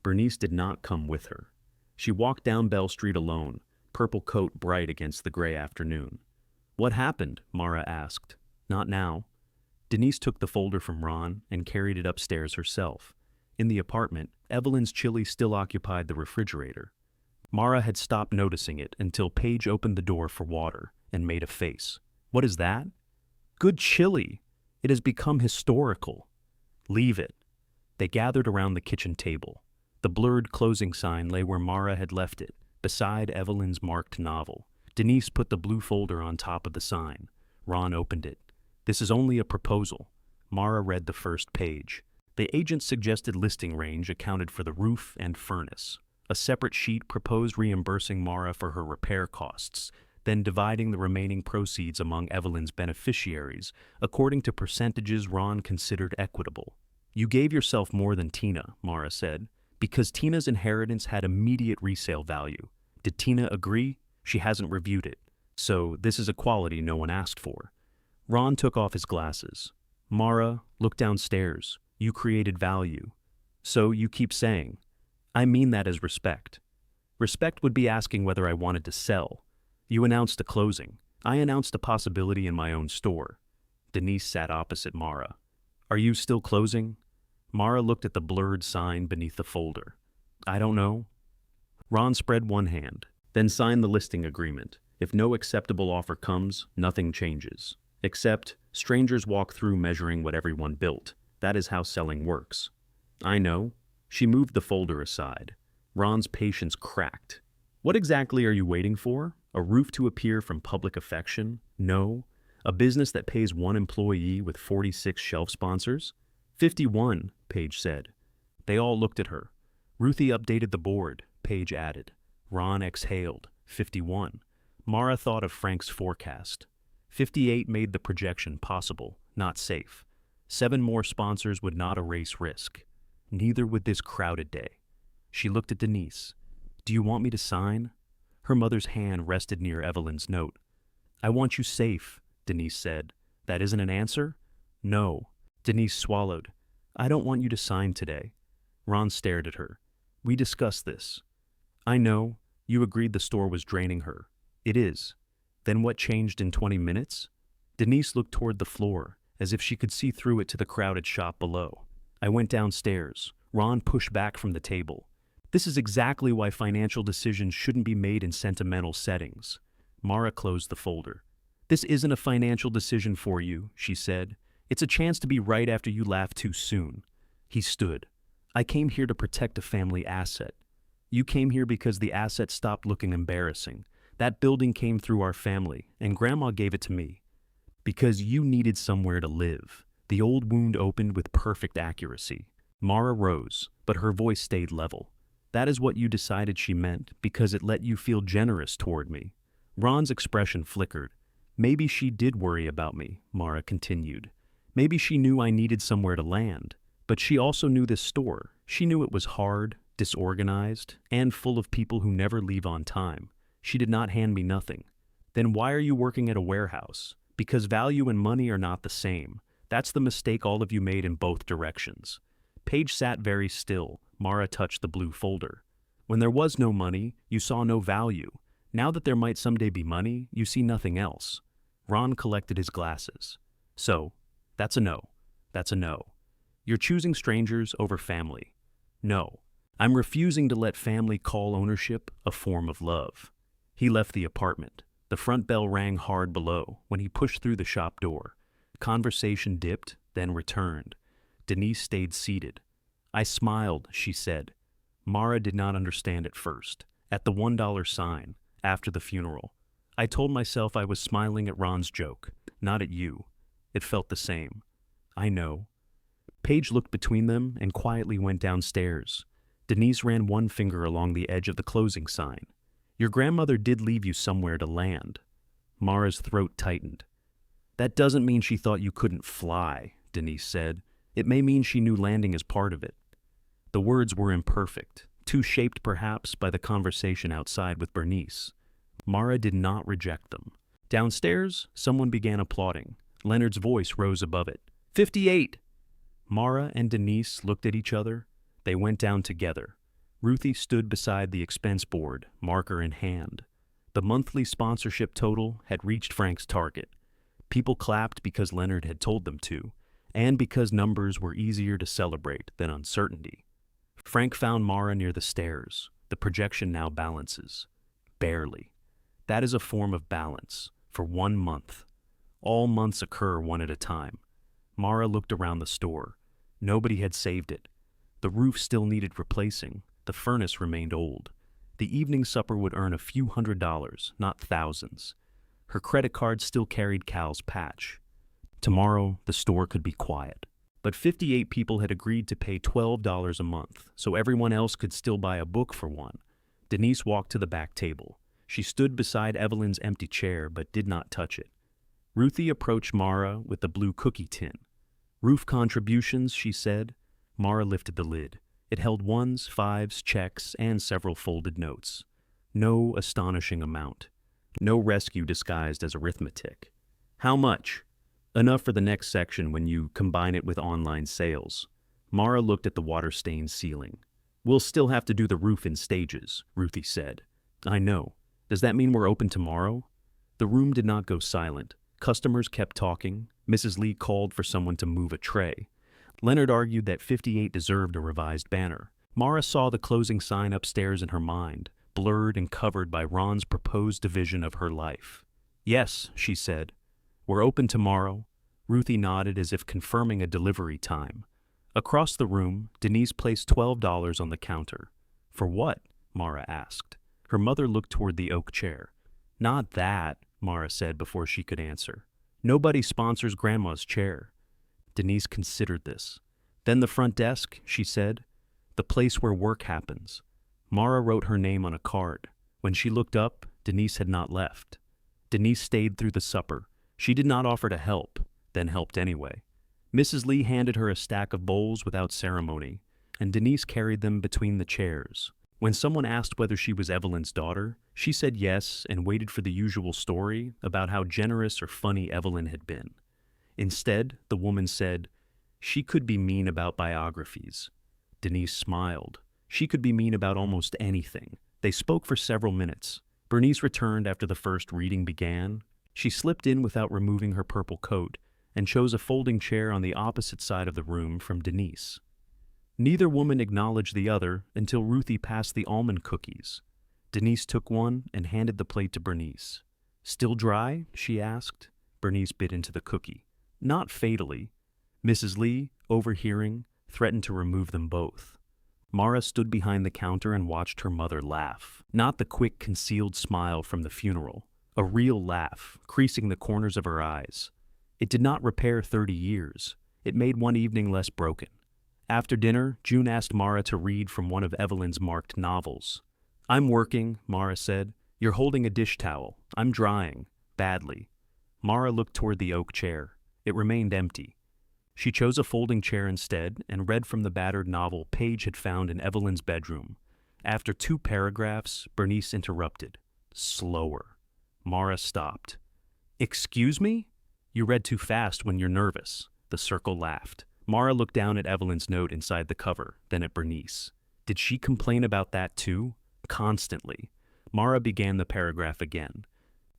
Bernice did not come with her. She walked down Bell Street alone, purple coat bright against the gray afternoon. What happened? Mara asked. Not now. Denise took the folder from Ron and carried it upstairs herself. In the apartment, Evelyn's chili still occupied the refrigerator. Mara had stopped noticing it until Paige opened the door for water and made a face. What is that? Good chili. It has become historical. Leave it. They gathered around the kitchen table. The blurred closing sign lay where Mara had left it, beside Evelyn's marked novel. Denise put the blue folder on top of the sign. Ron opened it. This is only a proposal. Mara read the first page. The agent's suggested listing range accounted for the roof and furnace. A separate sheet proposed reimbursing Mara for her repair costs, then dividing the remaining proceeds among Evelyn's beneficiaries, according to percentages Ron considered equitable. You gave yourself more than Tina, Mara said, because Tina's inheritance had immediate resale value. Did Tina agree? She hasn't reviewed it. So this is a quality no one asked for. Ron took off his glasses. Mara, look downstairs. You created value. So you keep saying. I mean that as respect. Respect would be asking whether I wanted to sell. You announced a closing. I announced a possibility in my own store. Denise sat opposite Mara. Are you still closing? Mara looked at the blurred sign beneath the folder. I don't know. Ron spread one hand, then signed the listing agreement. If no acceptable offer comes, nothing changes. Except, strangers walk through measuring what everyone built. That is how selling works. I know. She moved the folder aside. Ron's patience cracked. What exactly are you waiting for? A roof to appear from public affection? No. A business that pays one employee with 46 shelf sponsors? 51, Paige said. They all looked at her. Ruthie updated the board, Paige added. Ron exhaled. 51. Mara thought of Frank's forecast. 58 made the projection possible, not safe. 7 more sponsors would not erase risk. Neither would this crowded day. She looked at Denise. Do you want me to sign? Her mother's hand rested near Evelyn's note. I want you safe, Denise said. That isn't an answer? No. Denise swallowed. I don't want you to sign today. Ron stared at her. We discussed this. I know. You agreed the store was draining her. It is. Then what changed in 20 minutes? Denise looked toward the floor, as if she could see through it to the crowded shop below. I went downstairs. Ron pushed back from the table. This is exactly why financial decisions shouldn't be made in sentimental settings. Mara closed the folder. This isn't a financial decision for you, she said. It's a chance to be right after you laugh too soon. He stood. I came here to protect a family asset. You came here because the asset stopped looking embarrassing. That building came through our family, and Grandma gave it to me. Because you needed somewhere to live. The old wound opened with perfect accuracy. Mara rose, but her voice stayed level. That is what you decided she meant, because it let you feel generous toward me. Ron's expression flickered. Maybe she did worry about me, Mara continued. Maybe she knew I needed somewhere to land. But she also knew this store. She knew it was hard, disorganized, and full of people who never leave on time. She did not hand me nothing. Then why are you working at a warehouse? Because value and money are not the same. That's the mistake all of you made in both directions. Paige sat very still. Mara touched the blue folder. When there was no money, you saw no value. Now that there might someday be money, you see nothing else. Ron collected his glasses. So, that's a no. That's a no. You're choosing strangers over family. No. I'm refusing to let family call ownership a form of love. He left the apartment. The front bell rang hard below when he pushed through the shop door. Conversation dipped, then returned. Denise stayed seated. I smiled, she said. Mara did not understand at first. At the $1 sign, after the funeral, I told myself I was smiling at Ron's joke, not at you. It felt the same. I know. Paige looked between them and quietly went downstairs. Denise ran one finger along the edge of the closing sign. Your grandmother did leave you somewhere to land. Mara's throat tightened. That doesn't mean she thought you couldn't fly, Denise said. It may mean she knew landing is part of it. The words were imperfect, too shaped perhaps by the conversation outside with Bernice. Mara did not reject them. Downstairs, someone began applauding. Leonard's voice rose above it. 58! Mara and Denise looked at each other. They went down together. Ruthie stood beside the expense board, marker in hand. The monthly sponsorship total had reached Frank's target. People clapped because Leonard had told them to, and because numbers were easier to celebrate than uncertainty. Frank found Mara near the stairs. The projection now balances. Barely. That is a form of balance, for 1 month. All months occur one at a time. Mara looked around the store. Nobody had saved it. The roof still needed replacing. The furnace remained old. The evening supper would earn a few $100s, not thousands. Her credit card still carried Cal's patch. Tomorrow, the store could be quiet. But 58 people had agreed to pay $12 a month, so everyone else could still buy a book for one. Denise walked to the back table. She stood beside Evelyn's empty chair, but did not touch it. Ruthie approached Mara with the blue cookie tin. Roof contributions, she said. Mara lifted the lid. It held ones, fives, checks, and several folded notes. No astonishing amount. No rescue disguised as arithmetic. How much? Enough for the next section when you combine it with online sales. Mara looked at the water-stained ceiling. We'll still have to do the roof in stages, Ruthie said. I know. Does that mean we're open tomorrow? The room did not go silent. Customers kept talking. Mrs. Lee called for someone to move a tray. Leonard argued that 58 deserved a revised banner. Mara saw the closing sign upstairs in her mind, blurred and covered by Ron's proposed division of her life. Yes, she said. We're open tomorrow. Ruthie nodded as if confirming a delivery time. Across the room, Denise placed $12 on the counter. For what? Mara asked. Her mother looked toward the oak chair. Not that, Mara said before she could answer. Nobody sponsors Grandma's chair. Denise considered this. Then the front desk, she said. The place where work happens. Mara wrote her name on a card. When she looked up, Denise had not left. Denise stayed through the supper. She did not offer to help, then helped anyway. Mrs. Lee handed her a stack of bowls without ceremony, and Denise carried them between the chairs. When someone asked whether she was Evelyn's daughter, she said yes and waited for the usual story about how generous or funny Evelyn had been. Instead, the woman said, she could be mean about biographies. Denise smiled. She could be mean about almost anything. They spoke for several minutes. Bernice returned after the first reading began. She slipped in without removing her purple coat and chose a folding chair on the opposite side of the room from Denise. Neither woman acknowledged the other until Ruthie passed the almond cookies. Denise took one and handed the plate to Bernice. Still dry? She asked. Bernice bit into the cookie. Not fatally. Mrs. Lee, overhearing, threatened to remove them both. Mara stood behind the counter and watched her mother laugh. Not the quick, concealed smile from the funeral. A real laugh, creasing the corners of her eyes. It did not repair 30 years. It made one evening less broken. After dinner, June asked Mara to read from one of Evelyn's marked novels. I'm working, Mara said. You're holding a dish towel. I'm drying. Badly. Mara looked toward the oak chair. It remained empty. She chose a folding chair instead and read from the battered novel Paige had found in Evelyn's bedroom. After 2 paragraphs, Bernice interrupted. Slower. Mara stopped. Excuse me? You read too fast when you're nervous. The circle laughed. Mara looked down at Evelyn's note inside the cover, then at Bernice. Did she complain about that too? Constantly. Mara began the paragraph again.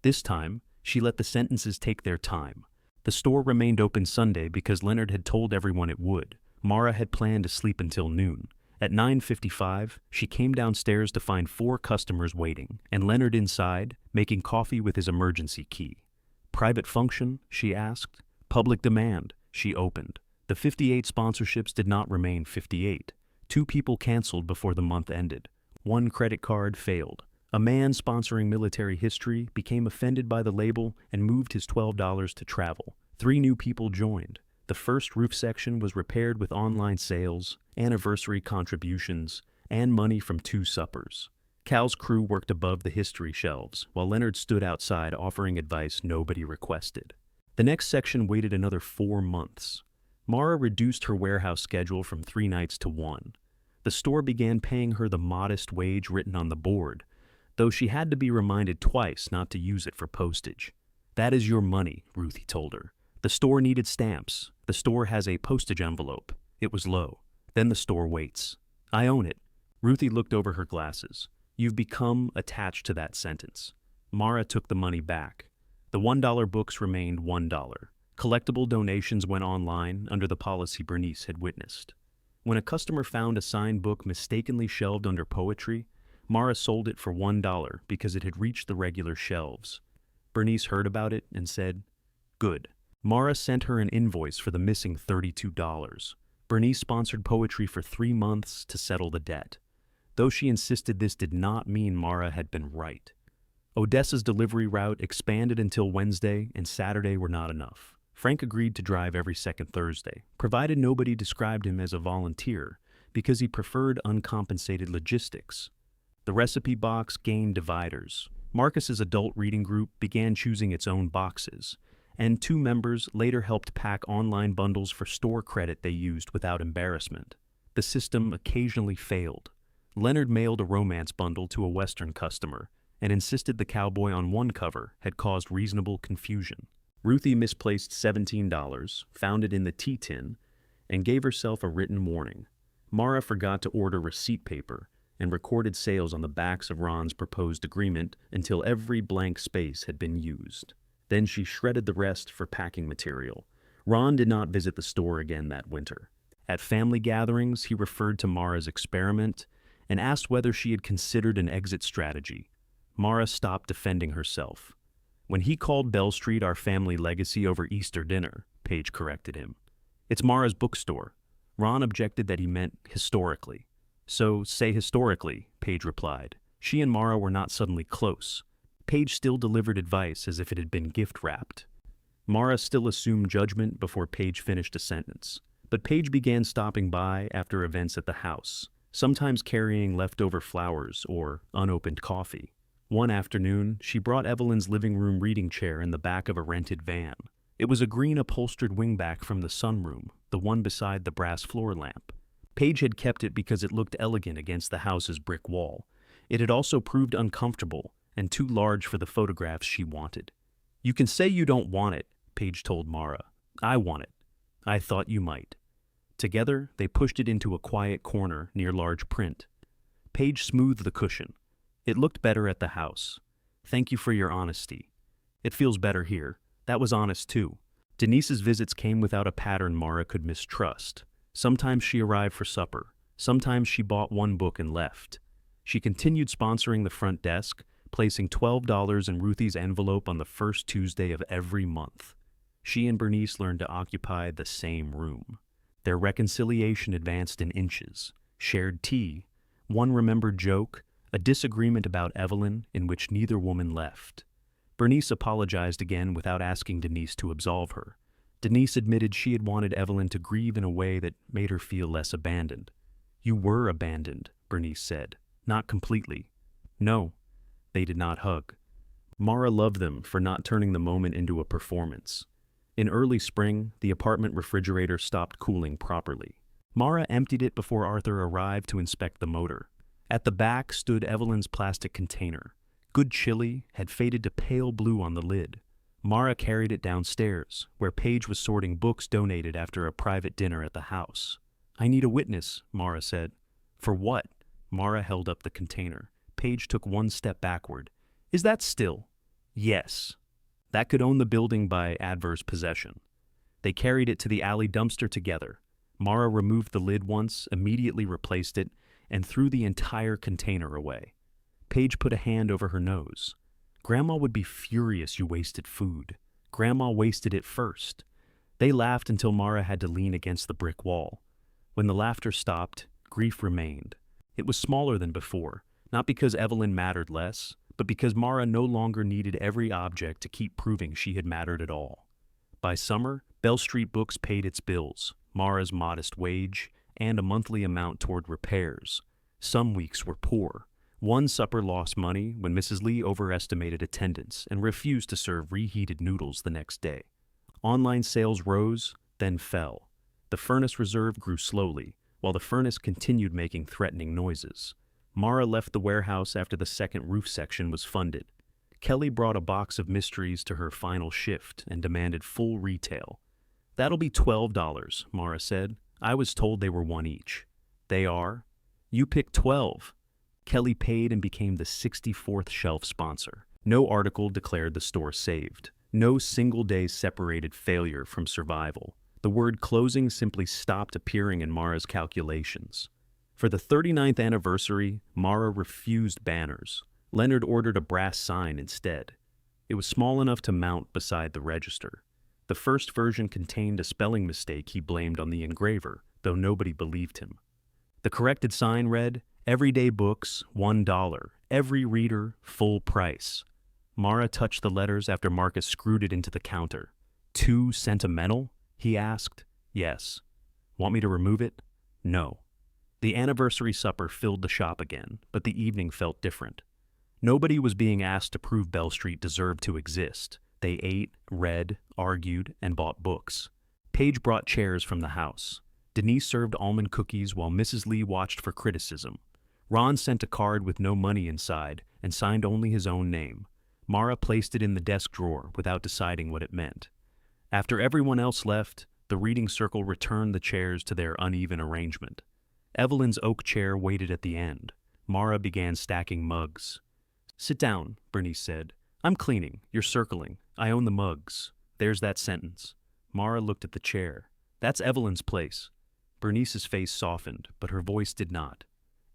This time, she let the sentences take their time. The store remained open Sunday because Leonard had told everyone it would. Mara had planned to sleep until noon. At 9:55, she came downstairs to find 4 customers waiting, and Leonard inside, making coffee with his emergency key. Private function? She asked. Public demand? She opened. The 58 sponsorships did not remain 58. 2 people canceled before the month ended. 1 credit card failed. A man sponsoring military history became offended by the label and moved his $12 to travel. 3 new people joined. The first roof section was repaired with online sales, anniversary contributions, and money from 2 suppers. Cal's crew worked above the history shelves, while Leonard stood outside offering advice nobody requested. The next section waited another 4 months. Mara reduced her warehouse schedule from 3 nights to 1. The store began paying her the modest wage written on the board, though she had to be reminded twice not to use it for postage. That is your money, Ruthie told her. The store needed stamps. The store has a postage envelope. It was low. Then the store waits. I own it. Ruthie looked over her glasses. You've become attached to that sentence. Mara took the money back. The $1 books remained $1. Collectible donations went online under the policy Bernice had witnessed. When a customer found a signed book mistakenly shelved under poetry, Mara sold it for $1 because it had reached the regular shelves. Bernice heard about it and said, "Good." Mara sent her an invoice for the missing $32. Bernice sponsored poetry for 3 months to settle the debt. Though she insisted this did not mean Mara had been right. Odessa's delivery route expanded until Wednesday and Saturday were not enough. Frank agreed to drive every second Thursday, provided nobody described him as a volunteer, because he preferred uncompensated logistics. The recipe box gained dividers. Marcus's adult reading group began choosing its own boxes, and 2 members later helped pack online bundles for store credit they used without embarrassment. The system occasionally failed. Leonard mailed a romance bundle to a Western customer and insisted the cowboy on one cover had caused reasonable confusion. Ruthie misplaced $17, found it in the tea tin, and gave herself a written warning. Mara forgot to order receipt paper and recorded sales on the backs of Ron's proposed agreement until every blank space had been used. Then she shredded the rest for packing material. Ron did not visit the store again that winter. At family gatherings, he referred to Mara's experiment and asked whether she had considered an exit strategy. Mara stopped defending herself. When he called Bell Street our family legacy over Easter dinner, Paige corrected him. It's Mara's bookstore. Ron objected that he meant historically. So say historically, Paige replied. She and Mara were not suddenly close. Paige still delivered advice as if it had been gift-wrapped. Mara still assumed judgment before Paige finished a sentence. But Paige began stopping by after events at the house, sometimes carrying leftover flowers or unopened coffee. One afternoon, she brought Evelyn's living room reading chair in the back of a rented van. It was a green upholstered wingback from the sunroom, the one beside the brass floor lamp. Paige had kept it because it looked elegant against the house's brick wall. It had also proved uncomfortable and too large for the photographs she wanted. You can say you don't want it, Paige told Mara. I want it. I thought you might. Together, they pushed it into a quiet corner near large print. Paige smoothed the cushion. It looked better at the house. Thank you for your honesty. It feels better here. That was honest too. Denise's visits came without a pattern Mara could mistrust. Sometimes she arrived for supper. Sometimes she bought 1 book and left. She continued sponsoring the front desk, placing $12 in Ruthie's envelope on the first Tuesday of every month. She and Bernice learned to occupy the same room. Their reconciliation advanced in inches. Shared tea, one remembered joke, a disagreement about Evelyn in which neither woman left. Bernice apologized again without asking Denise to absolve her. Denise admitted she had wanted Evelyn to grieve in a way that made her feel less abandoned. You were abandoned, Bernice said. Not completely. No. They did not hug. Mara loved them for not turning the moment into a performance. In early spring, the apartment refrigerator stopped cooling properly. Mara emptied it before Arthur arrived to inspect the motor. At the back stood Evelyn's plastic container. Good chili had faded to pale blue on the lid. Mara carried it downstairs, where Paige was sorting books donated after a private dinner at the house. I need a witness, Mara said. For what? Mara held up the container. Paige took one step backward. Is that still? Yes. That could own the building by adverse possession. They carried it to the alley dumpster together. Mara removed the lid once, immediately replaced it, and threw the entire container away. Paige put a hand over her nose. Grandma would be furious you wasted food. Grandma wasted it first. They laughed until Mara had to lean against the brick wall. When the laughter stopped, grief remained. It was smaller than before, not because Evelyn mattered less, but because Mara no longer needed every object to keep proving she had mattered at all. By summer, Bell Street Books paid its bills, Mara's modest wage, and a monthly amount toward repairs. Some weeks were poor. One supper lost money when Mrs. Lee overestimated attendance and refused to serve reheated noodles the next day. Online sales rose, then fell. The furnace reserve grew slowly, while the furnace continued making threatening noises. Mara left the warehouse after the second roof section was funded. Kelly brought a box of mysteries to her final shift and demanded full retail. That'll be $12, Mara said. I was told they were one each. They are? You picked 12. Kelly paid and became the 64th shelf sponsor. No article declared the store saved. No single day separated failure from survival. The word closing simply stopped appearing in Mara's calculations. For the 39th anniversary, Mara refused banners. Leonard ordered a brass sign instead. It was small enough to mount beside the register. The first version contained a spelling mistake he blamed on the engraver, though nobody believed him. The corrected sign read, "Everyday books, $1. Every reader, full price." Mara touched the letters after Marcus screwed it into the counter. "Too sentimental?" he asked. "Yes." "Want me to remove it?" "No." The anniversary supper filled the shop again, but the evening felt different. Nobody was being asked to prove Bell Street deserved to exist. They ate, read, argued, and bought books. Paige brought chairs from the house. Denise served almond cookies while Mrs. Lee watched for criticism. Ron sent a card with no money inside and signed only his own name. Mara placed it in the desk drawer without deciding what it meant. After everyone else left, the reading circle returned the chairs to their uneven arrangement. Evelyn's oak chair waited at the end. Mara began stacking mugs. "Sit down," Bernice said. "I'm cleaning. You're circling. I own the mugs. There's that sentence." Mara looked at the chair. "That's Evelyn's place." Bernice's face softened, but her voice did not.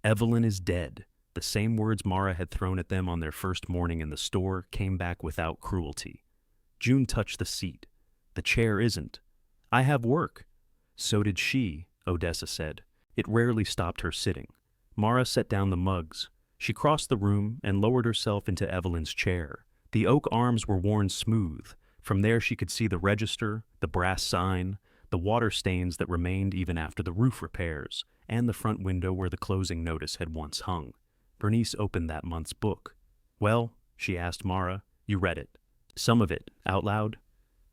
"Evelyn is dead." The same words Mara had thrown at them on their first morning in the store came back without cruelty. June touched the seat. "The chair isn't." "I have work." "So did she," Odessa said. It rarely stopped her sitting. Mara set down the mugs. She crossed the room and lowered herself into Evelyn's chair. The oak arms were worn smooth. From there she could see the register, the brass sign, the water stains that remained even after the roof repairs, and the front window where the closing notice had once hung. Bernice opened that month's book. "Well," she asked Mara, "you read it." "Some of it, out loud?"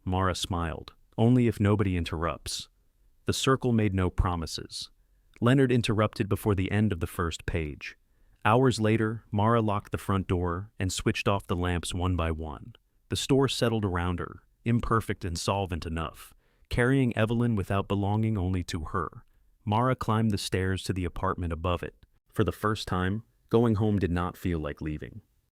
Mara smiled. "Only if nobody interrupts." The circle made no promises. Leonard interrupted before the end of the first page. Hours later, Mara locked the front door and switched off the lamps one by one. The store settled around her, imperfect and solvent enough, carrying Evelyn without belonging only to her. Mara climbed the stairs to the apartment above it. For the first time, going home did not feel like leaving.